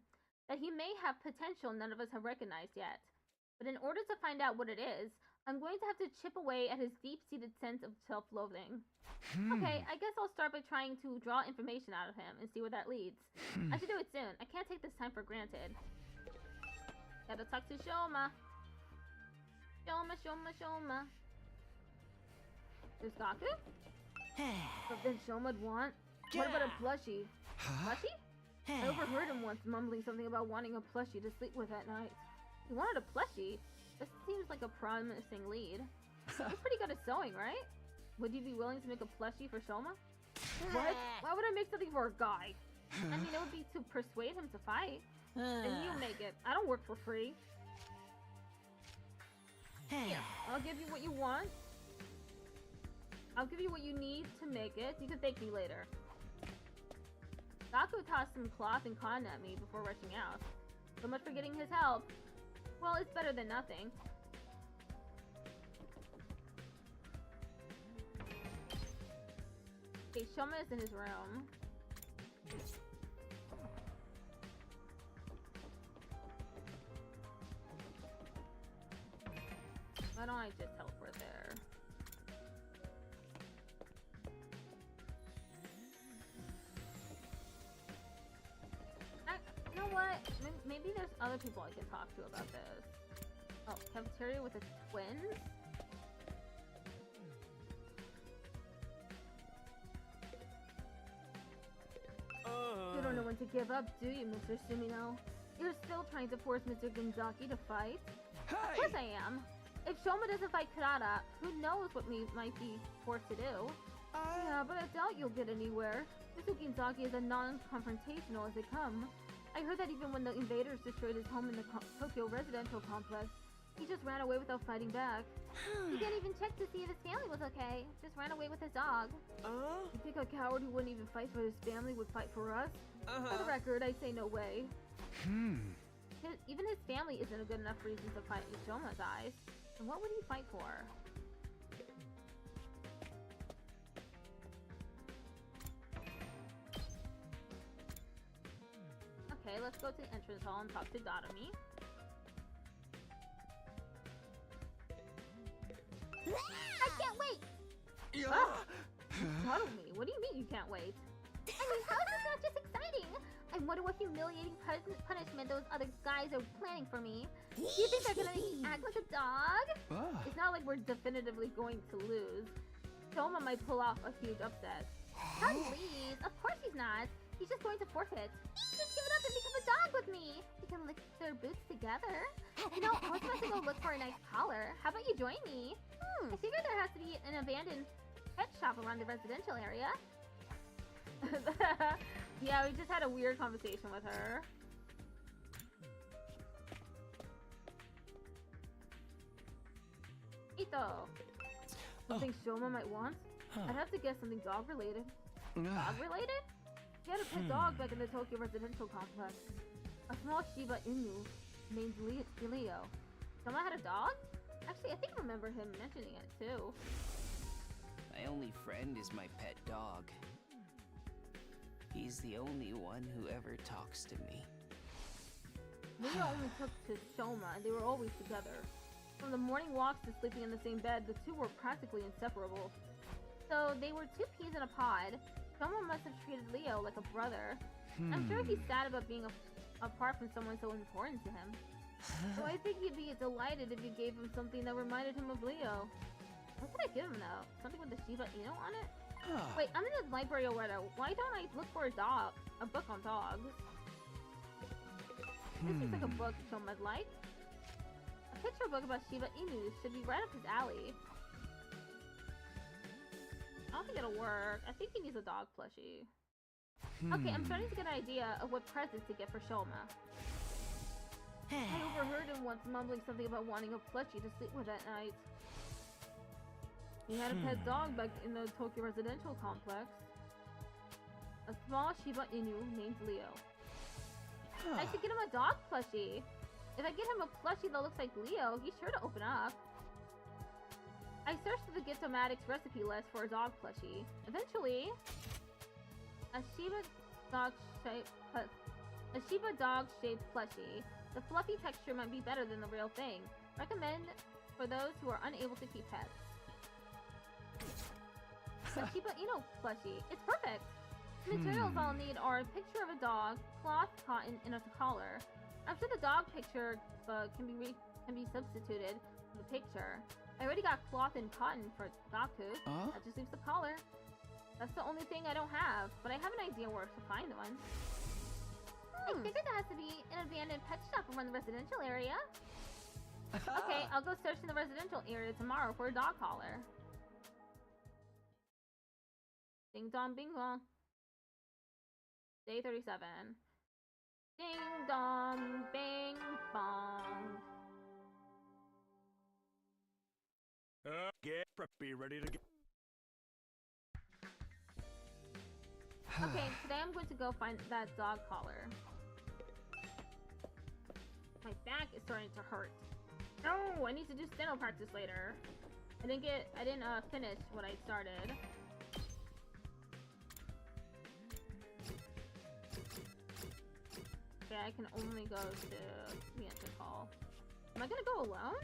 that he may have potential none of us have recognized yet. But in order to find out what it is, I'm going to have to chip away at his deep-seated sense of self-loathing. Okay, I guess I'll start by trying to draw information out of him and see where that leads. I should do it soon. I can't take this time for granted. Gotta talk to Shoma. Shoma. There's Gaku? Something Shoma'd want? What about a plushie? Plushie? I overheard him once mumbling something about wanting a plushie to sleep with at night. He wanted a plushie? This seems like a promising lead. He's pretty good at sewing, right? Would you be willing to make a plushie for Shoma? What? Why would I make something for a guy? I mean, it would be to persuade him to fight. And you make it. I don't work for free. Yeah, I'll give you what you want. I'll give you what you need to make it. You can thank me later. Gaku tossed some cloth and cotton at me before rushing out. So much for getting his help. Well, it's better than nothing. Okay, Shoma is in his room. Why don't I just teleport there? You know what? Maybe there's other people I can talk to about this. Oh, cafeteria with the twins? You don't know when to give up, do you, Mr. Sumino? You're still trying to force Mr. Gonzaki to fight? Hey! Of course I am. If Shoma doesn't fight Kurata, who knows what we might be forced to do? Yeah, but I doubt you'll get anywhere. Mr. Gonzaki is as non-confrontational as they come. I heard that even when the invaders destroyed his home in the Tokyo residential complex, he just ran away without fighting back. He didn't even check to see if his family was okay. Just ran away with his dog. You think a coward who wouldn't even fight for his family would fight for us? For the record, I say no way. Even his family isn't a good enough reason to fight in Shoma's eyes. And what would he fight for? Okay, let's go to the entrance hall and talk to Dotami. I can't wait! Ah! Startled me. What do you mean you can't wait? I mean, how is this not just exciting? I wonder what humiliating punishment those other guys are planning for me. Do you think they're gonna make me act like a dog? It's not like we're definitively going to lose. Shoma might pull off a huge upset. Please, of course he's not. He's just going to forfeit. Just give it up and become a dog with me. We can lick their boots together. You know, I was about to go look for a nice collar. How about you join me? I figure there has to be an abandoned pet shop around the residential area. Yeah, we just had a weird conversation with her. Ito! Something Shoma might want? I'd have to guess something dog-related. Dog-related? He had a pet dog back in the Tokyo residential complex. A small Shiba Inu named Leo. Shoma had a dog? Actually, I think I remember him mentioning it too. My only friend is my pet dog. He's the only one who ever talks to me. Leo only took to Shoma, and they were always together. From the morning walks to sleeping in the same bed, the two were practically inseparable. So they were two peas in a pod. Shoma must have treated Leo like a brother. I'm sure he's sad about being apart from someone so important to him. So I think he'd be delighted if you gave him something that reminded him of Leo. What could I give him though? Something with the Shiba Inu on it? Wait, I'm in the library already. Why don't I look for a book on dogs? This looks like a book Shoma'd like. A picture book about Shiba Inu should be right up his alley. I don't think it'll work. I think he needs a dog plushie. Okay, I'm starting to get an idea of what presents to get for Shoma. I overheard him once mumbling something about wanting a plushie to sleep with at night. He had a pet dog back in the Tokyo residential complex. A small Shiba Inu named Leo. I should get him a dog plushie. If I get him a plushie that looks like Leo, he's sure to open up. I searched the Gitomatics recipe list for a dog plushie. Eventually, a Shiba dog shaped plushie. The fluffy texture might be better than the real thing. Recommend for those who are unable to keep pets. A Shiba Inu plushie. It's perfect. The materials I'll need are a picture of a dog, cloth, cotton, and a collar. I'm sure the dog picture can be substituted for the picture. I already got cloth and cotton for Gaku. That just leaves the collar. That's the only thing I don't have, but I have an idea where to find one. I figured there has to be an abandoned pet shop around the residential area. Okay, I'll go search in the residential area tomorrow for a dog collar. Ding dong bing bong. Day 37. Ding dong bing bong. Get preppy, ready to get. Okay, today I'm going to go find that dog collar. My back is starting to hurt. No, I need to do steno practice later. I didn't finish what I started. Okay, I can only go to the entrance hall. Am I gonna go alone?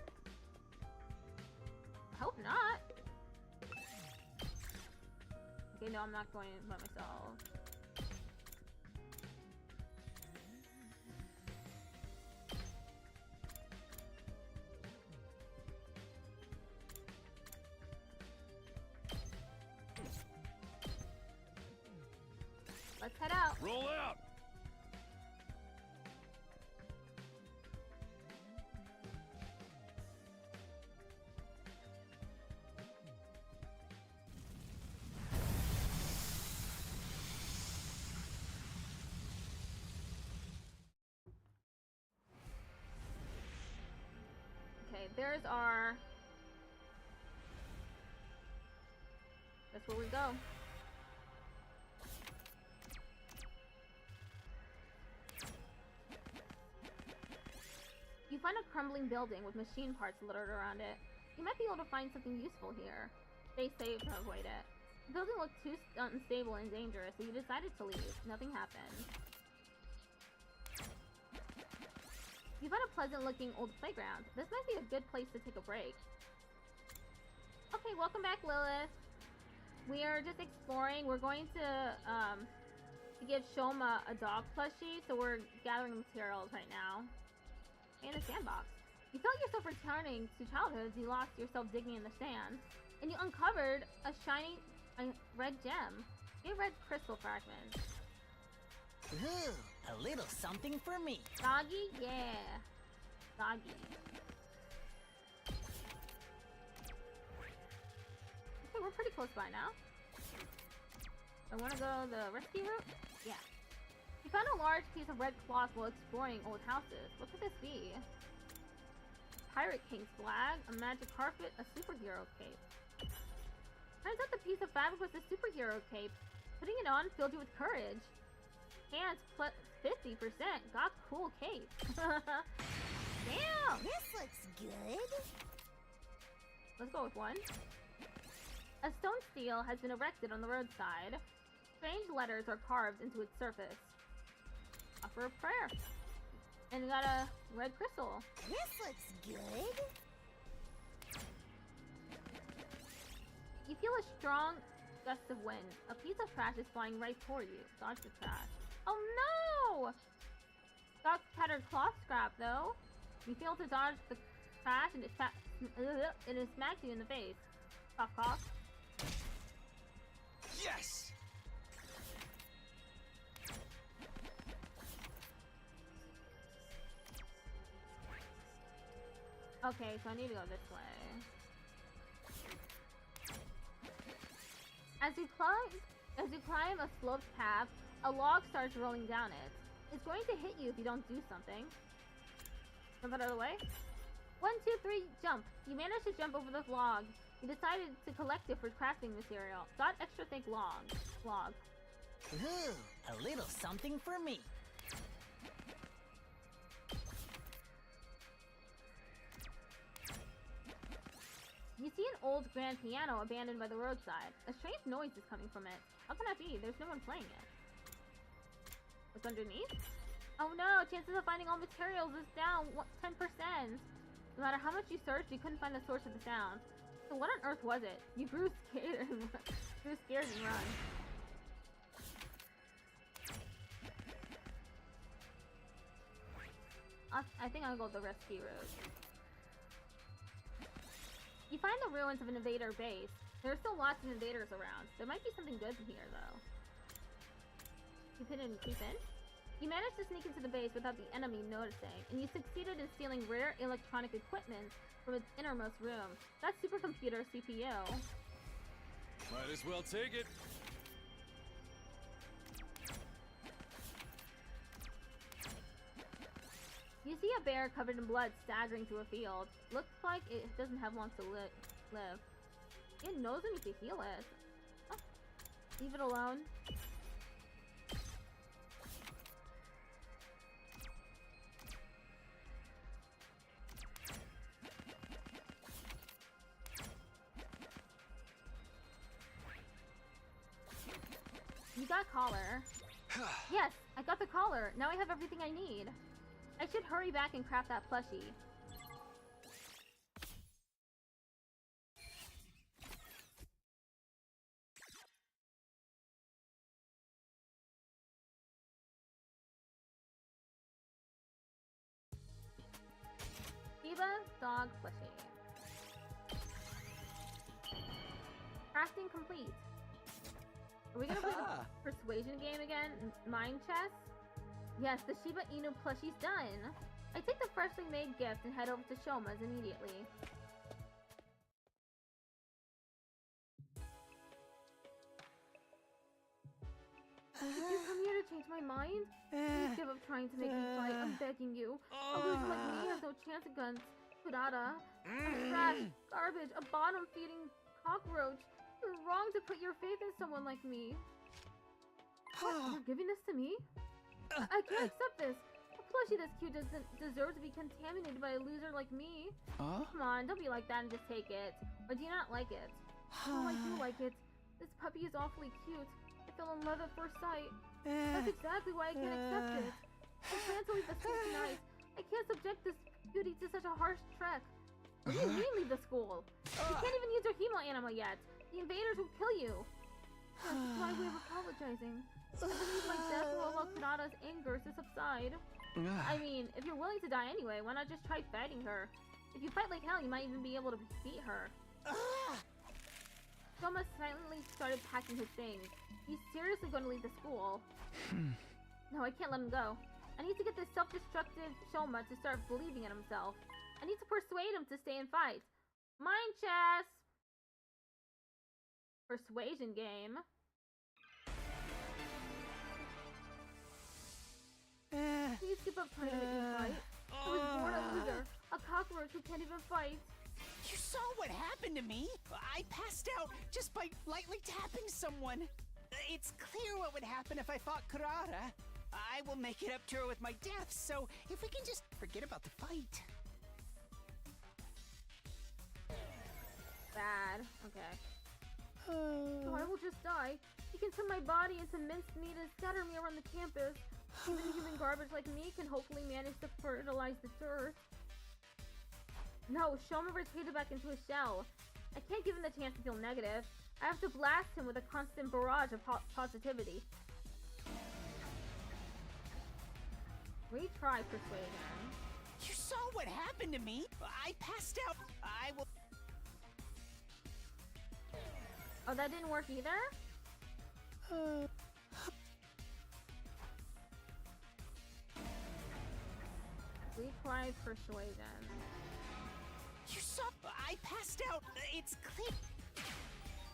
Hope not. Okay, no, I'm not going by myself. Let's head out. Roll out! Okay, there's our... That's where we go. You find a crumbling building with machine parts littered around it. You might be able to find something useful here. Stay safe to avoid it. The building looked too unstable and dangerous, so you decided to leave. Nothing happened. You find a pleasant-looking old playground. This might be a good place to take a break. Okay, welcome back, Lilith. We are just exploring. We're going to give Shoma a dog plushie, so we're gathering materials right now. In a sandbox. You felt yourself returning to childhood as you lost yourself digging in the sand, and you uncovered a shiny red gem. A red crystal fragment. Ooh, a little something for me. Doggy? Yeah. Doggy. Okay, we're pretty close by now. I want to go the rescue route? Yeah. You found a large piece of red cloth while exploring old houses. What could this be? Pirate King's flag, a magic carpet, a superhero cape. Turns out the piece of fabric was a superhero cape. Putting it on filled you with courage. Hands plus 50%. Got cool cape. Damn! This looks good. Let's go with one. A stone stele has been erected on the roadside. Strange letters are carved into its surface. Offer a prayer. And you got a red crystal. This looks good. You feel a strong gust of wind. A piece of trash is flying right toward you. Dodge the trash. Oh no! Got tattered cloth scrap though. You fail to dodge the trash and it smacks you in the face. Cough cough. Yes! Okay, so I need to go this way. As you climb a sloped path, a log starts rolling down it. It's going to hit you if you don't do something. Move out of the way. 1, 2, 3, jump. You manage to jump over the log. You decided to collect it for crafting material. Got extra thick log. Ooh, a little something for me. You see an old grand piano abandoned by the roadside. A strange noise is coming from it. How can that be? There's no one playing it. What's underneath? Oh no, chances of finding all materials is down 10%. No matter how much you searched, you couldn't find the source of the sound. So what on earth was it? You grew scared and run. I think I'll go the rescue route. You find the ruins of an invader base. There are still lots of invaders around. There might be something good in here, though. Keep in. You managed to sneak into the base without the enemy noticing, and you succeeded in stealing rare electronic equipment from its innermost room. That supercomputer CPU. Might as well take it. You see a bear covered in blood staggering through a field. Looks like it doesn't have long to live. It knows we need to heal it. Oh, leave it alone. You got collar. Yes, I got the collar. Now I have everything I need. I should hurry back and craft that plushie. dog plushie. Crafting complete. Are we gonna play the persuasion game again? Mind chess? Yes, the Shiba Inu plushie's done. I take the freshly made gift and head over to Shoma's immediately. Did you come here to change my mind? Please give up trying to make me fight. I'm begging you. A loser like me has no chance against Kurata. I'm trash, garbage, a bottom-feeding cockroach. You're wrong to put your faith in someone like me. What? You're giving this to me? I can't accept this. A plushie this cute doesn't deserve to be contaminated by a loser like me. Come on, don't be like that and just take it. Or do you not like it? Oh, I do like it. This puppy is awfully cute. I fell in love at first sight. That's exactly why I can't accept it. I plan to leave the school tonight. I can't subject this beauty to such a harsh trek. What do you mean leave the school? You can't even use your hemo animal yet. The invaders will kill you. That's my way of apologizing. I believe my death will allow Kurata's anger to subside. I mean, if you're willing to die anyway, why not just try fighting her? If you fight like hell, you might even be able to beat her. Shoma silently started packing his things. He's seriously going to leave the school. No, I can't let him go. I need to get this self-destructive Shoma to start believing in himself. I need to persuade him to stay and fight. Mind chess! Persuasion game. Please give up trying to make me fight. I was born a loser, a cockroach who can't even fight. You saw what happened to me? I passed out just by lightly tapping someone. It's clear what would happen if I fought Kurata. I will make it up to her with my death, so if we can just forget about the fight. Bad. Okay. So I will just die. You can turn my body into minced meat and scatter me around the campus. Even human garbage like me can hopefully manage to fertilize the dirt. No, Shoma retreated back into his shell. I can't give him the chance to feel negative. I have to blast him with a constant barrage of positivity. Retry persuasion. You saw what happened to me? I passed out. I will... Oh, that didn't work either? Retry persuasion. You saw... I passed out. It's clear.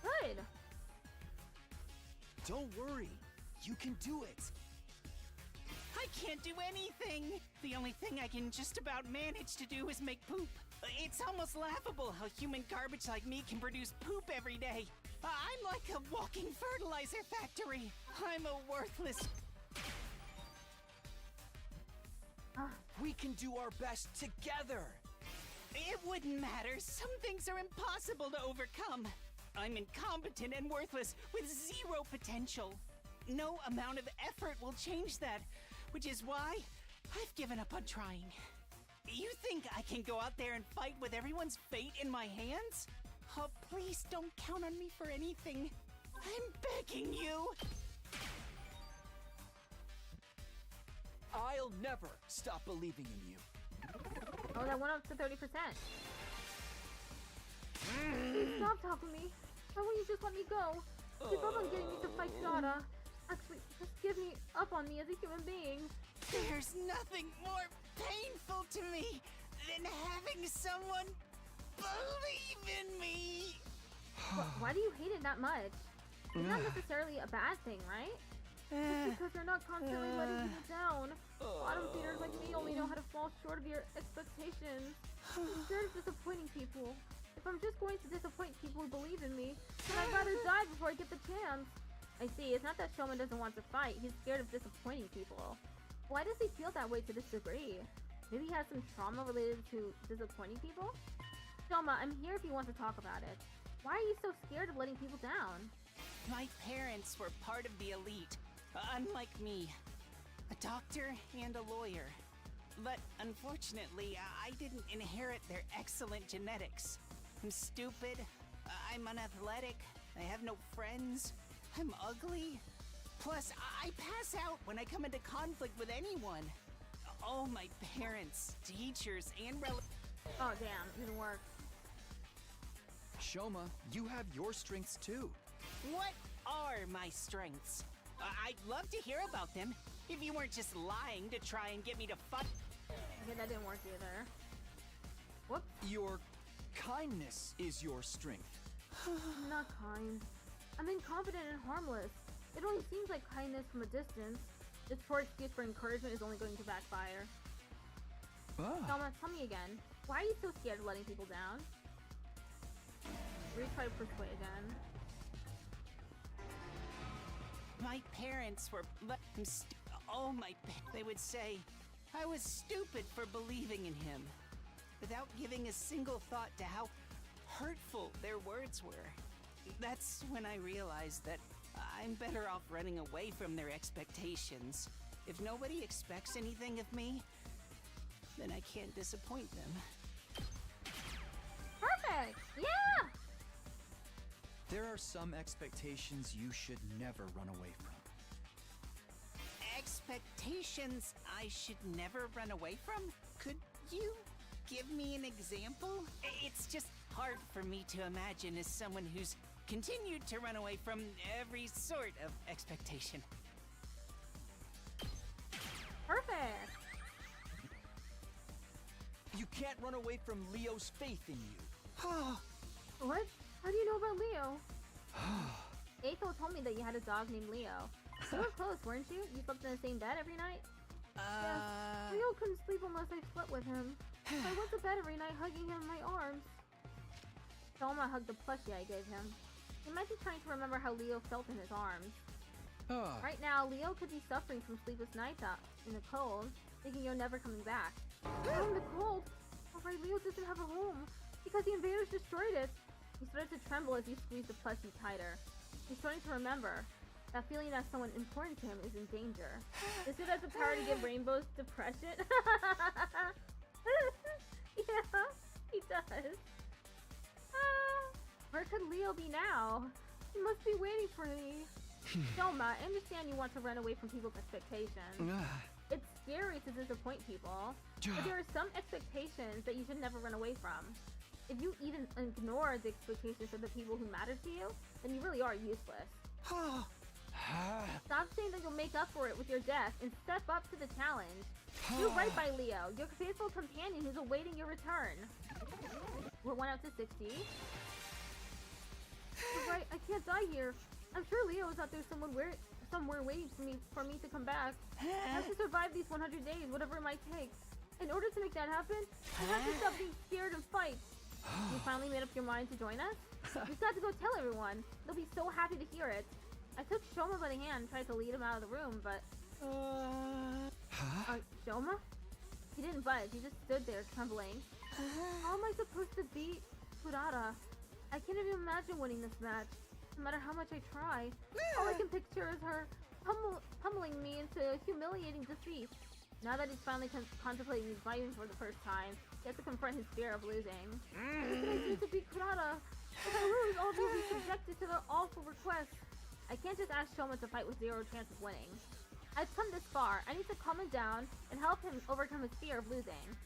Good. Don't worry. You can do it. I can't do anything. The only thing I can just about manage to do is make poop. It's almost laughable how human garbage like me can produce poop every day. I'm like a walking fertilizer factory. I'm a worthless... We can do our best together. It wouldn't matter. Some things are impossible to overcome. I'm incompetent and worthless with zero potential. No amount of effort will change that, which is why I've given up on trying. You think I can go out there and fight with everyone's fate in my hands? Oh, please don't count on me for anything. I'm begging you. I'll never stop believing in you. Oh, that went up to 30%. Please stop talking to me. Why won't you just let me go? Give up on getting me to fight Kurata. Actually, just give me up on me as a human being. There's nothing more painful to me than having someone believe in me. Why do you hate it that much? It's not necessarily a bad thing, right? Just because you're not constantly letting people down. Bottom feeders like me only know how to fall short of your expectations. I'm scared of disappointing people. If I'm just going to disappoint people who believe in me, then I'd rather die before I get the chance. I see, it's not that Shoma doesn't want to fight, he's scared of disappointing people. Why does he feel that way to this degree? Maybe he has some trauma related to disappointing people? Shoma, I'm here if you want to talk about it. Why are you so scared of letting people down? My parents were part of the elite, unlike me. A doctor and a lawyer. But unfortunately, I didn't inherit their excellent genetics. I'm stupid, I'm unathletic, I have no friends, I'm ugly. Plus, I pass out when I come into conflict with anyone. All my parents, teachers, and Oh, damn. It didn't work. Shoma, you have your strengths too. What are my strengths? I'd love to hear about them. If you weren't just lying to try and get me to fuck. Okay, that didn't work either. Whoops. Your kindness is your strength. I'm not kind. I'm incompetent and harmless. It only seems like kindness from a distance. This poor excuse for encouragement is only going to backfire. Selma, tell me again. Why are you so scared of letting people down? Retry persuasion. My parents were they would say I was stupid for believing in him, without giving a single thought to how hurtful their words were. That's when I realized that I'm better off running away from their expectations. If nobody expects anything of me, then I can't disappoint them. Perfect! Yeah! There are some expectations you should never run away from. Expectations I should never run away from? Could you give me an example? It's just hard for me to imagine as someone who's continued to run away from every sort of expectation. Perfect! You can't run away from Leo's faith in you. What? How do you know about Leo? Aethel told me that you had a dog named Leo. You were close, weren't you? You slept in the same bed every night? Yes. Leo couldn't sleep unless I slept with him. I went to bed every night hugging him in my arms. Selma hugged the plushie I gave him. He might be trying to remember how Leo felt in his arms. Right now, Leo could be suffering from sleepless nights out in the cold, thinking you're never coming back. Oh, in the cold! Alright, Leo doesn't have a home, because the invaders destroyed it. He started to tremble as he squeezed the plushie tighter. He's starting to remember. That feeling that someone important to him is in danger. This dude has the power to give rainbows depression. Yeah, he does. Where could Leo be now? He must be waiting for me. Selma, I understand you want to run away from people's expectations. It's scary to disappoint people, but there are some expectations that you should never run away from. If you even ignore the expectations of the people who matter to you, then you really are useless. Stop saying that you'll make up for it with your death and step up to the challenge. Do right by Leo, your faithful companion who's awaiting your return. We're 1 out to 60. You're right, I can't die here. I'm sure Leo is out there somewhere waiting for me to come back. I have to survive these 100 days, whatever it might take. In order to make that happen, I have to stop being scared and fight. You finally made up your mind to join us? You've got to go tell everyone. They'll be so happy to hear it. I took Shoma by the hand and tried to lead him out of the room, but... Shoma? He didn't budge. He just stood there, trembling. How am I supposed to beat Kurata? I can't even imagine winning this match. No matter how much I try. All I can picture is her pummeling me into humiliating defeat. Now that he's finally contemplating fighting for the first time, he has to confront his fear of losing. What can I do to beat Kurata? If I lose, all of you will be subjected to their awful requests. I can't just ask Shoma to fight with zero chance of winning. I've come this far. I need to calm him down and help him overcome his fear of losing.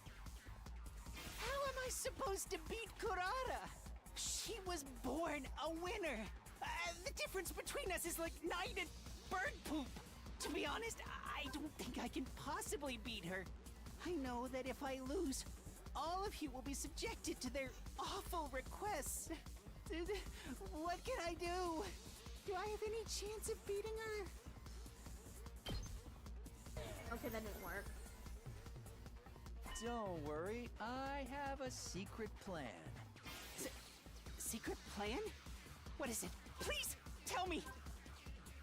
How am I supposed to beat Kurata? She was born a winner. The difference between us is like night and bird poop. To be honest, I don't think I can possibly beat her. I know that if I lose, all of you will be subjected to their awful requests. What can I do? Do I have any chance of beating her? Okay, that didn't work. Don't worry, I have a secret plan. Secret plan? What is it? Please tell me!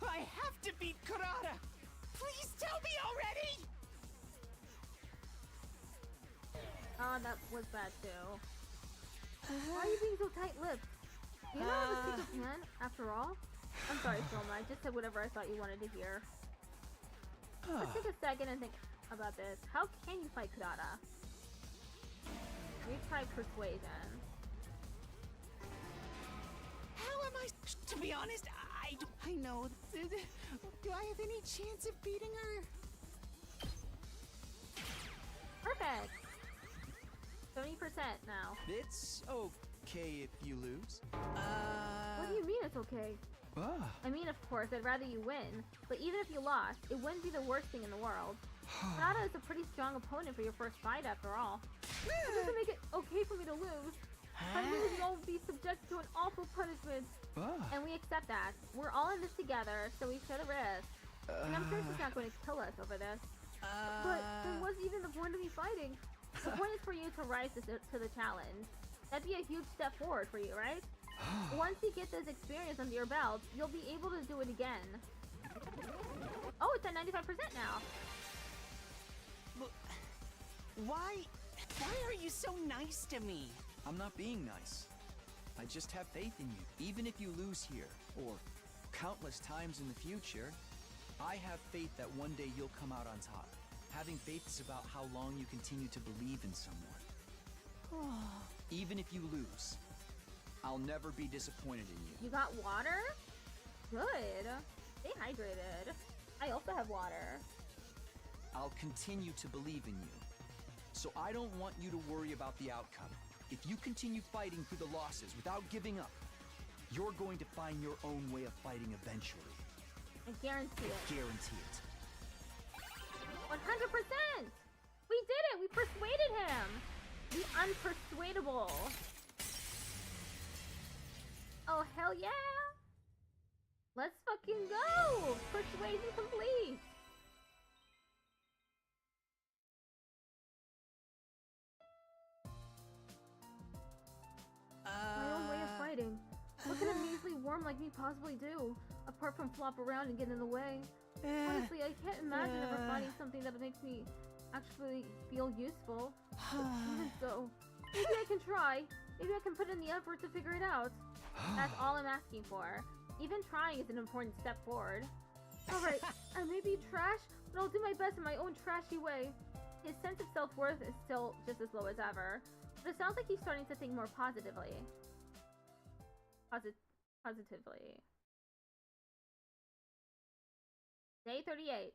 I have to beat Kurata! Please tell me already! Oh, that was bad too. Why are you being so tight-lipped? You don't have a secret plan, after all? I'm sorry, Selma. I just said whatever I thought you wanted to hear. Let's take a second and think about this. How can you fight Kurata? Retry persuasion. How am I... To be honest, I know... Do I have any chance of beating her? Perfect! 70% now. It's okay if you lose. What do you mean it's okay? I mean, of course, I'd rather you win. But even if you lost, it wouldn't be the worst thing in the world. Nada is a pretty strong opponent for your first fight, after all. It doesn't make it okay for me to lose. If I lose, you'll be subjected to an awful punishment. And we accept that. We're all in this together, so we should have risk. And I'm sure she's not going to kill us over this. But there wasn't even the point of me fighting. The point is for you to rise to the challenge. That'd be a huge step forward for you, right? Once you get this experience under your belt, you'll be able to do it again. Oh, it's at 95% now. Why are you so nice to me? I'm not being nice. I just have faith in you. Even if you lose here, or countless times in the future, I have faith that one day you'll come out on top. Having faith is about how long you continue to believe in someone. Even if you lose, I'll never be disappointed in you. You got water? Good. Stay hydrated. I also have water. I'll continue to believe in you. So I don't want you to worry about the outcome. If you continue fighting through the losses without giving up, you're going to find your own way of fighting eventually. I guarantee it. Guarantee it. 100%! We did it! We persuaded him! The unpersuadable. Oh, hell yeah! Let's fucking go! Persuasion complete! My own way of fighting. What can a measly worm like me possibly do, apart from flop around and get in the way? Honestly, I can't imagine ever finding something that makes me actually feel useful. But even so, maybe I can try. Maybe I can put in the effort to figure it out. That's all I'm asking for. Even trying is an important step forward. Alright, I may be trash, but I'll do my best in my own trashy way. His sense of self-worth is still just as low as ever. But it sounds like he's starting to think more positively. Positively. Day 38.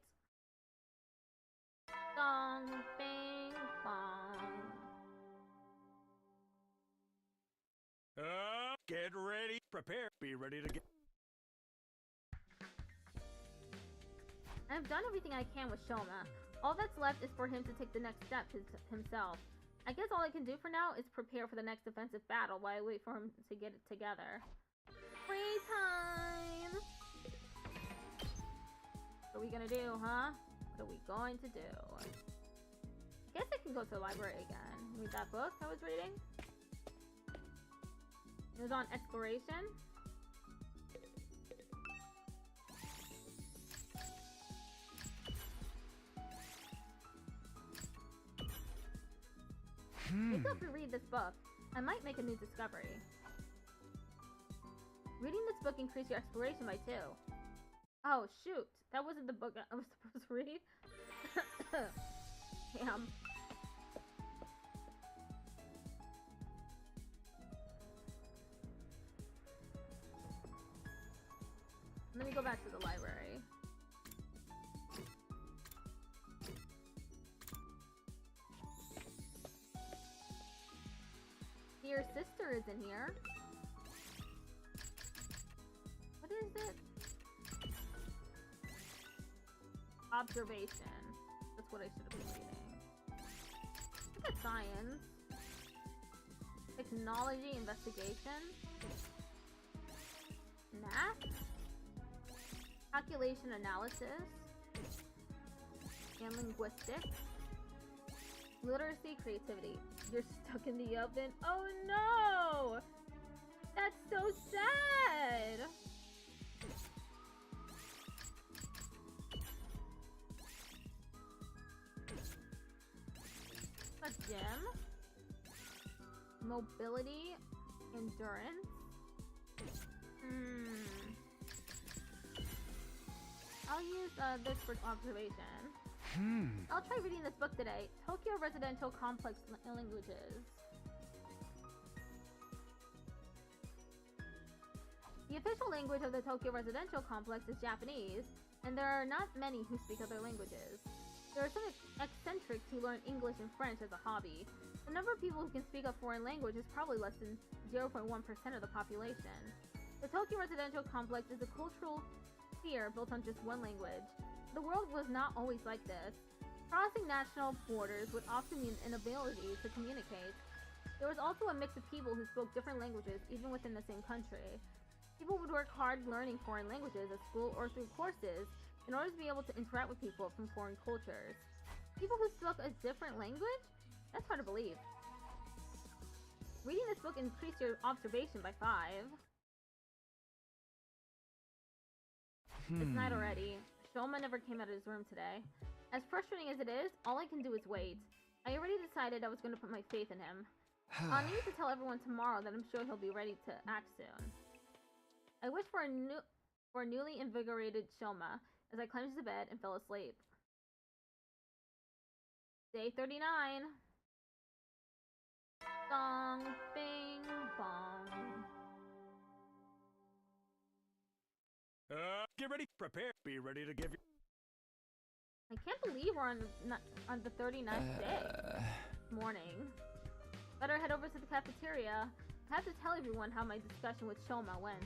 Dong, bing, bong. Get ready, prepare, be ready to get. I've done everything I can with Shoma. All that's left is for him to take the next step himself. I guess all I can do for now is prepare for the next defensive battle while I wait for him to get it together. Free time! What are we gonna do, huh? What are we going to do? I guess I can go to the library again. Read that book I was reading. It was on exploration. Maybe if we read this book, I might make a new discovery. Reading this book increased your exploration by 2. Oh shoot, that wasn't the book I was supposed to read. Damn. Let me go back to the library. Your sister is in here. What is it? Observation. That's what I should have been reading. Look at science. Technology investigation. Math. Calculation analysis. And linguistics. Literacy, creativity. You're stuck in the oven. Oh no! That's so sad! A gym. Mobility. Endurance. I'll use this for observation. I'll try reading this book today. Tokyo Residential Complex Languages. The official language of the Tokyo Residential Complex is Japanese, and there are not many who speak other languages. There are some eccentrics who learn English and French as a hobby. The number of people who can speak a foreign language is probably less than 0.1% of the population. The Tokyo residential complex is a cultural sphere built on just one language. The world was not always like this. Crossing national borders would often mean inability to communicate. There was also a mix of people who spoke different languages even within the same country. People would work hard learning foreign languages at school or through courses in order to be able to interact with people from foreign cultures. People who spoke a different language? That's hard to believe. Reading this book increased your observation by 5. It's night already. Shoma never came out of his room today. As frustrating as it is, all I can do is wait. I already decided I was going to put my faith in him. I'll need to tell everyone tomorrow that I'm sure he'll be ready to act soon. I wished for a newly invigorated Shoma as I climbed into bed and fell asleep. Day 39. Gong, bing, bong. Get ready, prepare, be ready to give you. I can't believe we're on the 39th day. Morning. Better head over to the cafeteria. I have to tell everyone how my discussion with Shoma went.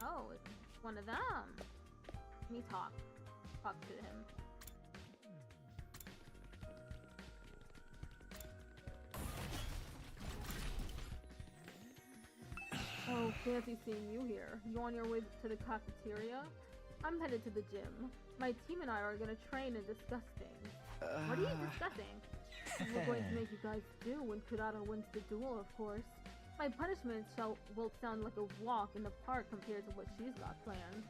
Oh, it's one of them. Let me talk to him. Oh, fancy seeing you here. You on your way to the cafeteria? I'm headed to the gym. My team and I are gonna train and discuss things. What are you discussing? We're going to make you guys do when Kurata wins the duel, of course. My punishment will sound like a walk in the park compared to what she's got planned.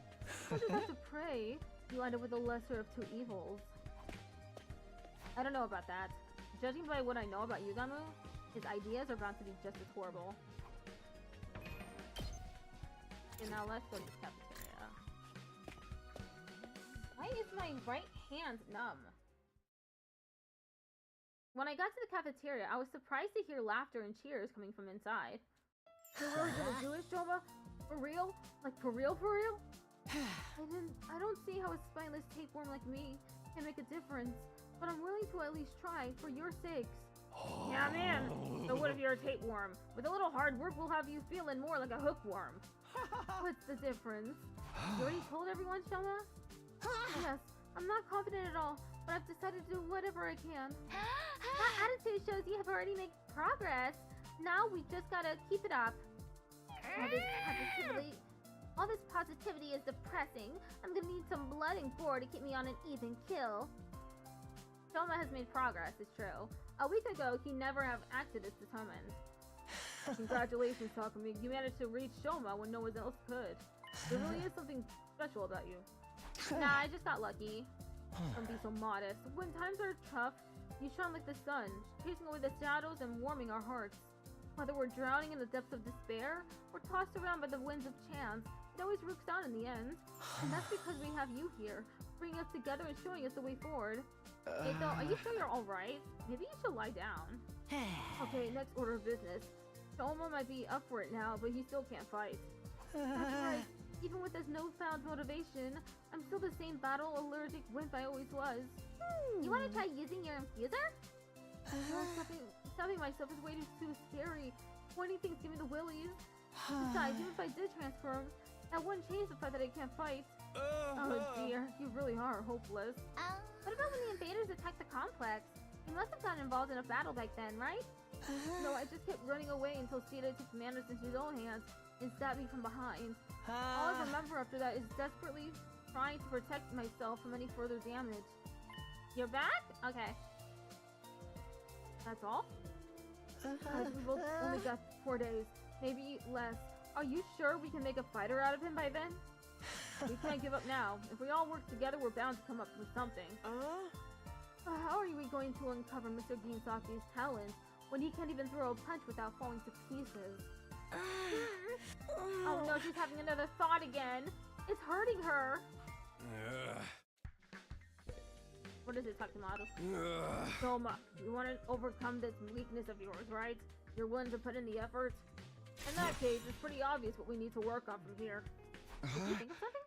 I'll just have to pray you end up with the lesser of two evils. I don't know about that. Judging by what I know about Yugamu, his ideas are bound to be just as horrible. Okay, now let's go to the cafeteria. Why is my right hand numb? When I got to the cafeteria, I was surprised to hear laughter and cheers coming from inside. You're really gonna do it, Shoma? For real? Like for real, for real? I don't see how a spineless tapeworm like me can make a difference, but I'm willing to at least try for your sakes. Yeah, man. So what if you're a tapeworm? With a little hard work, we'll have you feeling more like a hookworm. What's the difference? You already told everyone, Shoma? Yes, I'm not confident at all, but I've decided to do whatever I can. That attitude shows you have already made progress. Now we just gotta keep it up. All this positivity is depressing. I'm gonna need some blood and gore to keep me on an even kill. Shoma has made progress, it's true. A week ago, he never have acted as determined. Congratulations, Takumi. You managed to reach Shoma when no one else could. There really is something special about you. Nah, I just got lucky. Don't be so modest. When times are tough, you shine like the sun, chasing away the shadows and warming our hearts. Whether we're drowning in the depths of despair, or tossed around by the winds of chance, it always works out in the end. And that's because we have you here, bringing us together and showing us the way forward. Hey, though, are you sure you're alright? Maybe you should lie down. Okay, next order of business. Shoma might be up for it now, but he still can't fight. That's right. Even with this newfound motivation, I'm still the same battle-allergic wimp I always was. You want to try using your infuser? Stopping myself is way too scary. Pointing things give me the willies. Besides, even if I did transform, that wouldn't change the fact that I can't fight. Oh dear, you really are hopeless. What about when the invaders attacked the complex? You must have gotten involved in a battle back then, right? No, I just kept running away until Sita took matters into his own hands and stabbed me from behind. All I remember after that is desperately trying to protect myself from any further damage. You're back? Okay. That's all? We both only got 4 days, maybe less. Are you sure we can make a fighter out of him by then? We can't give up now. If we all work together, we're bound to come up with something. How are we going to uncover Mr. Ginsaki's talent when he can't even throw a punch without falling to pieces? Oh no, she's having another thought again. It's hurting her. What is it, Takimaru? Soma, you want to overcome this weakness of yours, right? You're willing to put in the effort? In that case, it's pretty obvious what we need to work on from here. Did you think of something?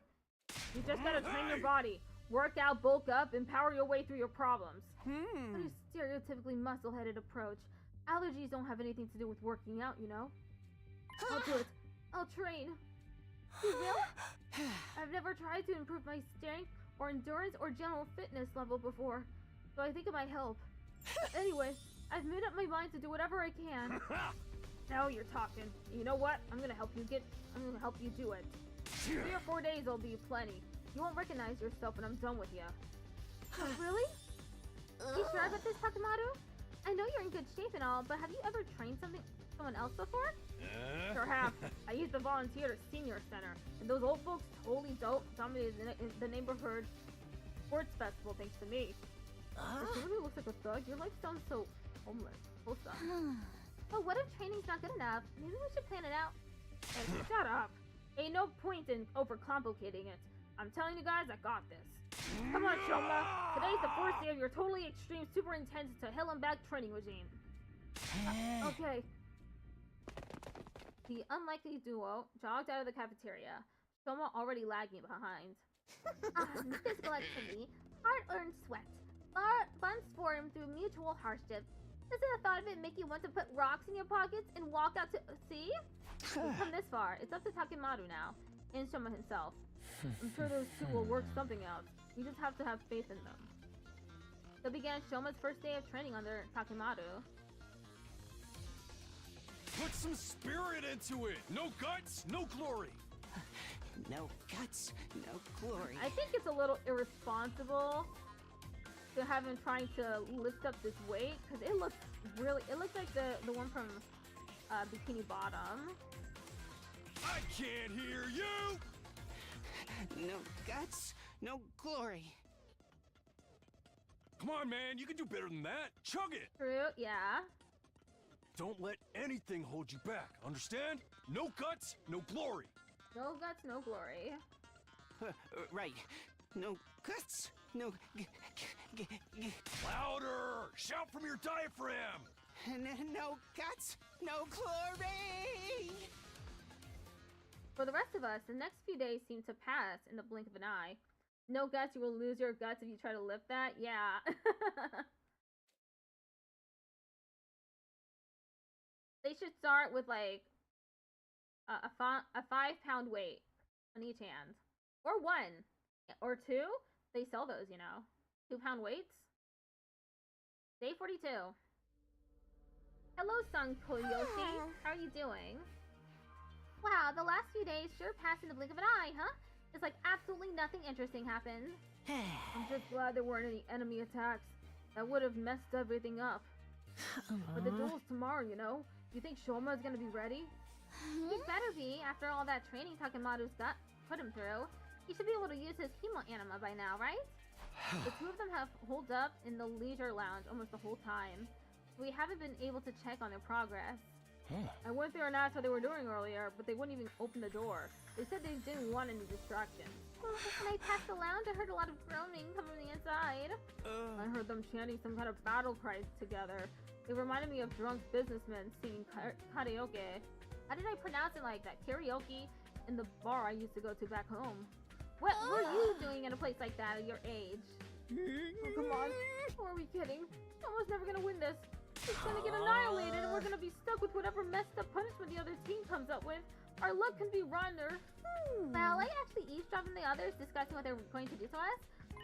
You just gotta train your body. Work out, bulk up, and power your way through your problems. Pretty stereotypically muscle-headed approach. Allergies don't have anything to do with working out, you know? I'll do it. I'll train. You will? I've never tried to improve my strength or endurance or general fitness level before, so I think it might help. Anyway, I've made up my mind to do whatever I can. Now you're talking. You know what? I'm gonna help you do it. 3 or 4 days will be plenty. You won't recognize yourself when I'm done with you. Really? You sure about this, Takimaru? I know you're in good shape and all, but have you ever trained someone else before? Sure have. I used to volunteer at Senior Center, and those old folks totally dominated the neighborhood sports festival thanks to me. As someone who looks like a thug, your life sounds so homeless. Wholesome. But what if training's not good enough? Maybe we should plan it out. Hey, shut up. Ain't no point in overcomplicating it. I'm telling you guys, I got this. Come on, Shoma. Today's the first day of your totally extreme, super intense to hell and back training regime. Okay. The unlikely duo jogged out of the cafeteria. Shoma already lagging behind. Physical activity. Hard-earned sweat. Bonds formed through mutual hardship. Doesn't the thought of it make you want to put rocks in your pockets and walk out to sea? We've come this far. It's up to Takimaru now. And Shoma himself. I'm sure those two will work something out. You just have to have faith in them. So began Shoma's first day of training under Takimaru. Put some spirit into it! No guts, no glory! No guts, no glory. I think it's a little irresponsible to have him trying to lift up this weight, because it looks like the one from Bikini Bottom. I can't hear you! No guts, no glory. Come on, man, you can do better than that. Chug it! True, yeah. Don't let anything hold you back, understand? No guts, no glory. No guts, no glory. Right. No guts, no Louder! Shout from your diaphragm! no guts, no glory! For the rest of us, the next few days seem to pass in the blink of an eye. No guts, you will lose your guts if you try to lift that? Yeah. They should start with like a 5-pound weight on each hand. Or 1. Or 2. They sell those, you know. 2-pound weights. Day 42. Hello, Son Koyoshi. How are you doing? Wow, the last few days sure passed in the blink of an eye, huh? It's like absolutely nothing interesting happened. I'm just glad there weren't any enemy attacks. That would have messed everything up. But the duel's tomorrow, you know? You think Shoma's gonna be ready? He better be, after all that training Takimaru's put him through. He should be able to use his Hemo Anima by now, right? The two of them have holed up in the leisure lounge almost the whole time. We haven't been able to check on their progress. I went there and asked how they were doing earlier, but they wouldn't even open the door. They said they didn't want any distractions. When I passed the lounge, I heard a lot of groaning coming from the inside. I heard them chanting some kind of battle cry together. It reminded me of drunk businessmen singing karaoke. How did I pronounce it like that? Karaoke in the bar I used to go to back home. What were you doing in a place like that at your age? Oh, come on. Who are we kidding? Someone's never gonna win this. He's gonna get annihilated and we're gonna be stuck with whatever messed up punishment the other team comes up with. Our luck can be run or... Well, I actually eavesdropped on the others discussing what they were going to do to us.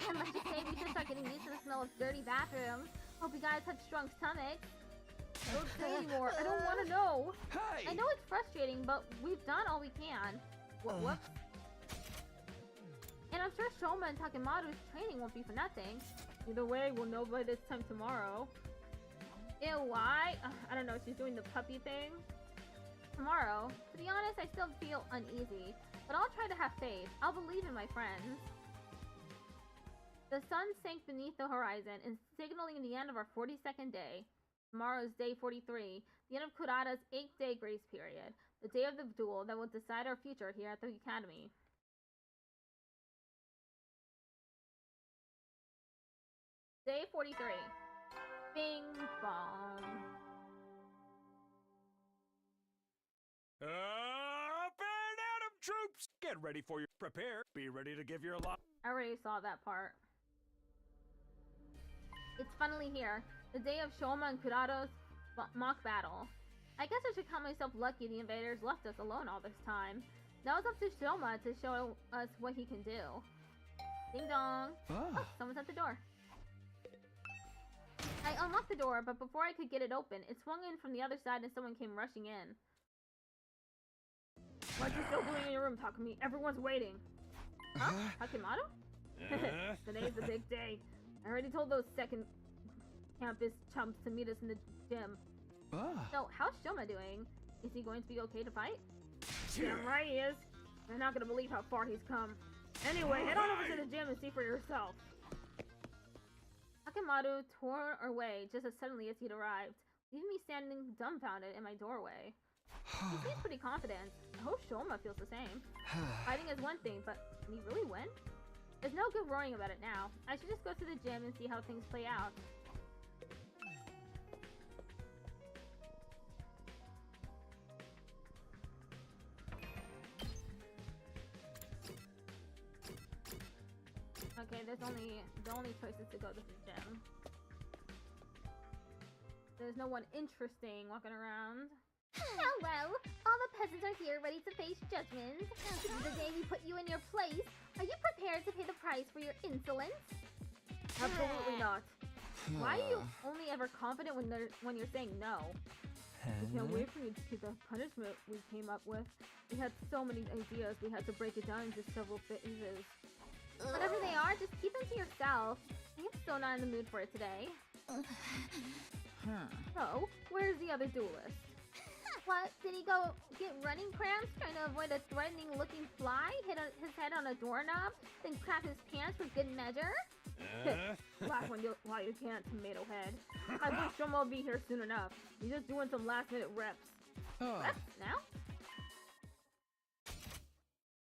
And let's just say we should start getting used to the smell of dirty bathrooms. Hope you guys have strong stomachs. Don't say anymore. I don't want to know. Hey! I know it's frustrating, but we've done all we can. Whoops. And I'm sure Shoma and Takimaru's training won't be for nothing. Either way, we'll know by this time tomorrow. Ew, why? I don't know, she's doing the puppy thing. Tomorrow, to be honest, I still feel uneasy, but I'll try to have faith. I'll believe in my friends. The sun sank beneath the horizon and signaling the end of our 42nd day. Tomorrow's day 43, the end of Kurata's 8-day grace period, the day of the duel that will decide our future here at the Academy. Day 43. Bing bong. Up and at 'em, troops! Get ready for your prepare. Be ready to give your lot. I already saw that part. It's finally here. The day of Shoma and Kurado's mock battle. I guess I should count myself lucky the invaders left us alone all this time. Now it's up to Shoma to show us what he can do. Ding dong. Oh, someone's at the door. I unlocked the door, but before I could get it open, it swung in from the other side and someone came rushing in. What you still doing in your room, Takumi? Everyone's waiting. Huh? Takimaru? Today's the big day. I already told those second campus chumps to meet us in the gym. So, how's Shoma doing? Is he going to be okay to fight? Damn right he is. You're not gonna believe how far he's come. Anyway, head on over to the gym and see for yourself. Takimaru tore away just as suddenly as he'd arrived, leaving me standing dumbfounded in my doorway. He seems pretty confident. I hope Shoma feels the same. Fighting is one thing, but can he really win? There's no good worrying about it now. I should just go to the gym and see how things play out. Okay, the only choice is to go to the gym. There's no one interesting walking around. Hello! All the peasants are here ready to face judgment. This is the day we put you in your place. Are you prepared to pay the price for your insolence? Absolutely not. Why are you only ever confident when you're saying no? I can't wait for you to see the punishment we came up with. We had so many ideas, we had to break it down into several phases. Whatever they are, just keep them to yourself. I'm still not in the mood for it today. So, where's the other duelist? What? Did he go get running cramps trying to avoid a threatening-looking fly? Hit his head on a doorknob? Then crap his pants for good measure? Laugh while you can't, tomato head. I wish Shoma will be here soon enough. He's just doing some last-minute reps. Reps? Now?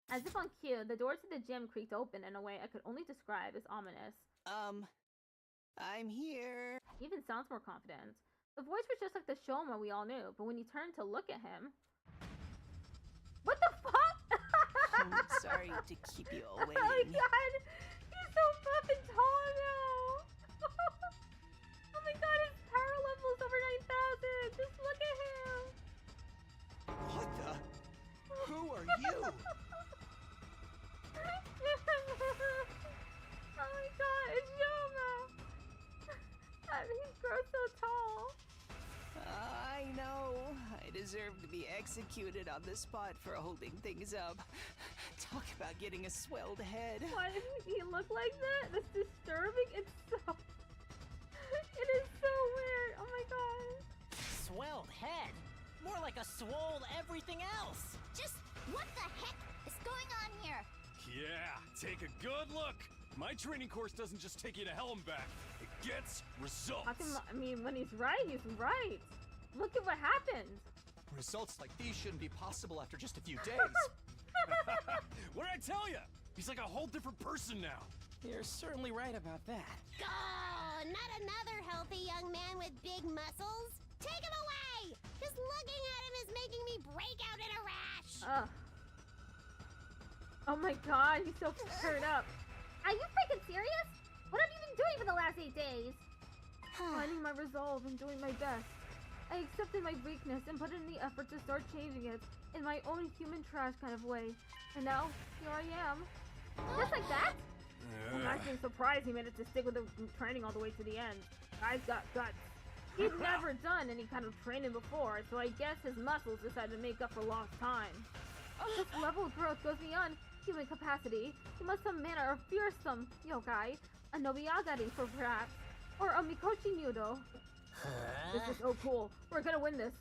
As if on cue, the door to the gym creaked open in a way I could only describe as ominous. I'm here. He even sounds more confident. The voice was just like the Shoma we all knew, but when you turned to look at him... What the fuck?! I'm sorry to keep you away. Oh my god! He's so fucking tall now! Oh my god, his power level's over 9,000! Just look at him! What the? Who are you? Oh my god, it's Shoma! He grows so tall. I know. I deserve to be executed on the spot for holding things up. Talk about getting a swelled head. Why doesn't he look like that? That's disturbing. It is so weird. Oh my god. Swelled head? More like a swole everything else. Just what the heck is going on here? Yeah, take a good look. My training course doesn't just take you to hell and back. It gets results. I mean, when he's right, he's right. Look at what happened. Results like these shouldn't be possible after just a few days. What did I tell you? He's like a whole different person now. You're certainly right about that. Oh, not another healthy young man with big muscles. Take him away! Just looking at him is making me break out in a rash. Ugh. Oh my god, he's so stirred up. Are you freaking serious? What have you been doing for the last 8 days? Finding my resolve and doing my best. I accepted my weakness and put in the effort to start changing it in my own human trash kind of way. And now, here I am. Just like that? I'm actually surprised he managed to stick with the training all the way to the end. Guy's got guts. He'd never done any kind of training before, so I guess his muscles decided to make up for lost time. This level of growth goes beyond human capacity. He must have manner of fearsome yokai, a Nobiagari for perhaps, or a Mikoshi Nudo. This is so cool. We're gonna win this.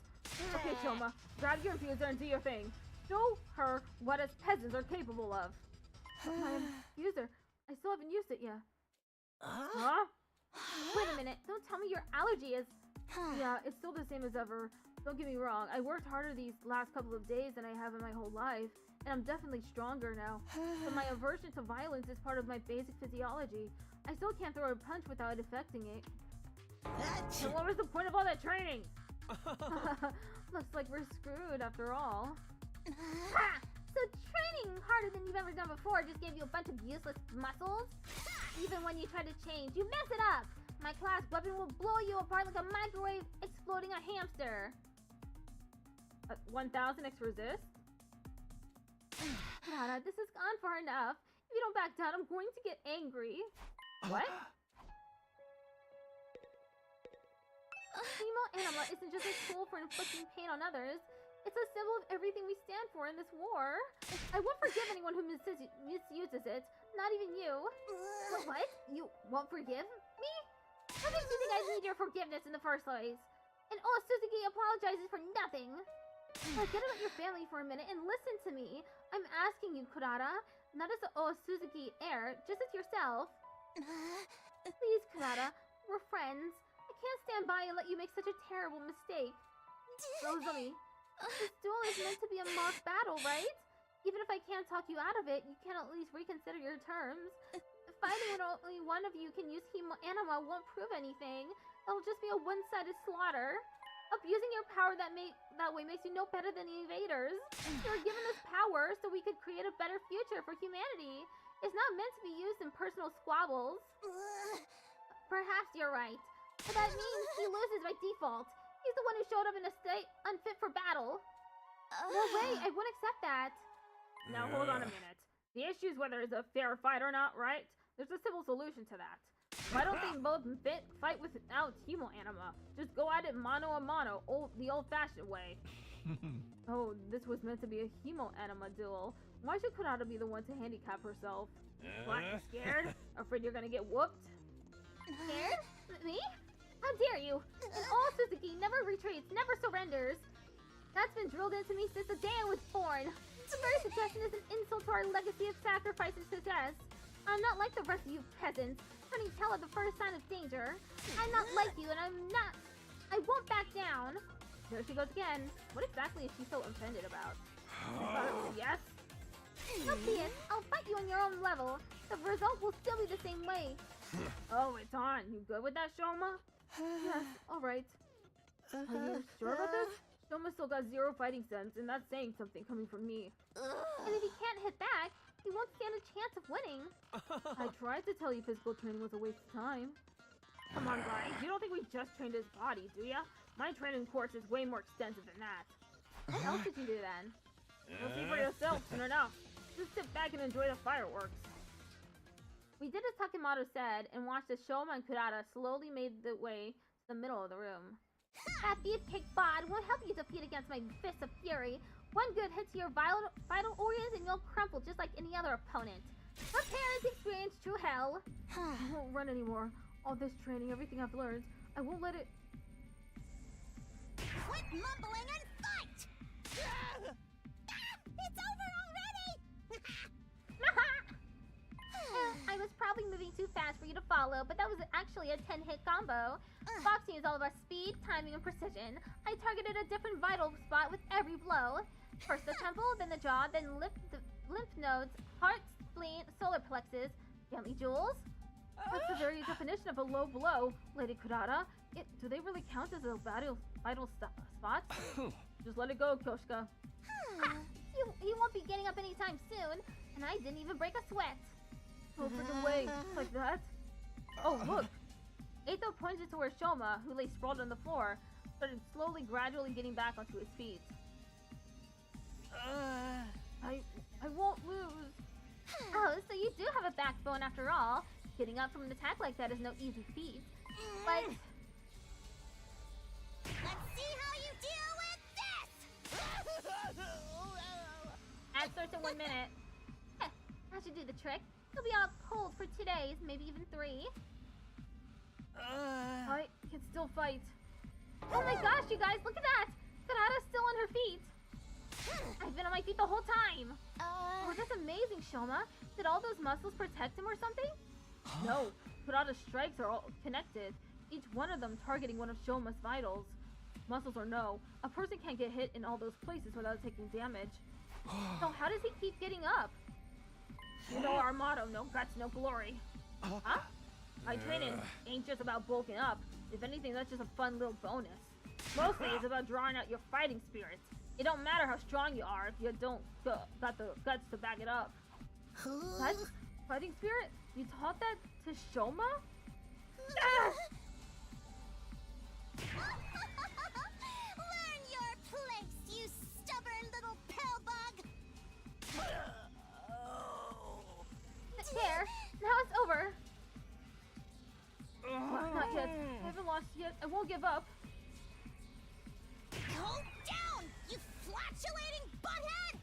Okay, Shoma, grab your infuser and do your thing. Show her what us peasants are capable of. My infuser. I still haven't used it yet. Huh? Wait a minute. Don't tell me your allergy is... Yeah, it's still the same as ever. Don't get me wrong, I worked harder these last couple of days than I have in my whole life, and I'm definitely stronger now. But my aversion to violence is part of my basic physiology. I still can't throw a punch without affecting it. So what was the point of all that training? Looks like we're screwed after all. Ha! So training harder than you've ever done before just gave you a bunch of useless muscles? Even when you try to change, you mess it up! My class weapon will blow you apart like a microwave exploding a hamster. 1000 X resist? Nana, this has gone far enough. If you don't back down, I'm going to get angry. What? Female anima isn't just a tool for inflicting pain on others. It's a symbol of everything we stand for in this war. I won't forgive anyone who misuses it. Not even you. What? You won't forgive me? What makes you think I need your forgiveness in the first place? And oh, Suzuki apologizes for nothing. Forget about your family for a minute and listen to me. I'm asking you, Kurata, not as a Suzuki heir, just as yourself. Please, Kurata, we're friends. I can't stand by and let you make such a terrible mistake. Rosalie, this duel is meant to be a mock battle, right? Even if I can't talk you out of it, you can at least reconsider your terms. Fighting when only one of you can use anima won't prove anything. It'll just be a one-sided slaughter. Abusing your power that way makes you no better than the invaders. You were given this power so we could create a better future for humanity. It's not meant to be used in personal squabbles. Perhaps you're right. But that means he loses by default. He's the one who showed up in a state unfit for battle. No way, I wouldn't accept that. Now hold on a minute. The issue is whether it's a fair fight or not, right? There's a civil solution to that. Why don't they both fight without human anima? Just go at it mano a mano, the old-fashioned way. Oh, this was meant to be a human anima duel. Why should Kurata be the one to handicap herself? What, you scared? Afraid you're gonna get whooped? Scared? Me? How dare you? And all Suzuki never retreats, never surrenders. That's been drilled into me since the day I was born. The very suggestion is an insult to our legacy of sacrifice and success. I'm not like the rest of you peasants, turning tail at the first sign of danger. I'm not like you, and I won't back down. There she goes again. What exactly is she so offended about? Yes? So be it. I'll fight you on your own level. The result will still be the same way. Oh, it's on. You good with that, Shoma? Yes, alright. Are you sure about this? Shoma still got 0 fighting sense, and that's saying something coming from me. And if he can't hit back, he won't stand a chance of winning. I tried to tell you physical training was a waste of time. Come on, guys. You don't think we just trained his body, do ya? My training course is way more extensive than that. What else did you do then? You'll see for yourself soon enough. Just sit back and enjoy the fireworks. We did as Takemoto said and watched as Shoma and Kurata slowly made the way to the middle of the room. That beefcake bod won't help you defeat against my fist of fury. One good hit to your vital organs and you'll crumple just like any other opponent. Prepare to experience true hell. I won't run anymore. All this training, everything I've learned, I won't let it... Quit mumbling and fight! It's over already! I was probably moving too fast for you to follow, but that was actually a 10-hit combo. Boxing is all about speed, timing, and precision. I targeted a different vital spot with every blow. First the temple, then the jaw, then lymph nodes, heart, spleen, solar plexus. Family jewels? What's the very definition of a low blow, Lady Kurata? Do they really count as a vital spot? Just let it go, Kyoshika. He won't be getting up anytime soon, and I didn't even break a sweat. Oh, freaking way, like that? Oh, look! Eito pointed to where Shoma, who lay sprawled on the floor, started slowly, gradually getting back onto his feet. I won't lose. Oh, so you do have a backbone after all. Getting up from an attack like that is no easy feat. But... Let's see how you deal with this! That starts in 1 minute. That should do the trick. He'll be all cold for 2 days, maybe even 3. I can still fight. Oh my gosh, you guys, look at that! Kurata's still on her feet. I've been on my feet the whole time. Oh, that's amazing, Shoma. Did all those muscles protect him or something? No, Kurata's strikes are all connected, each one of them targeting one of Shoma's vitals. Muscles or no, a person can't get hit in all those places without taking damage. So how does he keep getting up? You know our motto, no guts, no glory. Huh? My training ain't just about bulking up. If anything, that's just a fun little bonus. Mostly, it's about drawing out your fighting spirit. It don't matter how strong you are if you don't got the guts to back it up. Guts? Fighting spirit? You taught that to Shoma? Learn your place, you stubborn little pillbug! There, now it's over. Not yet. I haven't lost yet. I won't give up. Go down, you flatulating butthead!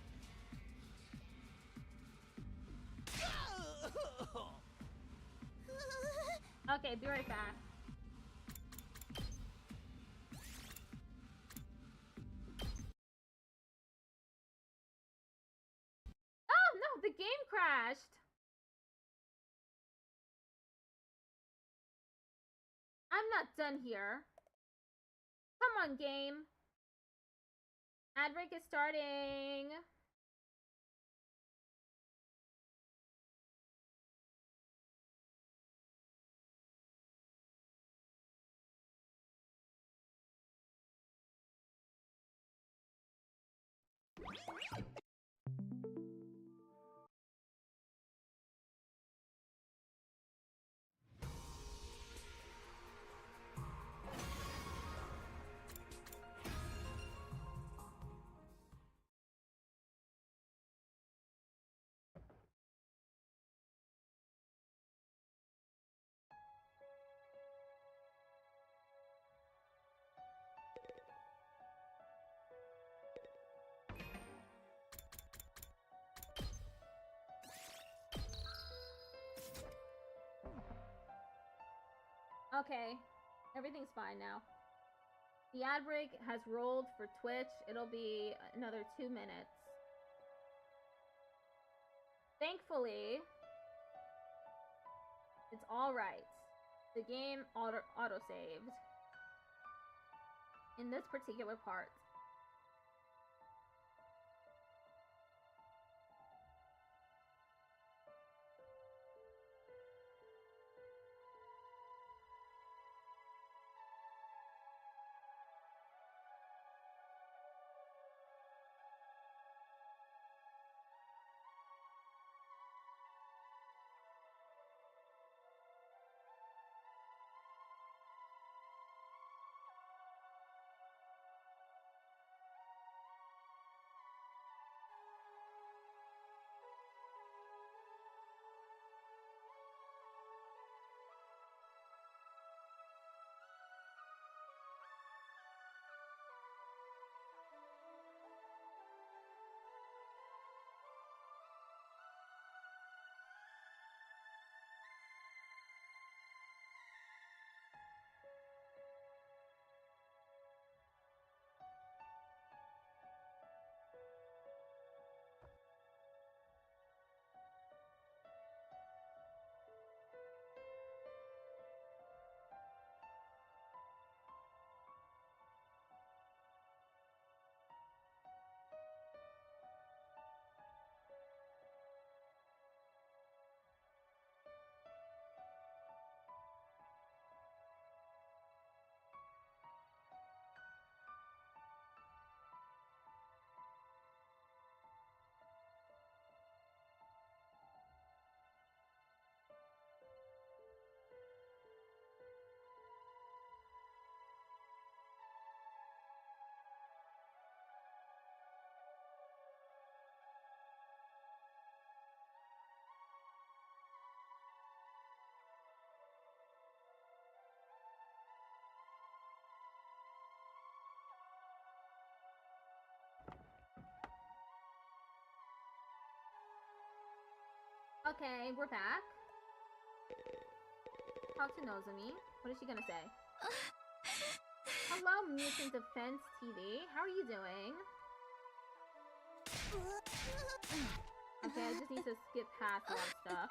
Okay, be right back. Oh no, the game crashed. I'm not done here. Come on, game. Ad break is starting. Okay, everything's fine now. The ad break has rolled for Twitch. It'll be another 2 minutes. Thankfully, it's alright. The game auto-saved in this particular part. Okay, we're back. Talk to Nozomi. What is she gonna say? Hello, Mutant Defense TV. How are you doing? Okay, I just need to skip past a lot of stuff.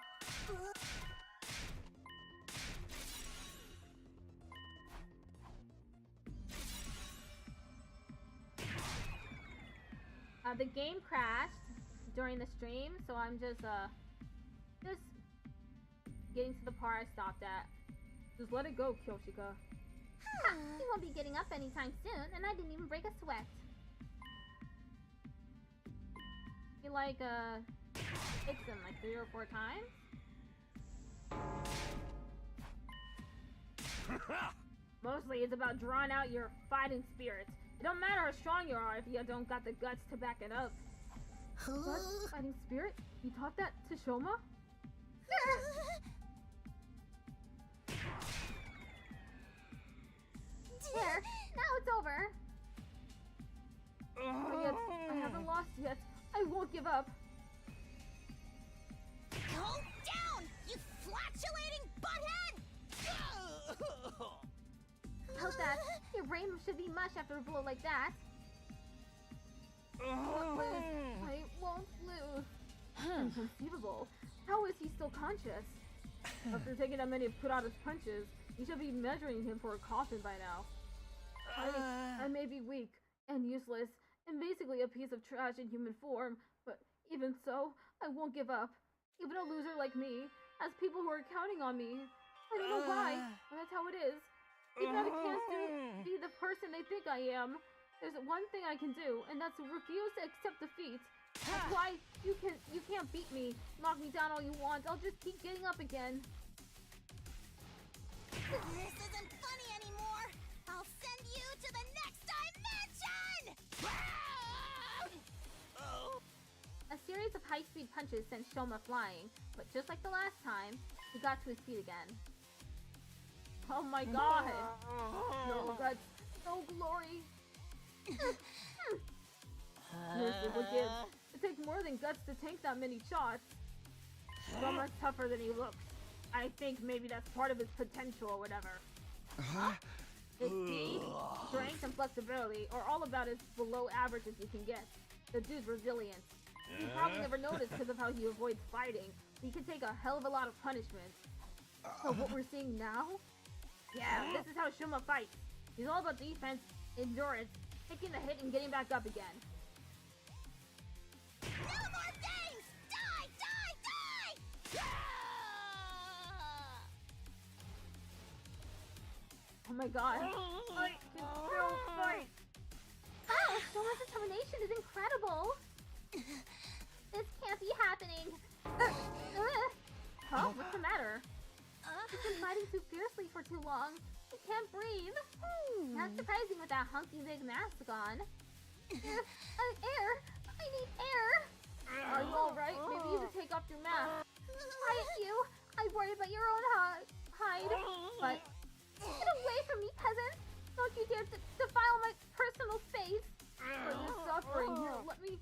The game crashed during the stream, so I'm just getting to the part I stopped at. Just let it go, Kyoshika. He won't be getting up anytime soon, and I didn't even break a sweat. He like hits him like 3 or 4 times. Mostly it's about drawing out your fighting spirit. It don't matter how strong you are if you don't got the guts to back it up. What? Fighting spirit? You taught that to Shoma? There, now it's over. Not yet. I haven't lost yet. I won't give up. Go down, you flatulating butthead! How's that? Your brain should be mush after a blow like that. I won't lose. Inconceivable. How is he still conscious? After taking that many Kurata's punches, you should be measuring him for a coffin by now. I may be weak and useless and basically a piece of trash in human form, but even so, I won't give up. Even a loser like me has people who are counting on me. I don't know why, but that's how it is. Even if I can't be the person they think I am, there's one thing I can do, and that's to refuse to accept defeat. That's why you can't beat me. Knock me down all you want. I'll just keep getting up again. This isn't funny anymore. I'll send you to the next dimension! A series of high-speed punches sent Shoma flying, but just like the last time, he got to his feet again. Oh my god! No guts, no glory! It takes more than guts to tank that many shots. So much tougher than he looks. I think maybe that's part of his potential or whatever. His speed, strength, and flexibility are all about as below average as you can get. The dude's resilient. You probably never noticed because of how he avoids fighting. He can take a hell of a lot of punishment. So what we're seeing now? Yeah, this is how Shoma fights. He's all about defense, endurance, taking the hit and getting back up again. No more things! Die! Die! Die! Oh my god. Fight! Still fight! Wow, Shoma's determination is incredible. This can't be happening. Huh? What's the matter? He's been fighting too fiercely for too long. He can't breathe. Not surprising with that hunky big mask on. Air! I need air! Are you alright? Maybe you should take off your mask. Quiet you! I worry about your own hide. But Get away from me, peasant! Don't you dare defile my personal space! for this suffering, here, let me...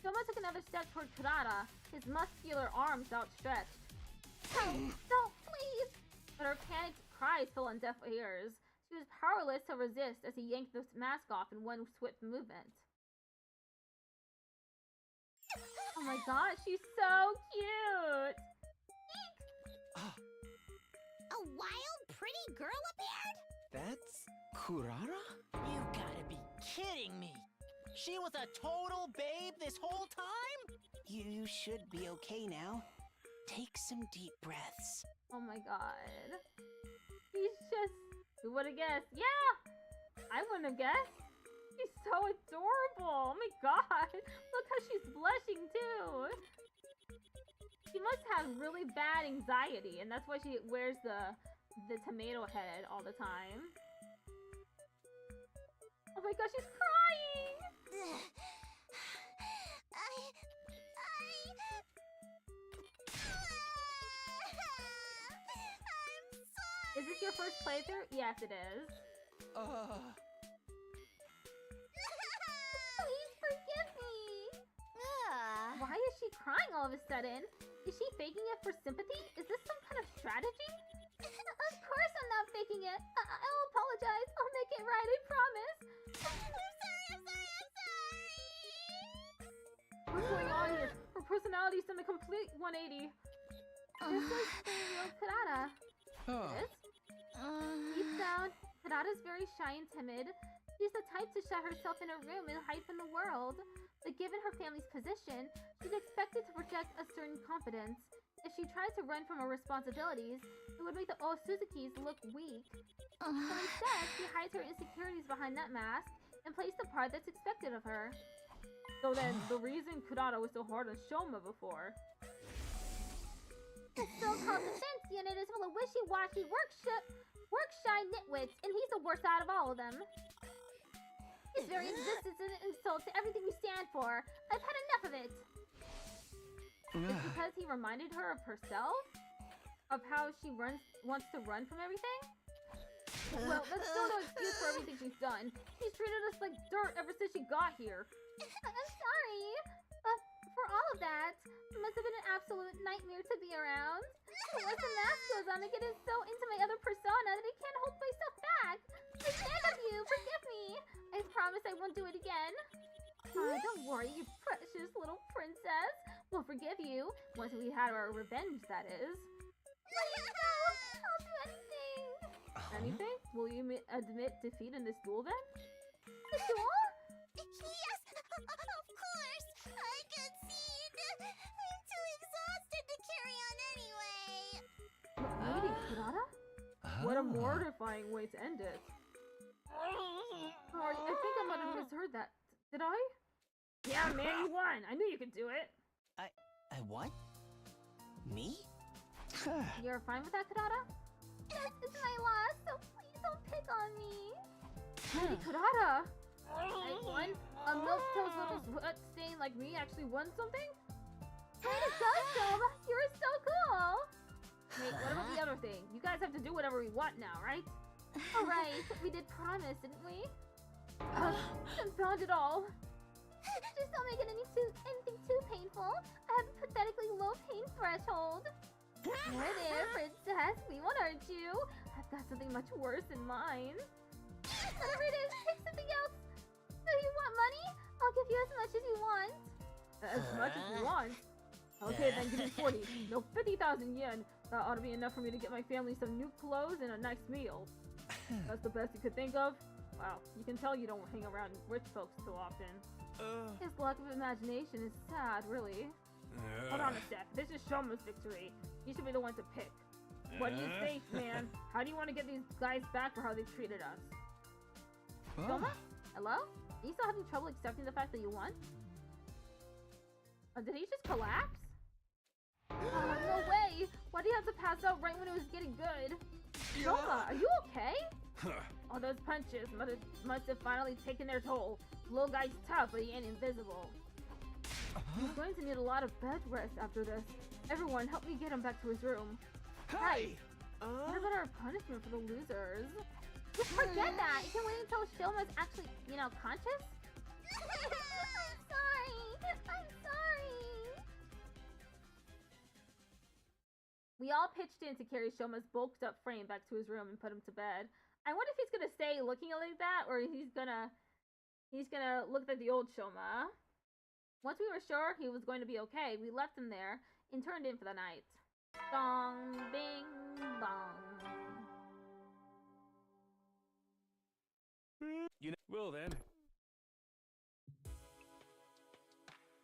Shoma took another step toward Kurata, his muscular arms outstretched. No, please! But her panicked cries fell on deaf ears. She was powerless to resist as he yanked the mask off in one swift movement. Oh my god, she's so cute! A wild, pretty girl appeared? That's Kurara? You gotta be kidding me. She was a total babe this whole time? You should be okay now. Take some deep breaths. Oh my god. He's just... Who would have guessed? Yeah! I wouldn't have guessed. She's so adorable. Oh my god. Look how she's blushing too. She must have really bad anxiety, and that's why she wears the tomato head all the time. Oh my gosh, she's crying! Is this your first playthrough? Yes, it is. Please forgive me! Why is she crying all of a sudden? Is she faking it for sympathy? Is this some kind of strategy? Of course I'm not faking it. I'll apologize. I'll make it right, I promise. I'm sorry. What's going on here? Her personality's done a complete 180. This is the real Kurata. This? Deep down, Kurata's very shy and timid. She's the type to shut herself in a room and hide from the world. but given her family's position, she's expected to project a certain confidence. If she tried to run from her responsibilities, it would make the Osuzukis look weak. So instead, she hides her insecurities behind that mask and plays the part that's expected of her. So then, the reason Kurata was so hard on Shoma before. The so-called defense unit is full of wishy-washy work-shy nitwits, and he's the worst out of all of them. His very existence is an insult to everything we stand for. I've had enough of it. It's because he reminded her of herself? Of how she wants to run from everything? Well, that's still no excuse for everything she's done. She's treated us like dirt ever since she got here. I'm sorry. For all of that, it must have been an absolute nightmare to be around. The worse the mask goes on, I get so into my other persona that I can't hold myself back. I beg of you, forgive me. I promise I won't do it again. Don't worry, you precious little princess. We'll forgive you once we had our revenge, that is. Please, no, I'll do anything. Anything? Will you admit defeat in this duel then? The duel? Yes, of course. I concede. I'm too exhausted to carry on anyway. Lady Kurata? What a mortifying way to end it. Sorry, I think I might have misheard that. Did I? Yeah, man, you won. I knew you could do it. I won? Me? You're fine with that, Kurata? Yes, it's my loss, so please don't pick on me. Lady Kurata! I won? A milk-toast little sweat stain like me actually won something? Way to go, Shoma! You were so cool! Wait, what about the other thing? You guys have to do whatever we want now, right? Alright, we did promise, didn't we? Confound it all. Just don't make it anything too painful. I have a pathetically low pain threshold. Hi there, princess. We won't hurt you. I've got something much worse in mind. Whatever it is, pick something else. Do you want money? I'll give you as much as you want. As much as you want? Okay, then give me 40. No, 50,000 yen. That ought to be enough for me to get my family some new clothes and a nice meal. That's the best you could think of? Wow, you can tell you don't hang around rich folks too often. His lack of imagination is sad, really. Hold on a sec. This is Shoma's victory. You should be the one to pick. What do you think, man? How do you want to get these guys back for how they treated us? Shoma? Hello? Are you still having trouble accepting the fact that you won? Did he just collapse? No way! Why do you have to pass out right when it was getting good? Shoma, are you okay? All those punches must have finally taken their toll. Little guy's tough, but he ain't invisible. He's going to need a lot of bed rest after this. Everyone, help me get him back to his room. Hi! What about our punishment for the losers? Just forget that! You can wait until Shoma's actually, conscious? I'm sorry! I'm sorry! We all pitched in to carry Shoma's bulked up frame back to his room and put him to bed. I wonder if he's gonna stay looking like that, or he's gonna look like the old Shoma. Once we were sure he was going to be okay, we left him there and turned in for the night. Dong, bing, bong. Well then.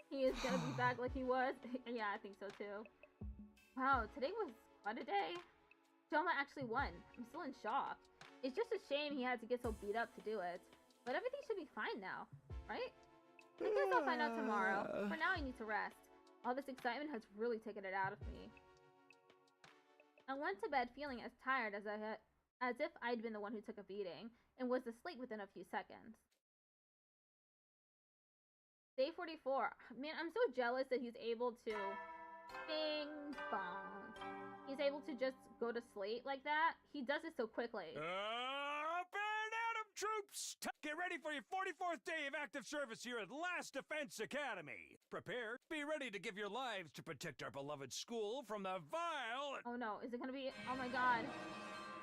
He is gonna be back like he was. Yeah, I think so too. Wow, today was quite a day. Shoma actually won. I'm still in shock. It's just a shame he had to get so beat up to do it. But everything should be fine now, right? I guess I'll find out tomorrow. For now, I need to rest. All this excitement has really taken it out of me. I went to bed feeling as tired as if I'd been the one who took a beating, and was asleep within a few seconds. Day 44. Man, I'm so jealous that he's able to... Bing bong. He's able to just go to sleep like that. He does it so quickly. Up and Adam troops! Get ready for your 44th day of active service here at Last Defense Academy. Prepare, be ready to give your lives to protect our beloved school from the vile... Oh no, is it gonna be... Oh my god.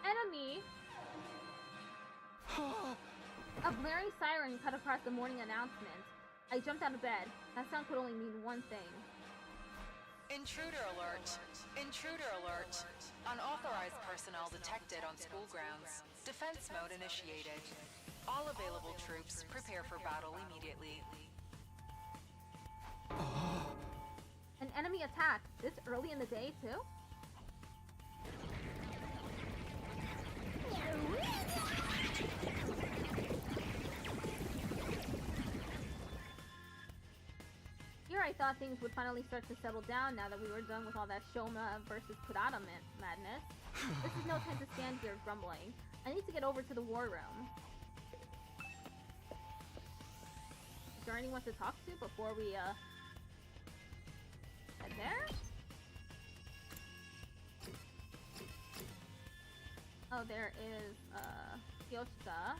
Enemy! A blaring siren cut across the morning announcement. I jumped out of bed. That sound could only mean one thing. Intruder alert! Intruder alert! Unauthorized personnel detected on school grounds. Defense mode initiated. All available troops prepare for battle immediately. An enemy attack this early in the day, too? Here I thought things would finally start to settle down now that we were done with all that Shoma versus Kurata madness. This is no time to stand here grumbling. I need to get over to the war room. Is there anyone to talk to before we, head there? Oh, there is, Yoshika.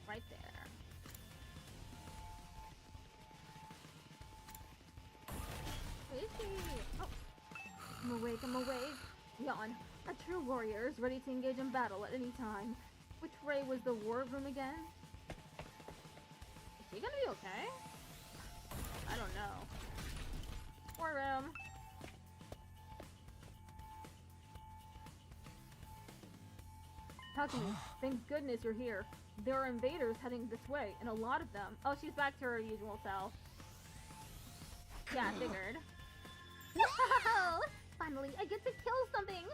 Right there. Where is he? Oh. I'm awake, I'm awake. Yawn. A true warrior is ready to engage in battle at any time. Which Ray was the war room again? Is she gonna be okay? I don't know. War room. Takumi, thank goodness you're here. There are invaders heading this way, and a lot of them. Oh, she's back to her usual self. Yeah, I figured. Whoa! Finally, I get to kill something!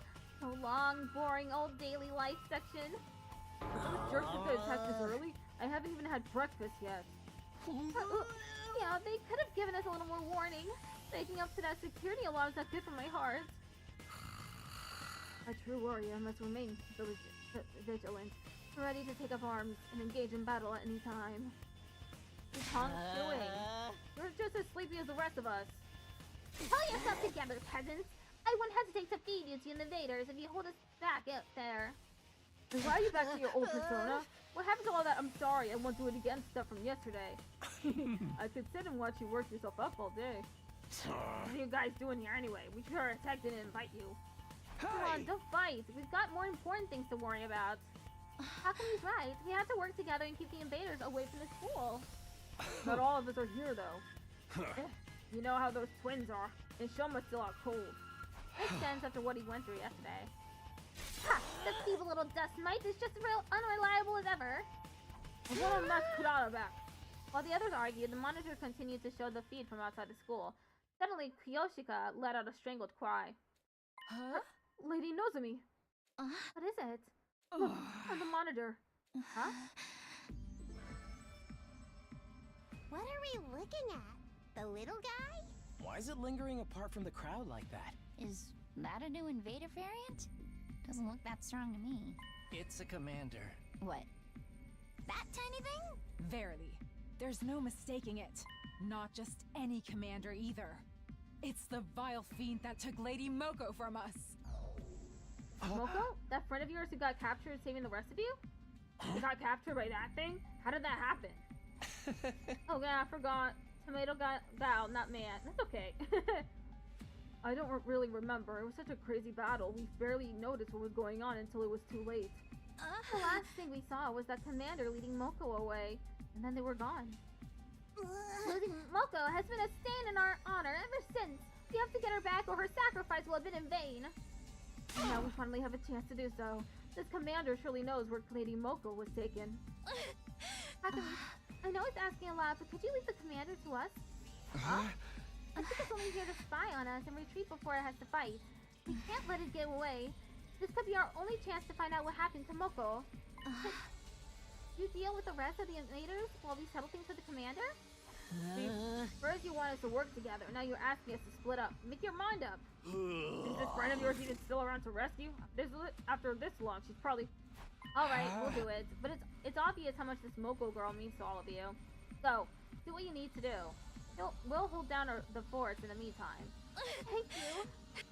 So long, boring old daily life section. Those jerks that got attacked this early? I haven't even had breakfast yet. Yeah, they could have given us a little more warning. Waking up to that security alarm's not good for my heart. A true warrior must remain vigilant, ready to take up arms and engage in battle at any time. What's Honk doing? You're just as sleepy as the rest of us. Pull yourself together, peasants! I wouldn't hesitate to feed you to the invaders if you hold us back up there. And why are you back to your old persona? What happened to all that I'm sorry, I won't do it again stuff from yesterday? I could sit and watch you work yourself up all day. What are you guys doing here anyway? We sure as heck didn't invite you. Come on, don't fight. We've got more important things to worry about. Takumi's right. We have to work together and keep the invaders away from the school. Not all of us are here, though. You know how those twins are, and Shoma's still out cold. Makes sense after what he went through yesterday. Ha! The feeble little dust mite is just as unreliable as ever. I want to mess Kurata back. While the others argued, the monitor continued to show the feed from outside the school. Suddenly, Kiyoshika let out a strangled cry. Huh? Lady Nozomi. What is it? Look, on the monitor. Huh? What are we looking at? The little guy? Why is it lingering apart from the crowd like that? Is that a new invader variant? Doesn't look that strong to me. It's a commander. What? That tiny thing? Verily. There's no mistaking it. Not just any commander either. It's the vile fiend that took Lady Moko from us. Moko? That friend of yours who got captured saving the rest of you? You got captured by that thing? How did that happen? Oh yeah, I forgot. Tomato got Val, not man. That's okay. I don't really remember. It was such a crazy battle. We barely noticed what was going on until it was too late. The last thing we saw was that commander leading Moko away, and then they were gone. Losing Moko has been a stain in our honor ever since. We have to get her back or her sacrifice will have been in vain. And now we finally have a chance to do so. This commander surely knows where Lady Moko was taken. Takumi, I know it's asking a lot, but could you leave the commander to us? Huh? I think it's only here to spy on us and retreat before it has to fight. We can't let it get away. This could be our only chance to find out what happened to Moko. You deal with the rest of the invaders while we settle things with the commander? First you want us to work together, now you're asking us to split up. Make your mind up. Is this friend of yours even still around to rescue? After this long, she's probably... Alright, we'll do it. But it's obvious how much this Moko girl means to all of you. So, do what you need to do. We'll hold down the forts in the meantime. Thank you.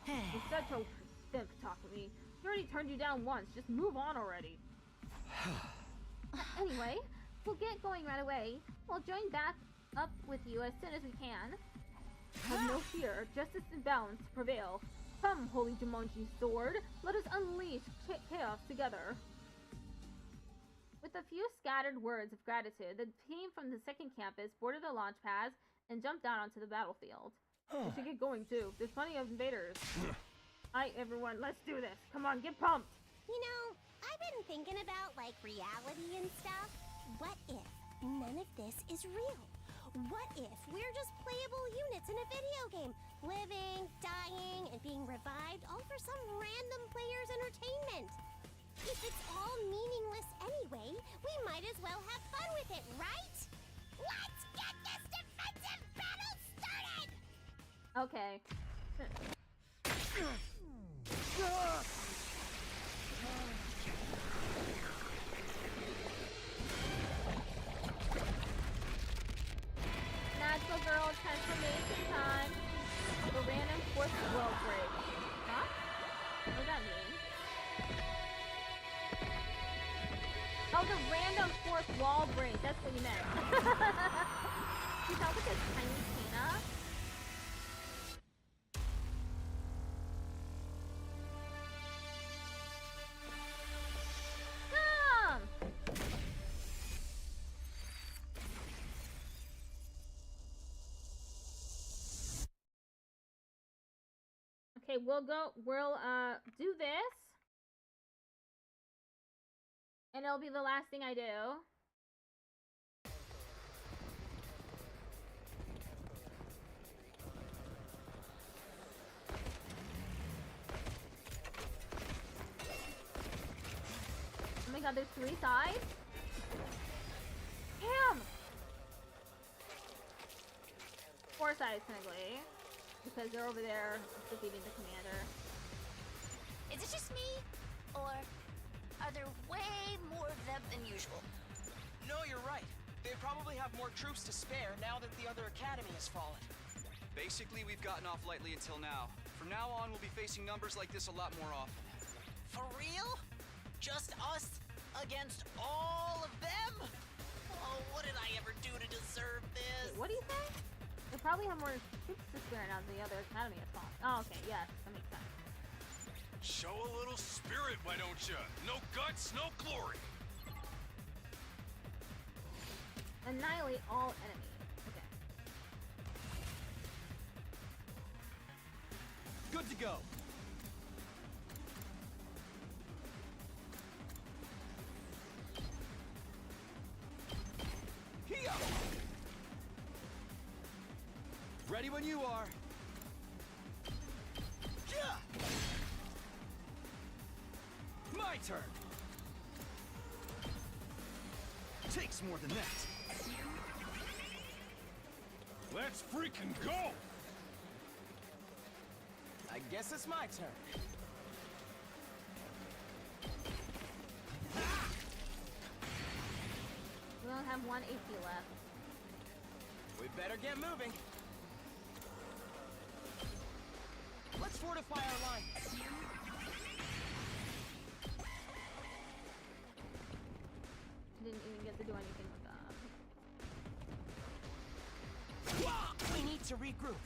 You're such a simp, Takumi. She already turned you down once. Just move on already. Anyway, we'll get going right away. We'll join back up with you as soon as we can. Have no fear. Justice and balance prevail. Come, Holy Jumonji Sword. Let us unleash chaos together. With a few scattered words of gratitude, the team from the second campus boarded the launch pads and jumped out onto the battlefield. We should get going too. There's plenty of invaders. Alright, everyone, let's do this. Come on, get pumped. You know, I've been thinking about, like, reality and stuff. What if none of this is real? What if we're just playable units in a video game, living, dying, and being revived all for some random player's entertainment? If it's all meaningless anyway, we might as well have fun with it, right? Let's get this defensive battle started! Okay. Natural girl transformation time. The random force world break. Huh? What does that mean? Oh, the random fourth wall break. That's what you meant. She sounds like a tiny Tina. Come! Okay, we'll do this. And it'll be the last thing I do. Oh my god, there's 3 sides? Damn! 4 sides, technically. Because they're over there defeating the commander. Is it just me? Or are there way more of them than usual? No, you're right. They probably have more troops to spare now that the other academy has fallen. Basically, we've gotten off lightly until now. From now on, we'll be facing numbers like this a lot more often. For real? Just us against all of them? Oh, what did I ever do to deserve this? Wait, what do you think? They probably have more troops to spare now that the other academy has fallen. Oh, okay, yes, that makes sense. Show a little spirit, why don't you? No guts, no glory. Annihilate all enemies. Okay. Good to go. Here. Ready when you are. Yeah. My turn. Takes more than that. Let's freaking go! I guess it's my turn. We only have 1 HP left. We better get moving. Let's fortify our line. Didn't even get to do anything with that. We need to regroup.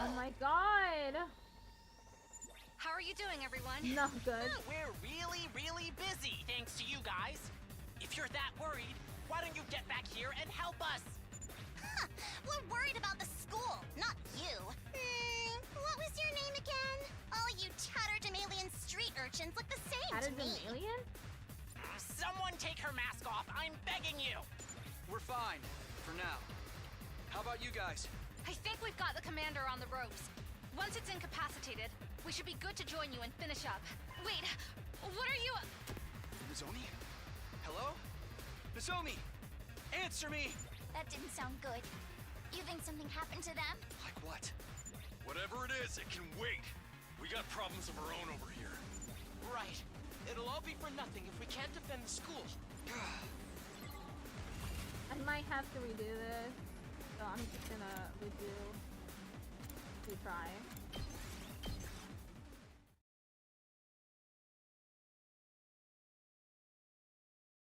Oh my god! How are you doing, everyone? Not good. We're really, really busy, thanks to you guys. If you're that worried, why don't you get back here and help us? We're worried about the school, not you. What was your name again? All you tatterdemalion street urchins look the same to me. Tatterdemalion? Someone take her mask off, I'm begging you. We're fine, for now. How about you guys? I think we've got the commander on the ropes. Once it's incapacitated, we should be good to join you and finish up. Wait, what are you... Nozomi? Hello? Nozomi! Answer me! That didn't sound good. You think something happened to them? Like what? Whatever it is, it can wait. We got problems of our own over here. Right. It'll all be for nothing if we can't defend the school. I might have to redo this. So I'm just gonna retry.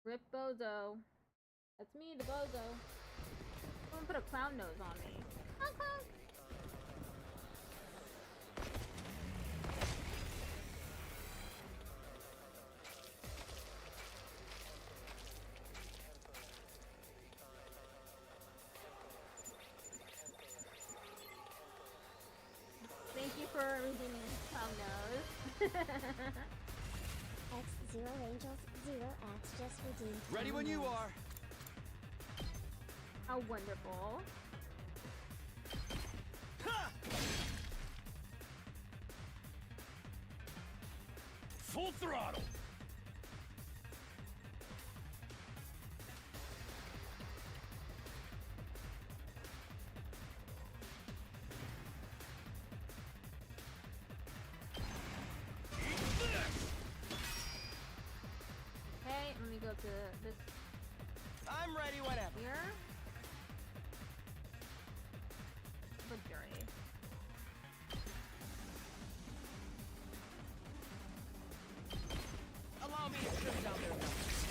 Rip Bozo. That's me, the Bozo. Someone put a clown nose on me. Okay. Thank you for redeeming clown nose. X, 0 angels, 0 X, just redeemed. Ready when you are. How wonderful. Ha! Full throttle. Okay, let me go to this I'm ready whenever. here. Good journey. Allow me to trim down their numbers.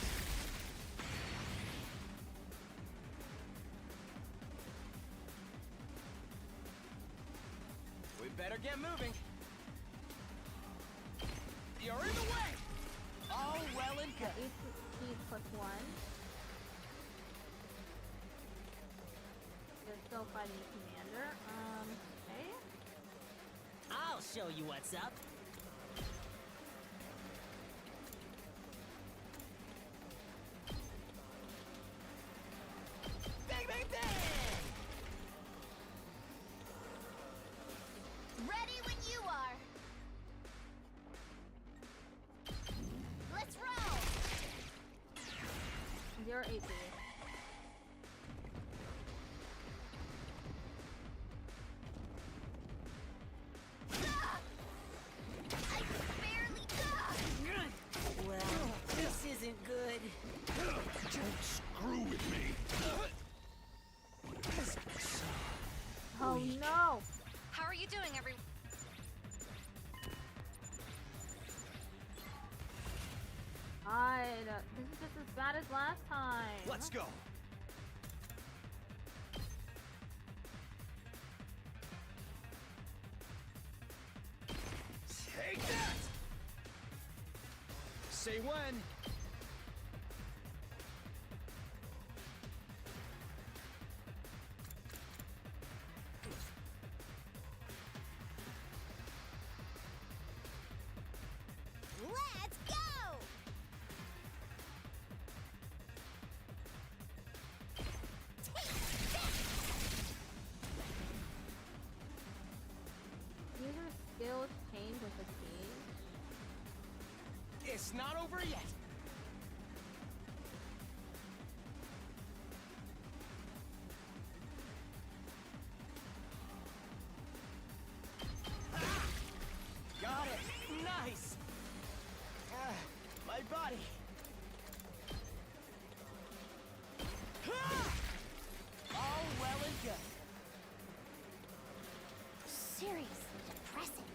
We better get moving. You're in the way! All well and good. HP plus 1. They're still fighting the commander. Okay. I'll show you what's up. Bang, bang, bang! Ready when you are. Let's roll. 0 AP. I barely. Well, this isn't good. Don't screw with me. Oh no! How are you doing, everyone? God, this is just as bad as last time. Let's go. Take that! Say when. Let's go! User skills change with the key. It's not over yet. Ah! Got it. Nice. My body. Ah! All well and good. Seriously depressing.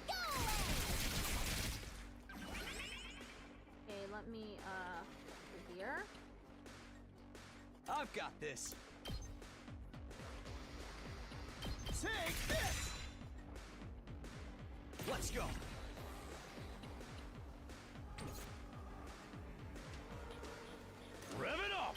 Go away! Okay, let me, here. I've got this. Take this! Let's go. Rev it up.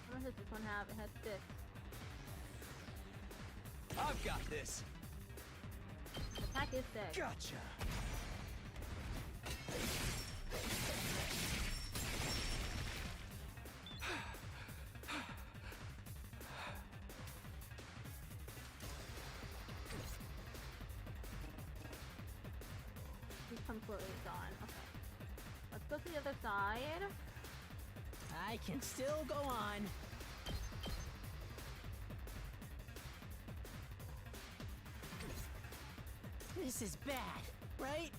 How much does this one have? It has 6. I've got this. Attack is 6. Gotcha. He's completely gone. Okay. Let's go to the other side. I can still go on. This is bad, right?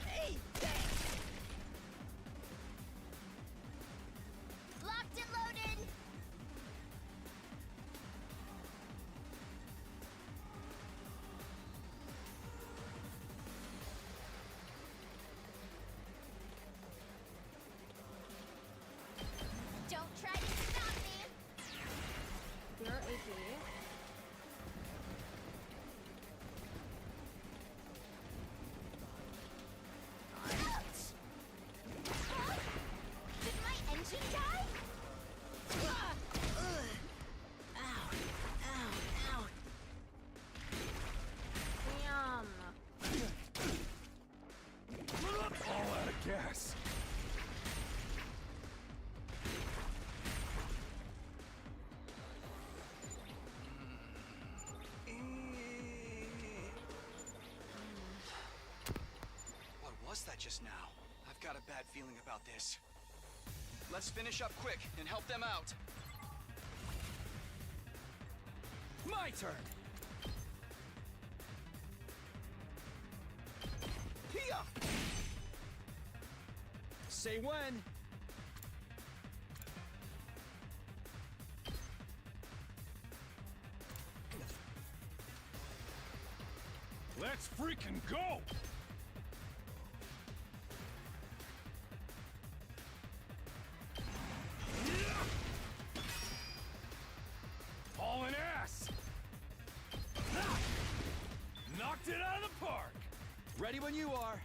Hey, Locked and loaded. ass! What was that just now? I've got a bad feeling about this. Let's finish up quick and help them out. My turn! Hiya! Say when. Let's freaking go! Hauling ass! Knocked it out of the park! Ready when you are.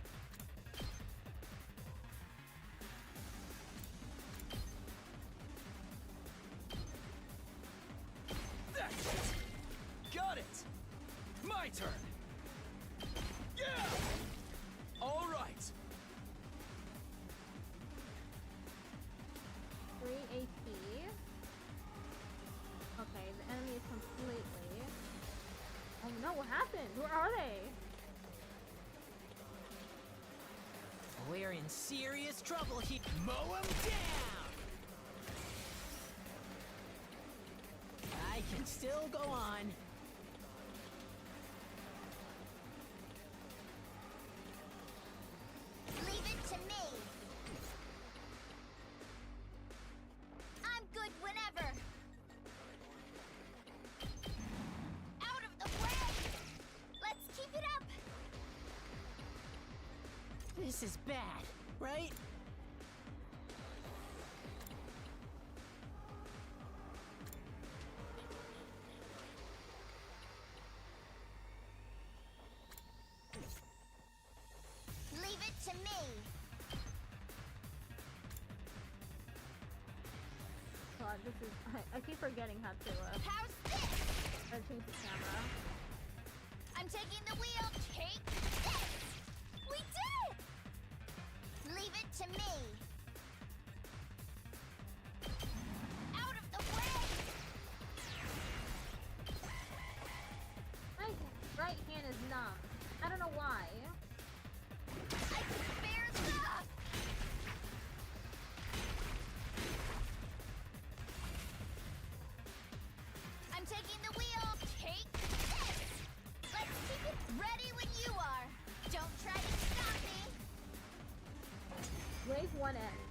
That's it! Got it! My turn! Yeah! All right! 3 HP. Okay, the enemy is completely... Oh no, what happened? Where are they? We're in serious trouble here. Mow 'em down! I can still go on. Leave it to me. I'm good whenever. Out of the way. Let's keep it up. This is bad, right? Leave it to me. God, this is... I keep forgetting how to How's this? change the camera. I'm taking the wheel. Take this. We did it. Leave it to me. Out of the way. My right hand is numb. I don't know why. I can bear the... I'm taking the wheel. Take this. Let's keep it ready when you are. Don't try to stop me. Wave one end.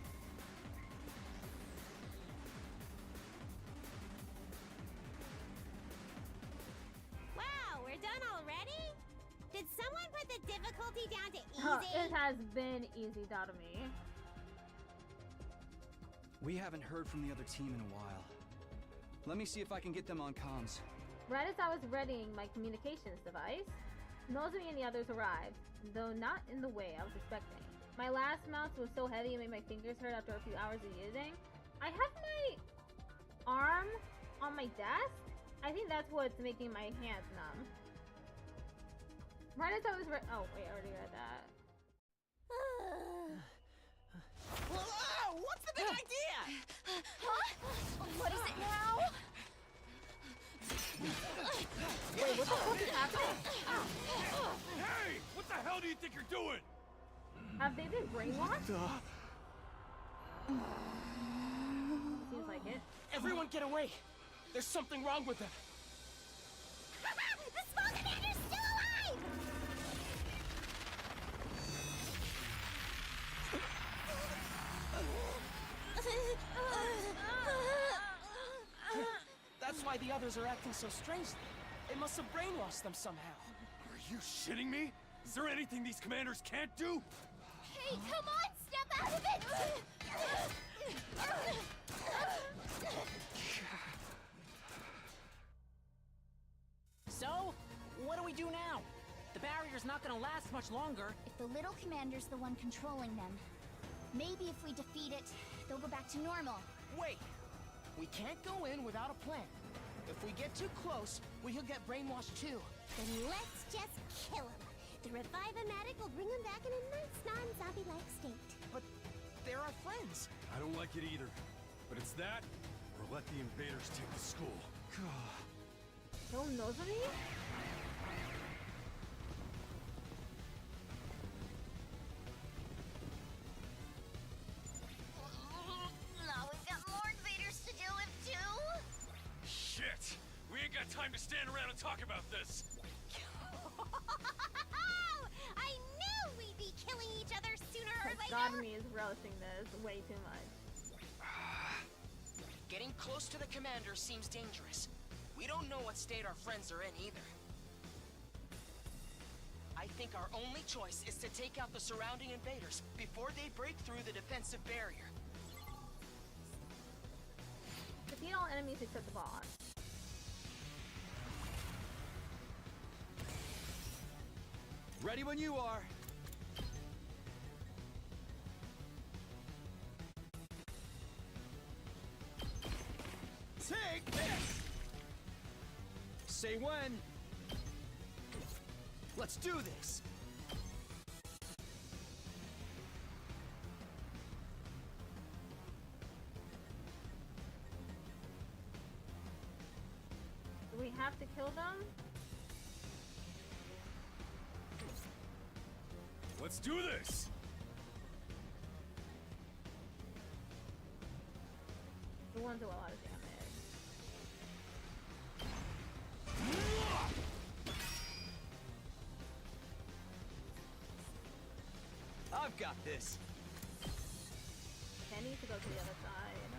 Wow, we're done already? Did someone put the difficulty down to Oh, easy? it has been easy out of me. We haven't heard from the other team in a while. Let me see if I can get them on comms. Right as I was readying my communications device, Nozomi and the others arrived, though not in the way I was expecting. My last mouse was so heavy it made my fingers hurt after a few hours of using. I have my arm on my desk. I think that's what's making my hands numb. Right as I was oh wait, I already read that. Whoa! What's the big idea? Huh? What is it now? Wait, what the fuck is happening? Hey! What the hell do you think you're doing? Have they been brainwashed? Seems like it. Everyone get away! There's something wrong with them. The small commander's still alive! That's why the others are acting so strangely. They must have brainwashed them somehow. Are you shitting me? Is there anything these commanders can't do? Hey, come on, step out of it! So, what do we do now? The barrier's not gonna last much longer. If the little commander's the one controlling them, maybe if we defeat it, they'll go back to normal. Wait! We can't go in without a plan. If we get too close, we'll get brainwashed too. Then let's just kill him. The revive-o-matic will bring him back in a nice non-zombie-like state. But friends. I don't like it either. But it's that, or let the invaders take the school. Kill nobody? Now we've got more invaders to deal with too. Shit! We ain't got time to stand around and talk about this. I knew we'd be killing each other sooner or later. Godmy is relishing this way too much. Getting close to the commander seems dangerous. We don't know what state our friends are in either. I think our only choice is to take out the surrounding invaders before they break through the defensive barrier. Defeat all enemies except the boss. Ready when you are. Take this! Say when. Let's do this! Do we have to kill them? Let's do this! We won't do a lot of damage. I've got this. I need to go to the other side.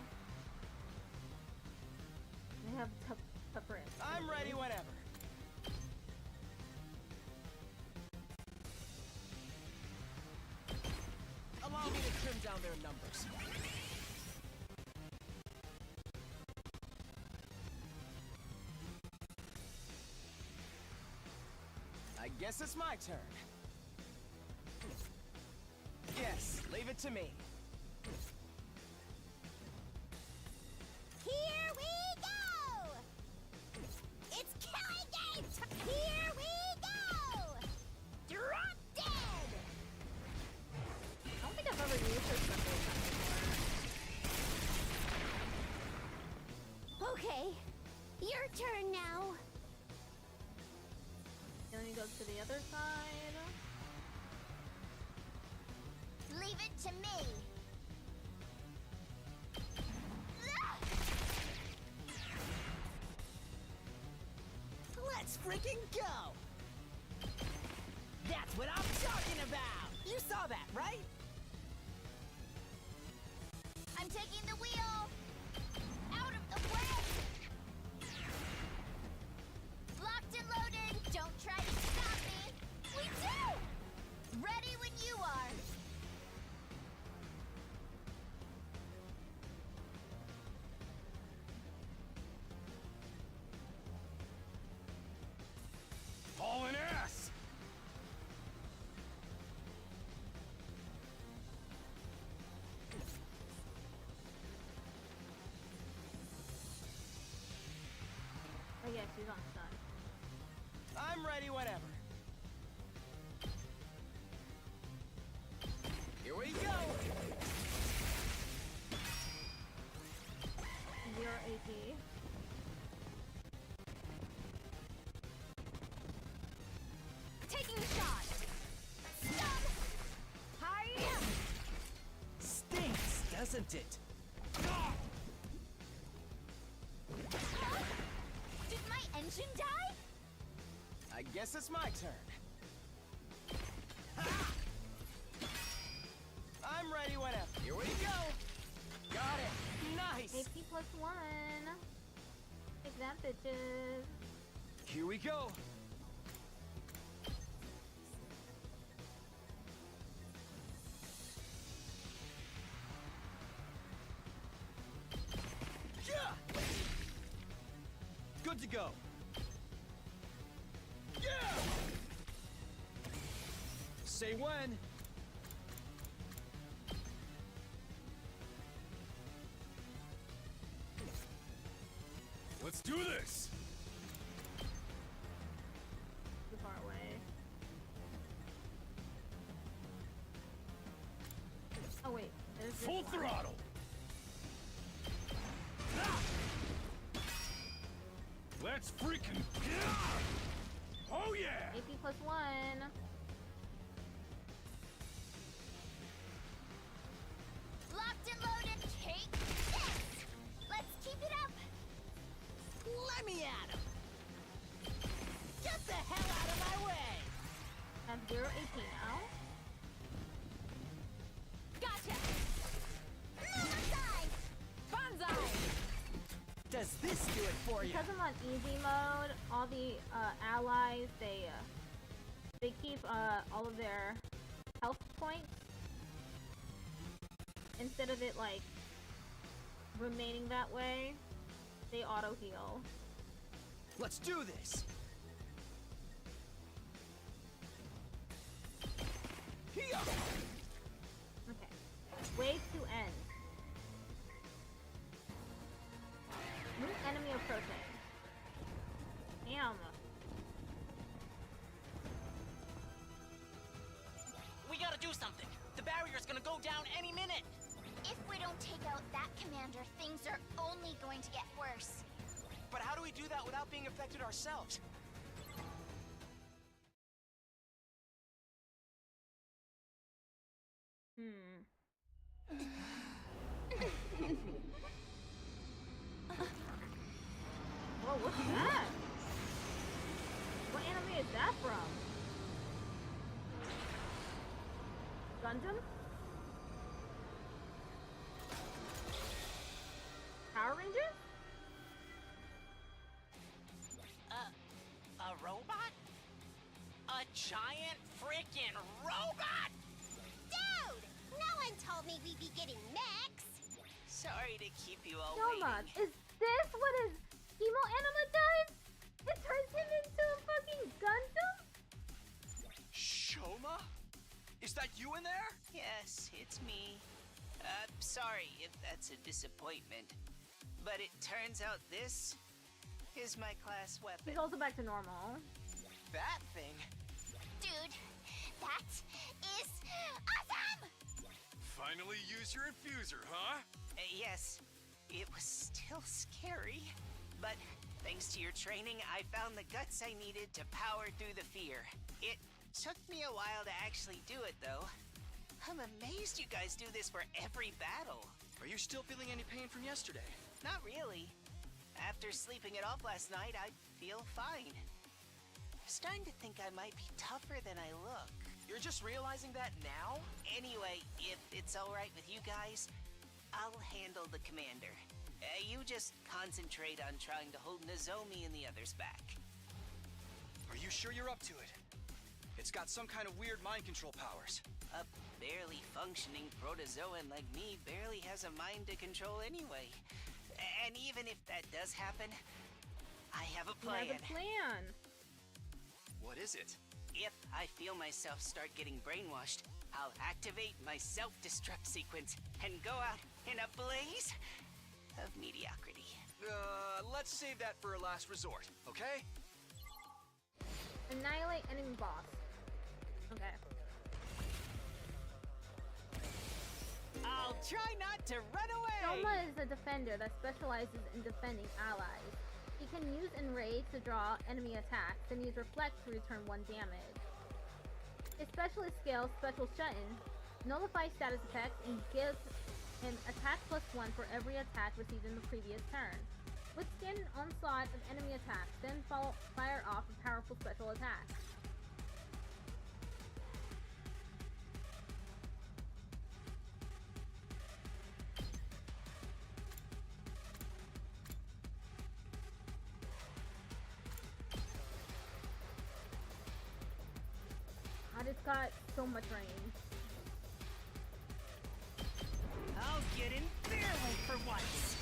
They have tougher. I'm ready whenever. Allow me to trim down their numbers. I guess it's my turn. Yes, leave it to me. Here we go! It's killing game! Here we go! Drop dead! I don't think I've ever used this before. Okay, your turn now. And then you go to the other side. Leave it to me. Let's freaking go! That's what I'm talking about! You saw that, right? I'm taking the wheel. Out of the way. Locked and loaded. Don't try to stop me. We do! Ready when you are. Hauling ass! Oh yeah, she's on stun. I'm ready whenever. Here we go! 0 AP. Taking a shot. Stun. Hiya! Stinks, doesn't it? Did my engine die? I guess it's my turn. I'm ready whenever. Here we go! Got it! Nice! AP +1. Take that, bitches. Here we go. Yeah! Good to go. Yeah! Say when. Let's do this! Too far away. Oh wait, there's this Full one. throttle! Let's freaking... Oh yeah! AP plus 1. Locked and loaded, take this! Let's keep it up! Let me at him! Get the hell out of my way! Have 0 AP now. Gotcha! Move aside! Banzai! Does this do it for you? Because I'm on easy mode, all the allies, they keep all of their health points instead of it like remaining that way. They auto heal. Let's do this! Here! Okay. Wave to end. New enemy approaching. Damn. We gotta do something. The barrier's gonna go down any minute. If we don't take out that commander, things are only going to get worse. But how do we do that without being affected ourselves? Whoa, what's that? What anime is that from? Gundam? Power Rangers? A robot? A giant freaking robot? Dude! No one told me we'd be getting mechs! Sorry to keep you all Soma, waiting. is this what his emo anima does? It turns him into a fucking Gundam? Shoma? Is that you in there? Yes, it's me. Sorry if that's a disappointment. But it turns out this is my class weapon. He's also back to normal. That thing? Dude, that is awesome! Finally use your infuser, huh? Yes, it was still scary. But thanks to your training, I found the guts I needed to power through the fear. It took me a while to actually do it, though. I'm amazed you guys do this for every battle. Are you still feeling any pain from yesterday? Not really. After sleeping it off last night, I feel fine. Starting to think I might be tougher than I look. You're just realizing that now? Anyway, if it's alright with you guys, I'll handle the commander. You just concentrate on trying to hold Nozomi and the others back. Are you sure you're up to it? It's got some kind of weird mind control powers. A barely functioning protozoan like me barely has a mind to control anyway. And even if that does happen, I have a plan. He has a plan. What is it? If I feel myself start getting brainwashed, I'll activate my self-destruct sequence and go out in a blaze of mediocrity. Let's save that for a last resort, okay? Annihilate enemy boss. Okay. I'll try not to run away! Soma is a defender that specializes in defending allies. He can use Enrage to draw enemy attacks, and use Reflect to return 1 damage. His specialist skill, Special Shut-in, nullifies status effects and gives him attack +1 for every attack received in the previous turn. Withstand an onslaught of enemy attacks, then fire off a powerful special attack. God, it's got so much range. I'll get in their way for once!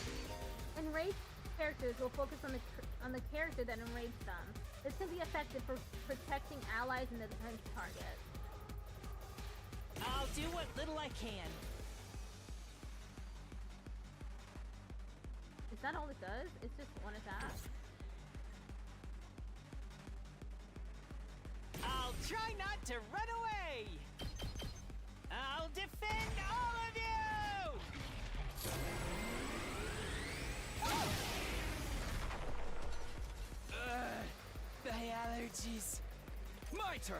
Enraged characters will focus on the character that enraged them. This can be effective for protecting allies and the defense target. I'll do what little I can. Is that all it does? It's just 1 attack? I'll try not to run away! I'll defend all of you! please. My turn.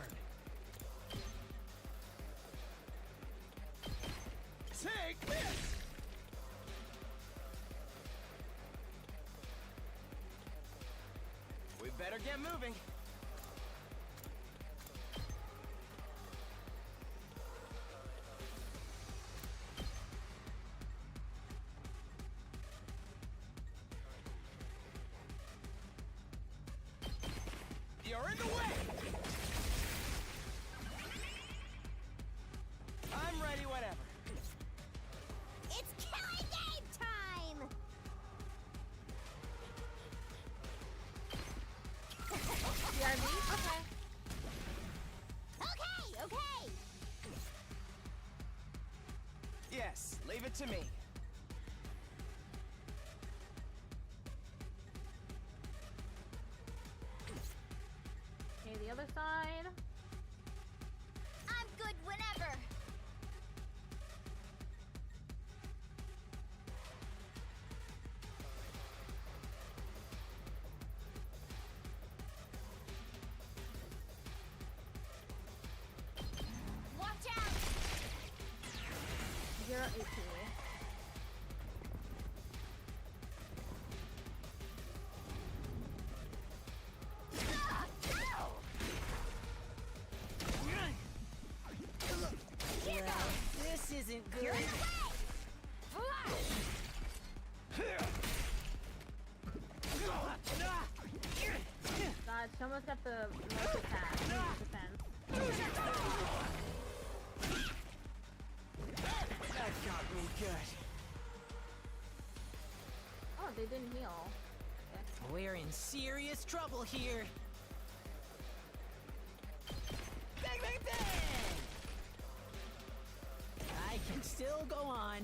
Take this! We better get moving. You're in the way! I'm ready whenever. It's killing game time! CRB? Okay. Okay! Yes, leave it to me. Okay, the other side. I'm good whenever. Watch out! 0 AP. This isn't good. God, she almost got the most attack. Defense. That got me good. Oh, they didn't heal. Okay. We're in serious trouble here. Bang, bang, bang! I can still go on.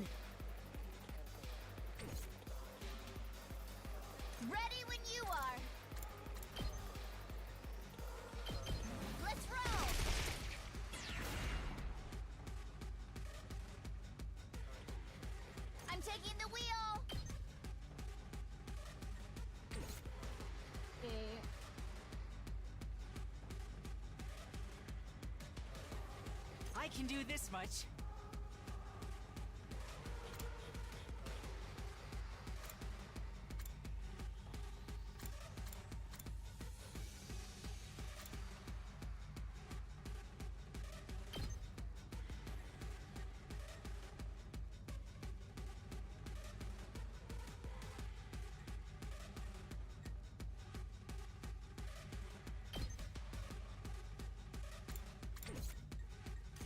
Ready when you are. Let's roll. I'm taking the wheel. Okay. I can do this much.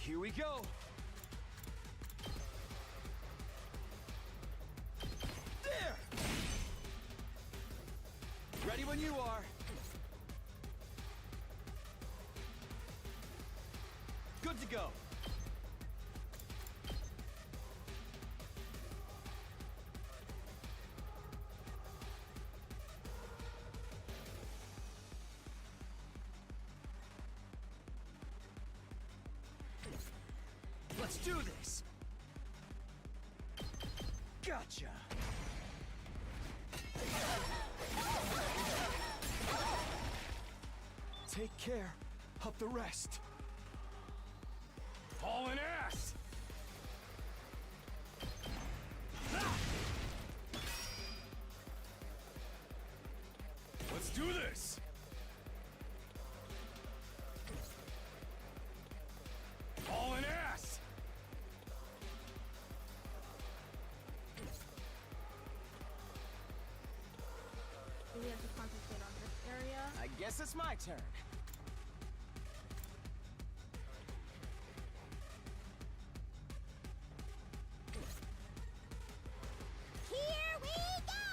Here we go. There! Ready when you are. Good to go. Let's do this! Gotcha! Take care of the rest. Hauling ass! Let's do this! Hauling ass! We have to concentrate on this area. I guess it's my turn. Here we go!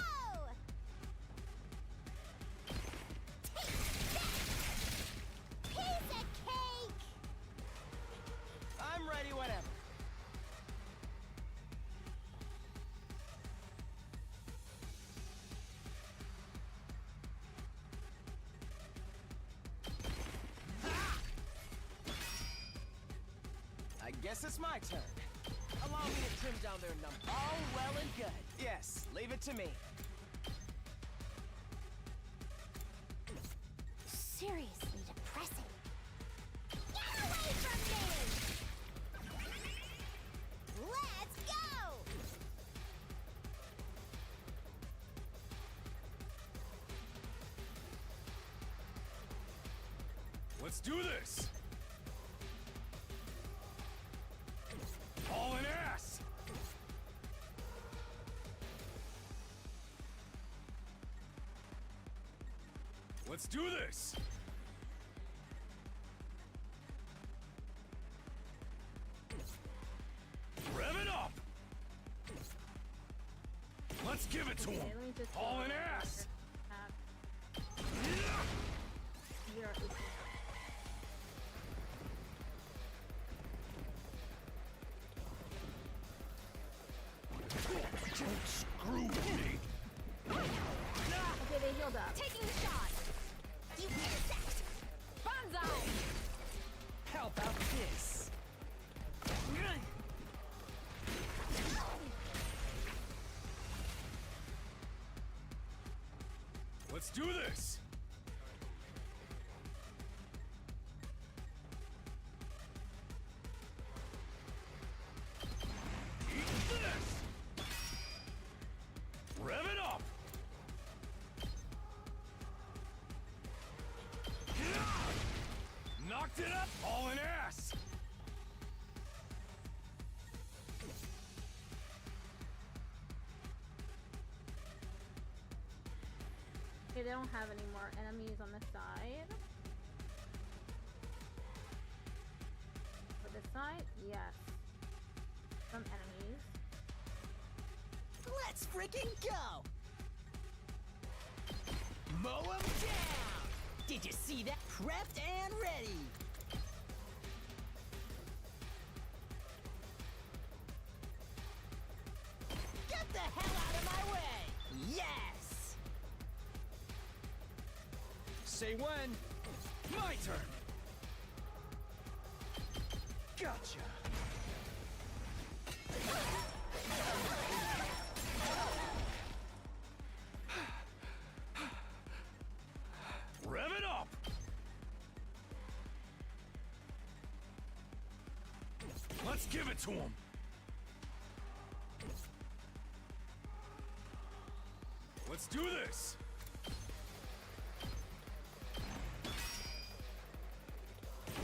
Take that! Piece of cake! I'm ready whenever. I guess it's my turn. Allow me to trim down their numbers. All well and good. Yes, leave it to me. Seriously depressing. Let's do this! Hauling ass! Let's do this! Rev it up! Let's give it to him! Hauling ass! Don't screw with me! Okay, they healed up. Taking the shot! You intercept! Banzai! How about this? Let's do this! Eat this! Rev it up! Knocked it up! Hauling ass! Okay, they don't have any more enemies on the side. For this side, yes. Some enemies. Let's freaking go! Mow 'em down! Did you see that? Prepped and ready! Get the hell out of my way! Yes! Say when. My turn! Gotcha. Rev it up! Let's give it to him! Let's do this!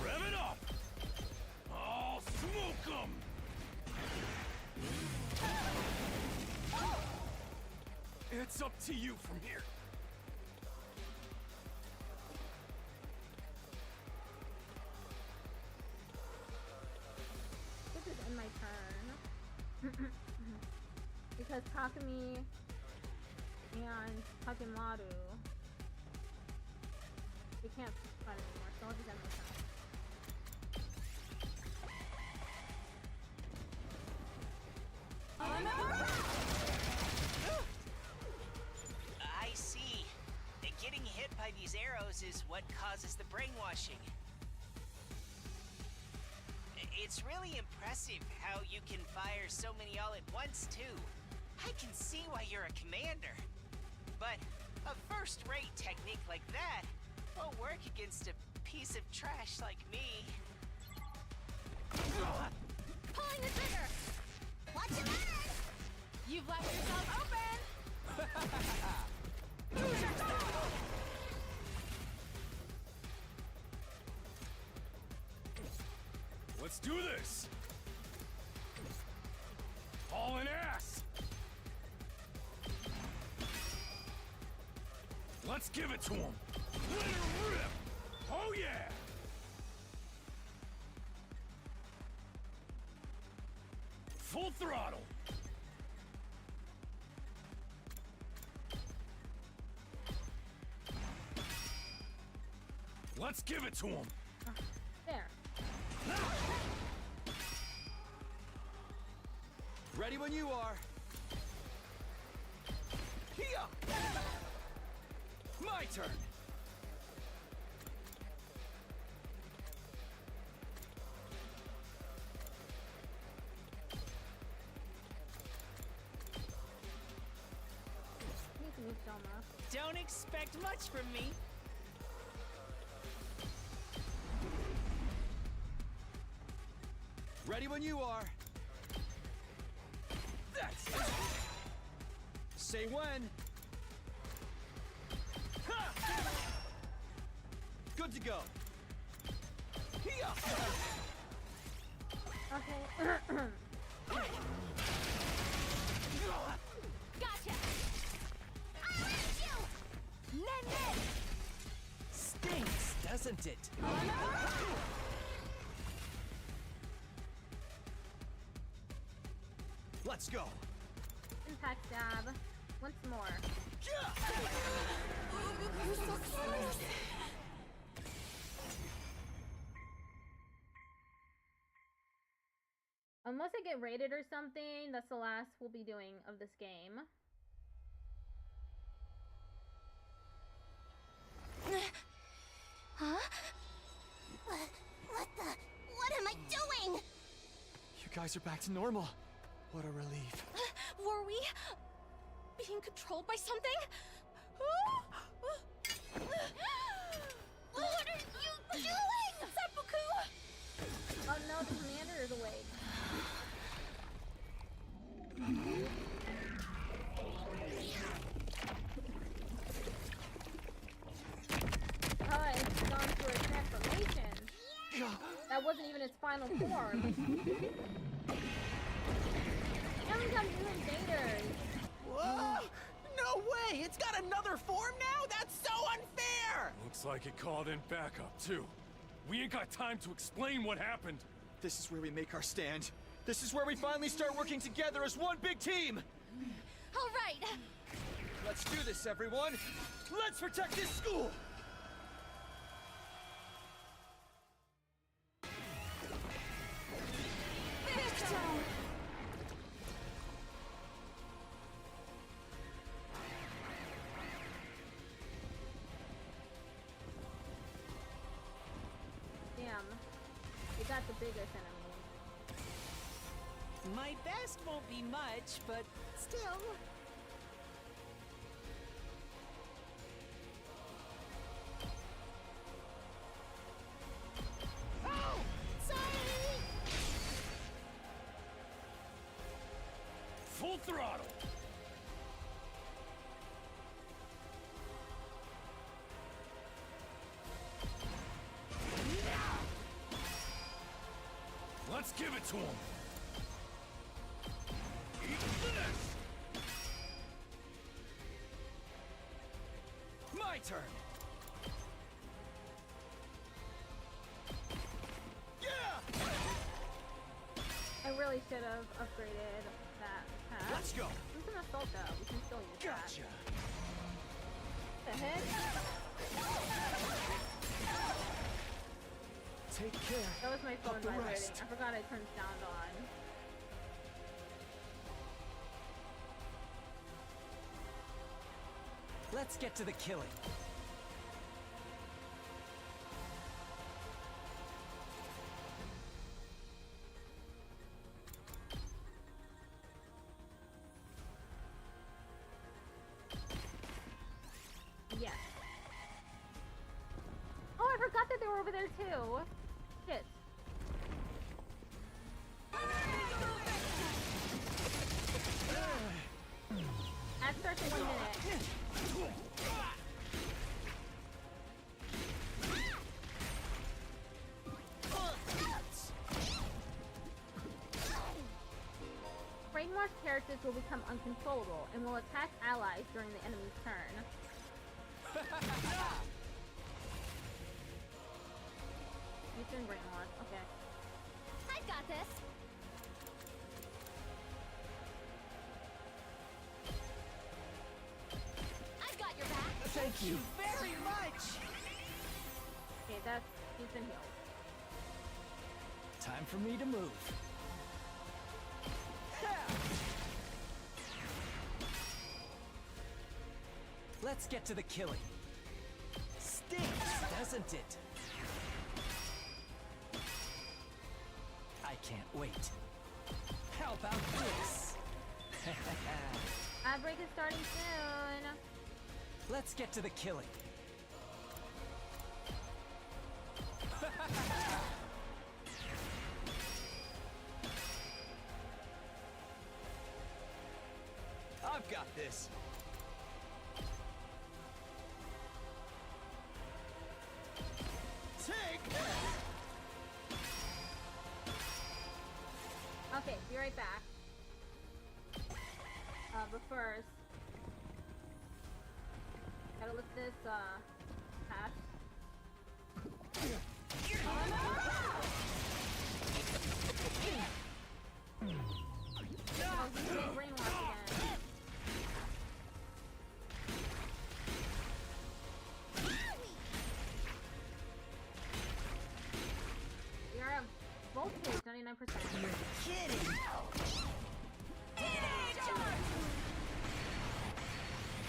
Rev it up! I'll smoke 'em! It's up to you from here. This is in my turn. Because Takumi and Takemaru, they can't fight anymore, so I'll just end my turn. I see. Getting hit by these arrows is what causes the brainwashing. It's really impressive how you can fire so many all at once, too. I can see why you're a commander. But a first-rate technique like that won't work against a piece of trash like me. Pulling the trigger! What's the matter? You've left yourself open! Let's do this! Hauling ass! Let's give it to him! Let her rip! Oh yeah! Full throttle! Let's give it to him! There. Ready when you are. Here. My turn. Need to move Selma. Don't expect much from me. Ready when you are. That's it. Say when. Ha! Good to go. Okay. Gotcha! I reached you! Nen! Stinks, doesn't it? Let's go. Impact stab. Once more. You're so close! Unless I get raided or something, that's the last we'll be doing of this game. Huh? What the? What am I doing? You guys are back to normal. What a relief. Were we being controlled by something? What are you doing? Seppuku! Oh no, the commander is awake. Oh, it's gone through a transformation. That wasn't even its final form. And we got new invaders. Whoa! No way! It's got another form now? That's so unfair! Looks like it called in backup, too. We ain't got time to explain what happened. This is where we make our stand. This is where we finally start working together as one big team. All right! Let's do this, everyone. Let's protect this school. Damn. We got the biggest enemy. My best won't be much, but still. Oh! Sorry! Full throttle! Let's give it to him! Eat this! My turn. Yeah! I really should have upgraded that pack. Let's go. Who's an assault though? We can still use Gotcha. that. The head? Take care. That was my phone of the vibrating. rest. I forgot I turned sound on. Let's get to the killing. Yes. Oh, I forgot that they were over there too. Shit. That starts in 1 minute. Brainwashed characters will become uncontrollable and will attack allies during the enemy's turn. You've been brainwashed. Okay. I've got this. I've got your back. Thank you. Very much! Okay, that's... he's been healed. Time for me to move. Let's get to the killing. Stinks, doesn't it? I can't wait. How about this? Ad break is starting soon. Let's get to the killing. I've got this. Take that! Okay, be right back. But first, gotta lift this, pass. Oh, he's getting brainwashed again. We are at voltage, 99%. You're kidding!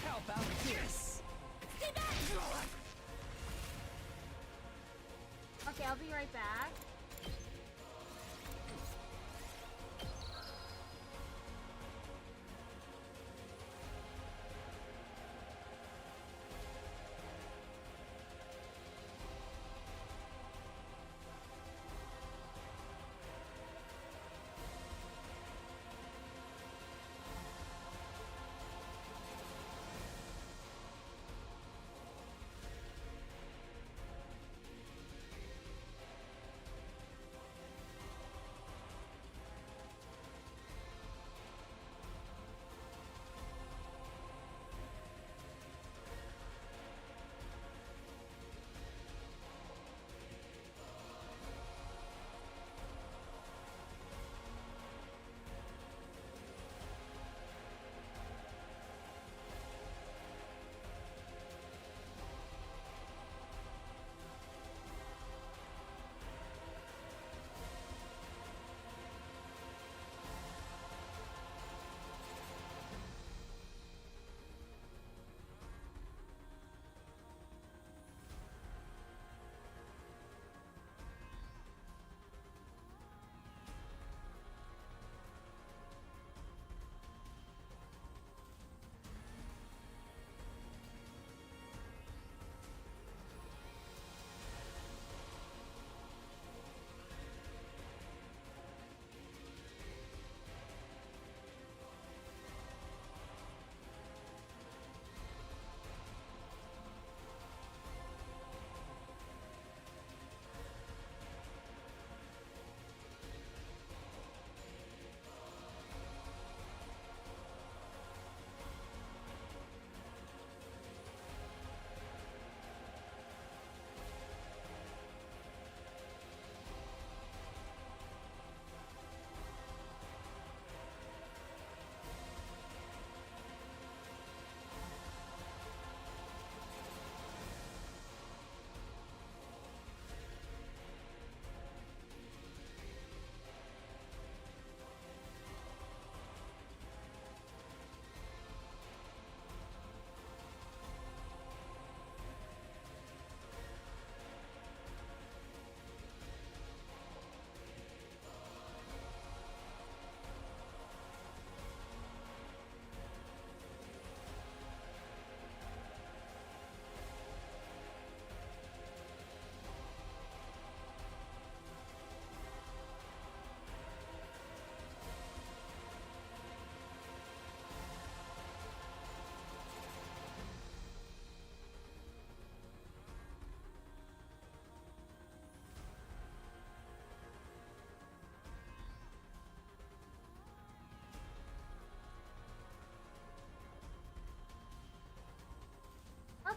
How about this? Okay, I'll be right back.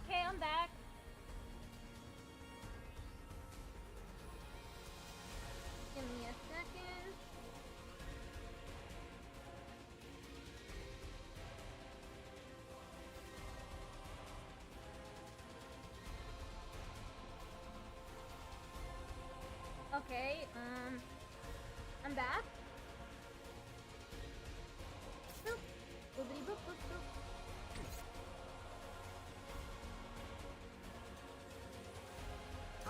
Okay, I'm back. Give me a second. Okay, I'm back. Boop. Boopity boop boop boop.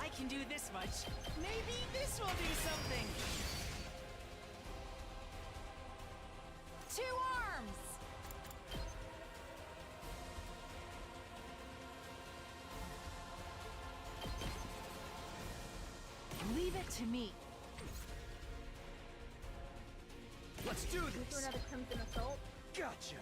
I can do this much. Maybe this will do something. 2 arms! Leave it to me. Let's do Let's do this! another Crimson Assault. Gotcha!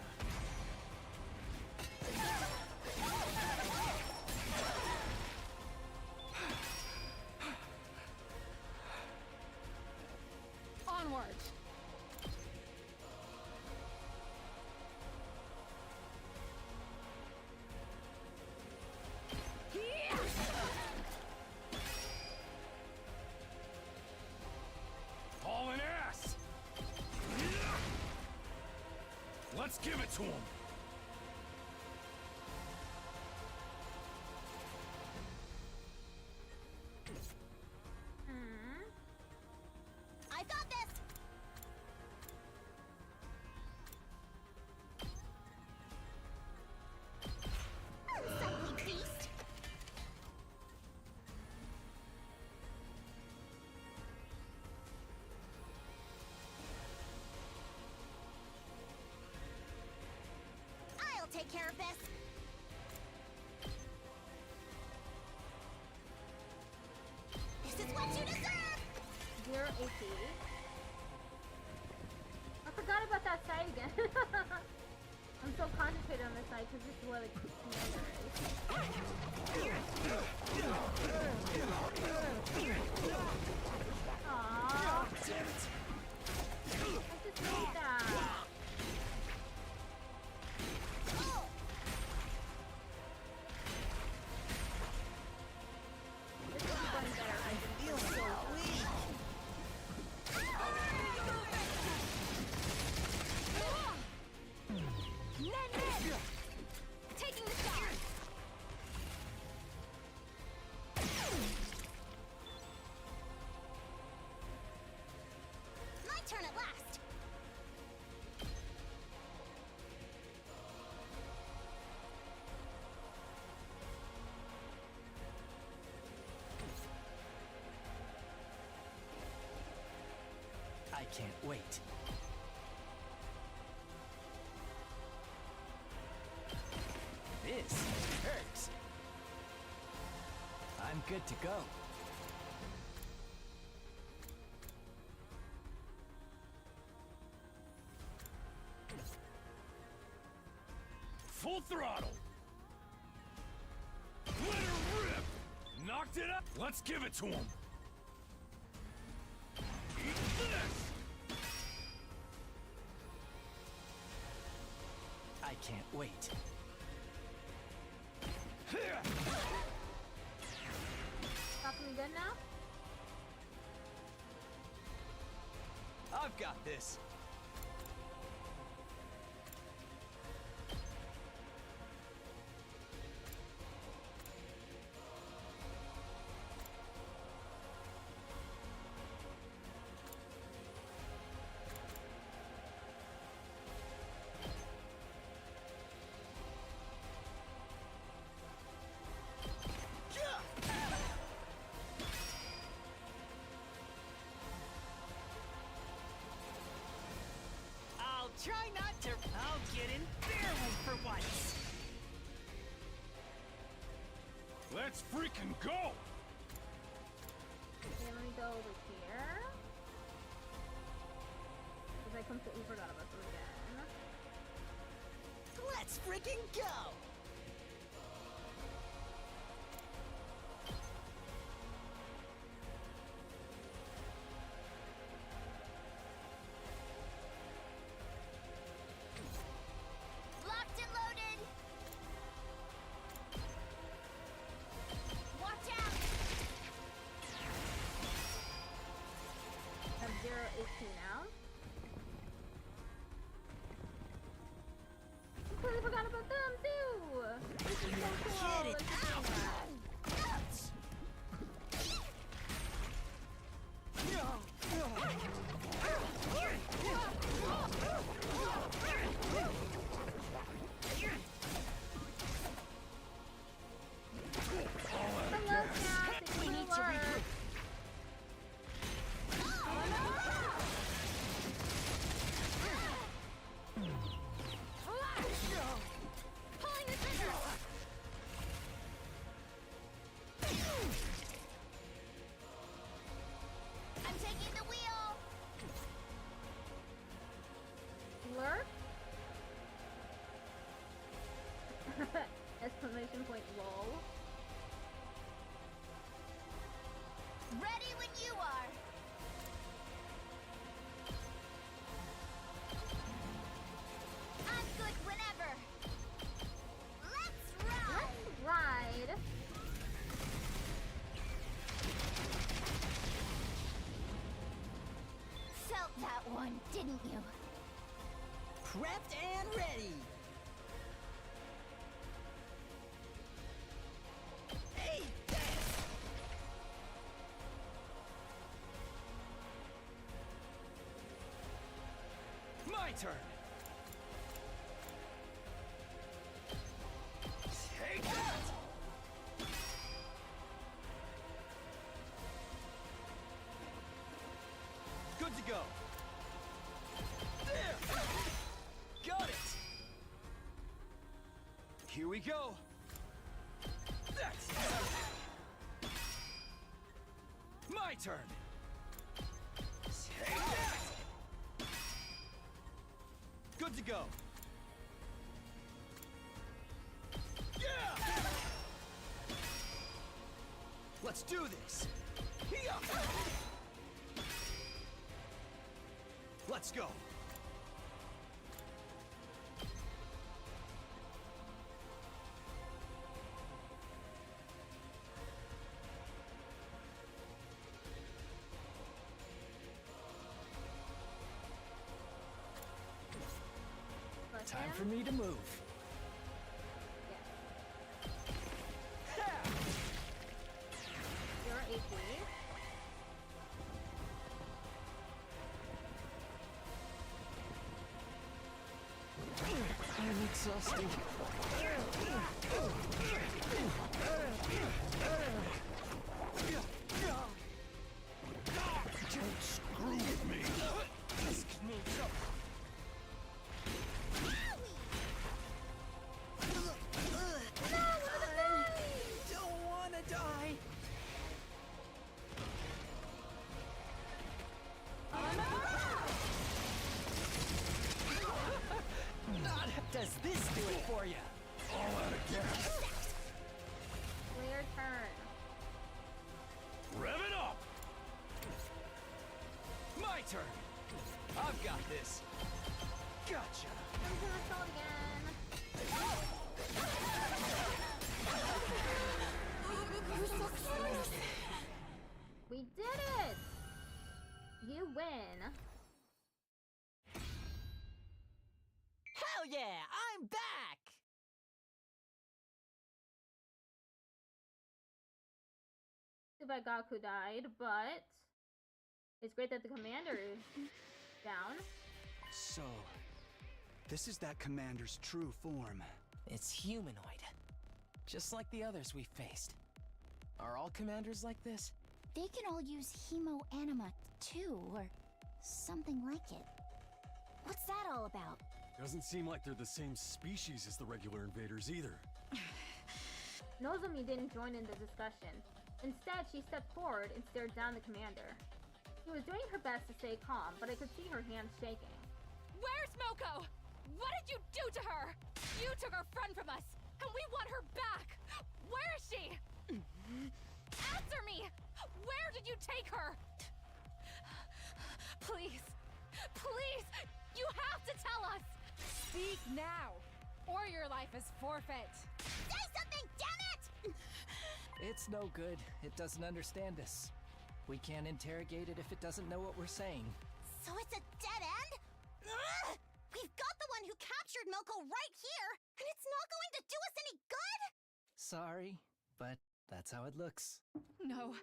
Onward. give it to him! I got this! Unsightly beast! I'll take care of this! This is what you deserve! 0 AP. I forgot about that side again. I'm so concentrated on this side because this is where the commander is. Aww. I just need that. This is going better. I feel so weak. Taking the shot! My turn at last! I can't wait. This hurts. I'm good to go. Full throttle! Let her rip! Knocked it up! Let's give it to him! Eat this! I can't wait. Talking good now? I've got this. I'll try not to. I'll get in barely for once. Let's freaking go! Okay, let me go over here. Because I completely forgot about them again. Let's freaking go! Locked and loaded! Watch out! I have 0 AP now. Completely forgot about them too! This is so cool! Get it out! Hello, Cat! We need to regroup. Pulling the trigger! I'm taking the wheel! Lurk? Exclamation point lol. Ready when you are! I'm good whenever! Let's ride! Ride. Felt that one, didn't you? prepped and ready. Hey, My turn. Take that! Good to go. There! Got it! Here we go. That's my turn. Take that! Good to go. Yeah! Let's do this. Here! Let's go. Time for me to move. You're AP. I'm exhausted. Don't screw with me. Don't wanna die. Does this do it for you? All out of gas. Clear turn. Rev it up. My turn. I've got this. Gotcha. Come to the soul again. We did it! You win. Hell yeah, I'm back! Too bad Gaku died, but it's great that the commander is down. So, this is that commander's true form. It's humanoid. Just like the others we faced. Are all commanders like this? They can all use hemo-anima too, or something like it. What's that all about? Doesn't seem like they're the same species as the regular invaders either. Nozomi didn't join in the discussion. Instead, she stepped forward and stared down the commander. She was doing her best to stay calm, but I could see her hands shaking. Where's Moko? What did you do to her? You took her friend from us, and we want her back! Where is she? Answer me! Where did you take her? Please, please, you have to tell us! Speak now, or your life is forfeit. Say something, damn it! It's no good. It doesn't understand us. We can't interrogate it if it doesn't know what we're saying. So it's a dead end? Ugh! We've got the one who captured Milko right here, and it's not going to do us any good? Sorry, but that's how it looks. No.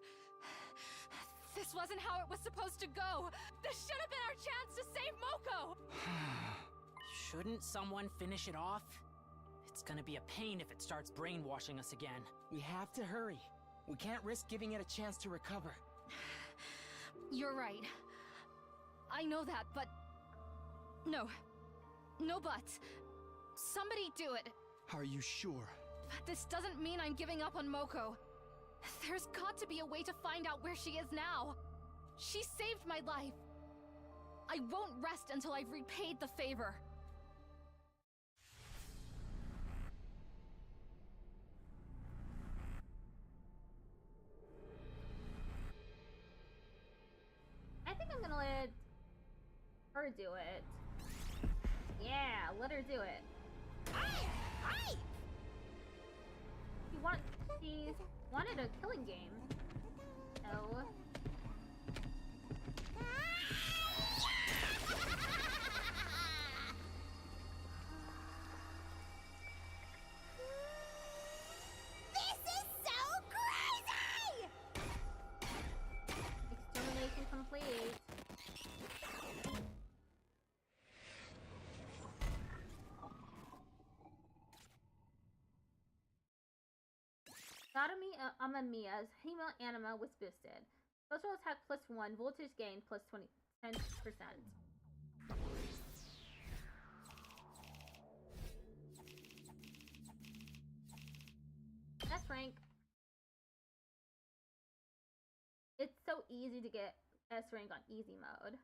This wasn't how it was supposed to go. This should have been our chance to save Moko! Shouldn't someone finish it off? It's gonna be a pain if it starts brainwashing us again. We have to hurry. We can't risk giving it a chance to recover. You're right. I know that, but... No. No buts. Somebody do it. Are you sure? This doesn't mean I'm giving up on Moko. There's got to be a way to find out where she is now. She saved my life. I won't rest until I've repaid the favor. I think I'm gonna let her do it. Yeah, let her do it. Hey! She wanted a killing game. So... Amamiya's female anima was boosted. Special attack +1, voltage gain plus 10%. That's rank. It's so easy to get S rank on easy mode.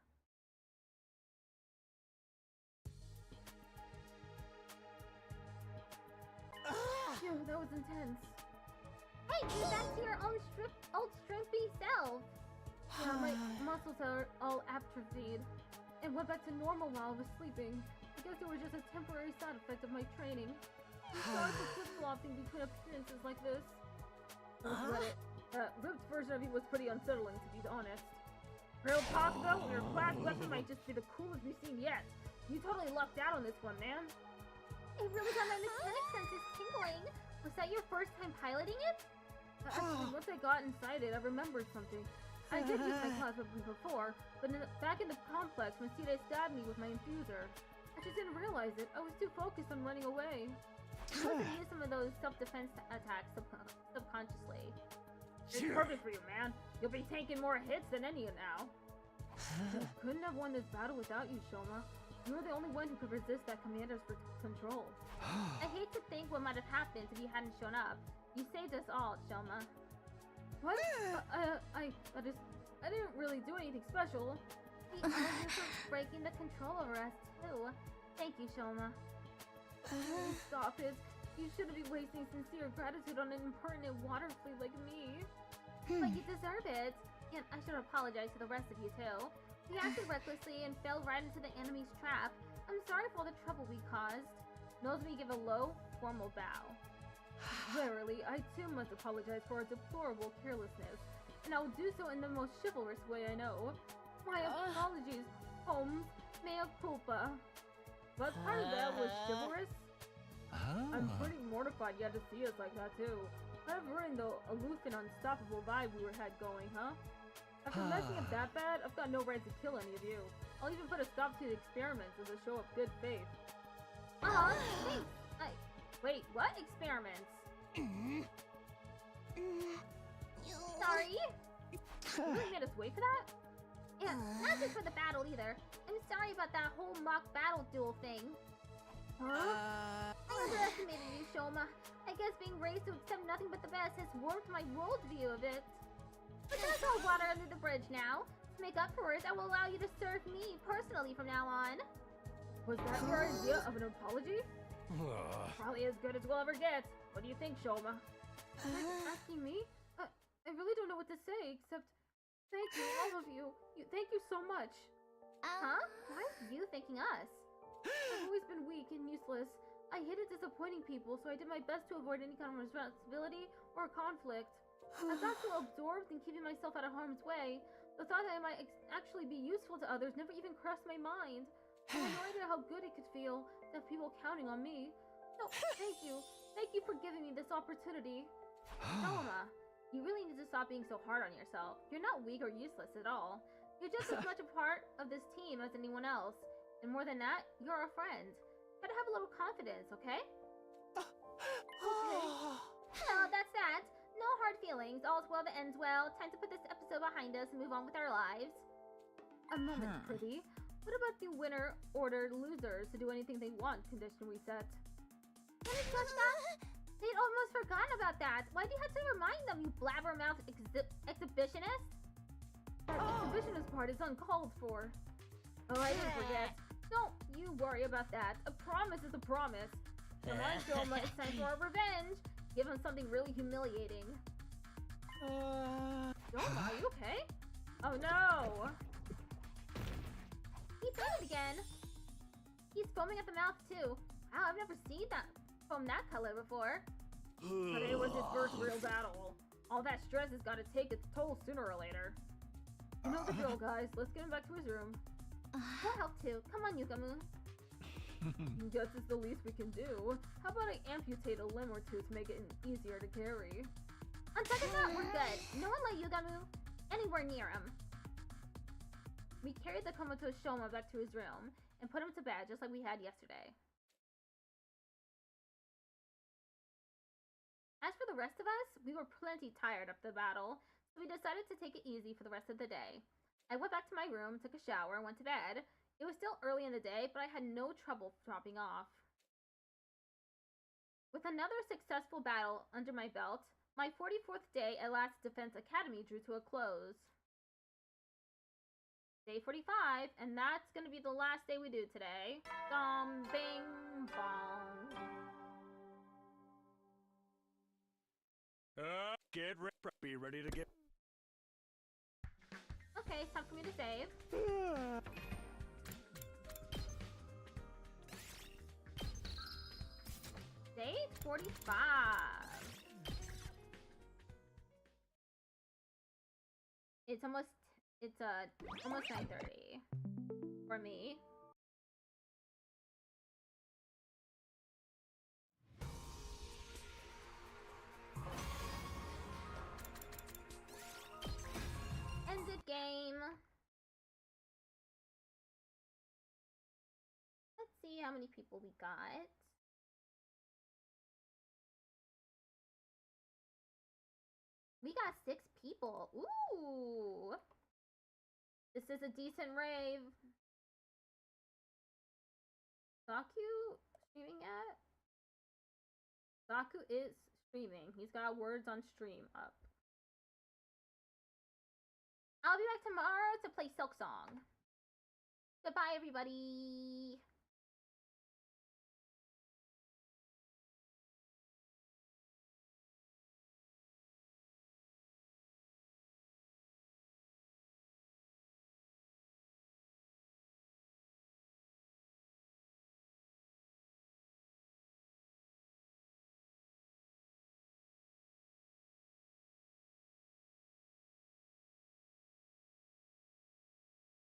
Phew, that was intense. Hey, get back to your old strengthy self. Yeah, my muscles are all atrophied and went back to normal while I was sleeping. I guess it was just a temporary side effect of my training. I'm sorry for flip-flopping between appearances like this. Ripped version of you was pretty unsettling, to be honest. Real talk though, your class weapon might just be the coolest we've seen yet. You totally lucked out on this one, man. It really got my mechanic senses tingling. Was that your first time piloting it? Actually, once I got inside it, I remembered something. I did use my class weapon before, but back in the complex, Masita stabbed me with my infuser. I just didn't realize it. I was too focused on running away. You must have used some of those self-defense attacks subconsciously. It's perfect for you, man. You'll be taking more hits than any now. I couldn't have won this battle without you, Shoma. You were the only one who could resist that commander's control. I hate to think what might have happened if you hadn't shown up. You saved us all, Shoma. What? I didn't really do anything special. We owe you for breaking the control over us, too. Thank you, Shoma. Please stop it. You shouldn't be wasting sincere gratitude on an impertinent water flea like me. But you deserve it. And I should apologize to the rest of you, too. We acted recklessly and fell right into the enemy's trap. I'm sorry for all the trouble we caused. Nozomi give a low, formal bow. Verily, I too must apologize for our deplorable carelessness, and I will do so in the most chivalrous way I know. My apologies, Holmes, mea culpa. What part of that was chivalrous? I'm pretty mortified you had to see us like that too. I've ruined the aloof and unstoppable vibe we had going, huh? After messing up that bad, I've got no right to kill any of you. I'll even put a stop to the experiments as a show of good faith. Thanks. Wait, what experiments? Sorry? You really made us wait for that? Yeah, not just for the battle either. I'm sorry about that whole mock battle duel thing. I underestimated you, Shoma. I guess being raised to accept nothing but the best has warped my worldview a bit. But that's all water under the bridge now. To make up for it, I will allow you to serve me personally from now on. Was that your idea of an apology? Probably as good as we'll ever get. What do you think, Shoma? Asking me? I really don't know what to say, except thank you, all of you. Thank you so much. Huh? Why are you thanking us? I've always been weak and useless. I hated disappointing people, so I did my best to avoid any kind of responsibility or conflict. I got so absorbed in keeping myself out of harm's way, the thought that I might actually be useful to others never even crossed my mind. I had no idea how good it could feel to have people counting on me. So, thank you. Thank you for giving me this opportunity. Shoma, you really need to stop being so hard on yourself. You're not weak or useless at all. You're just as much a part of this team as anyone else. And more than that, you're a friend. Gotta have a little confidence, okay? Okay. So, that's that. No hard feelings. All's well that ends well. Time to put this episode behind us and move on with our lives. A moment, pretty. What about the winner ordered losers to do anything they want condition we set? They'd almost forgotten about that. Why do you have to remind them, you blabbermouth exhibitionist? That exhibitionist part is uncalled for. Oh, I didn't forget. Don't you worry about that. A promise is a promise. Come on, Shoma, it's time for our revenge. Give him something really humiliating. Shoma, are you okay? Oh no! He did it again. He's foaming at the mouth too. Wow, I've never seen that foam that color before. Today was his first real battle. All that stress has got to take its toll sooner or later. You know the drill, guys. Let's get him back to his room. We'll help too. Come on, Yugamu. Guess it's the least we can do. How about I amputate a limb or two to make it easier to carry? On second thought, we're good. No one let Yugamu anywhere near him. We carried the comatose Shoma back to his room and put him to bed just like we had yesterday. As for for the rest of us, we were plenty tired after the battle, so we decided to take it easy for the rest of the day. I went back to my room, took a shower, and went to bed. It was still early in the day, but I had no trouble dropping off. With another successful battle under my belt, my 44th day at Last Defense Academy drew to a close. Day 45, and that's gonna be the last day we do today. Bing, bong. Be ready to get... Okay, it's time for me to save. Day 45. It's almost 9:30 for me. Ended game. Let's see how many people we got. We got 6 people. Ooh. This is a decent rave. Saku streaming at? Saku is streaming. He's got words on stream up. I'll be back tomorrow to play Silk Song. Goodbye, everybody.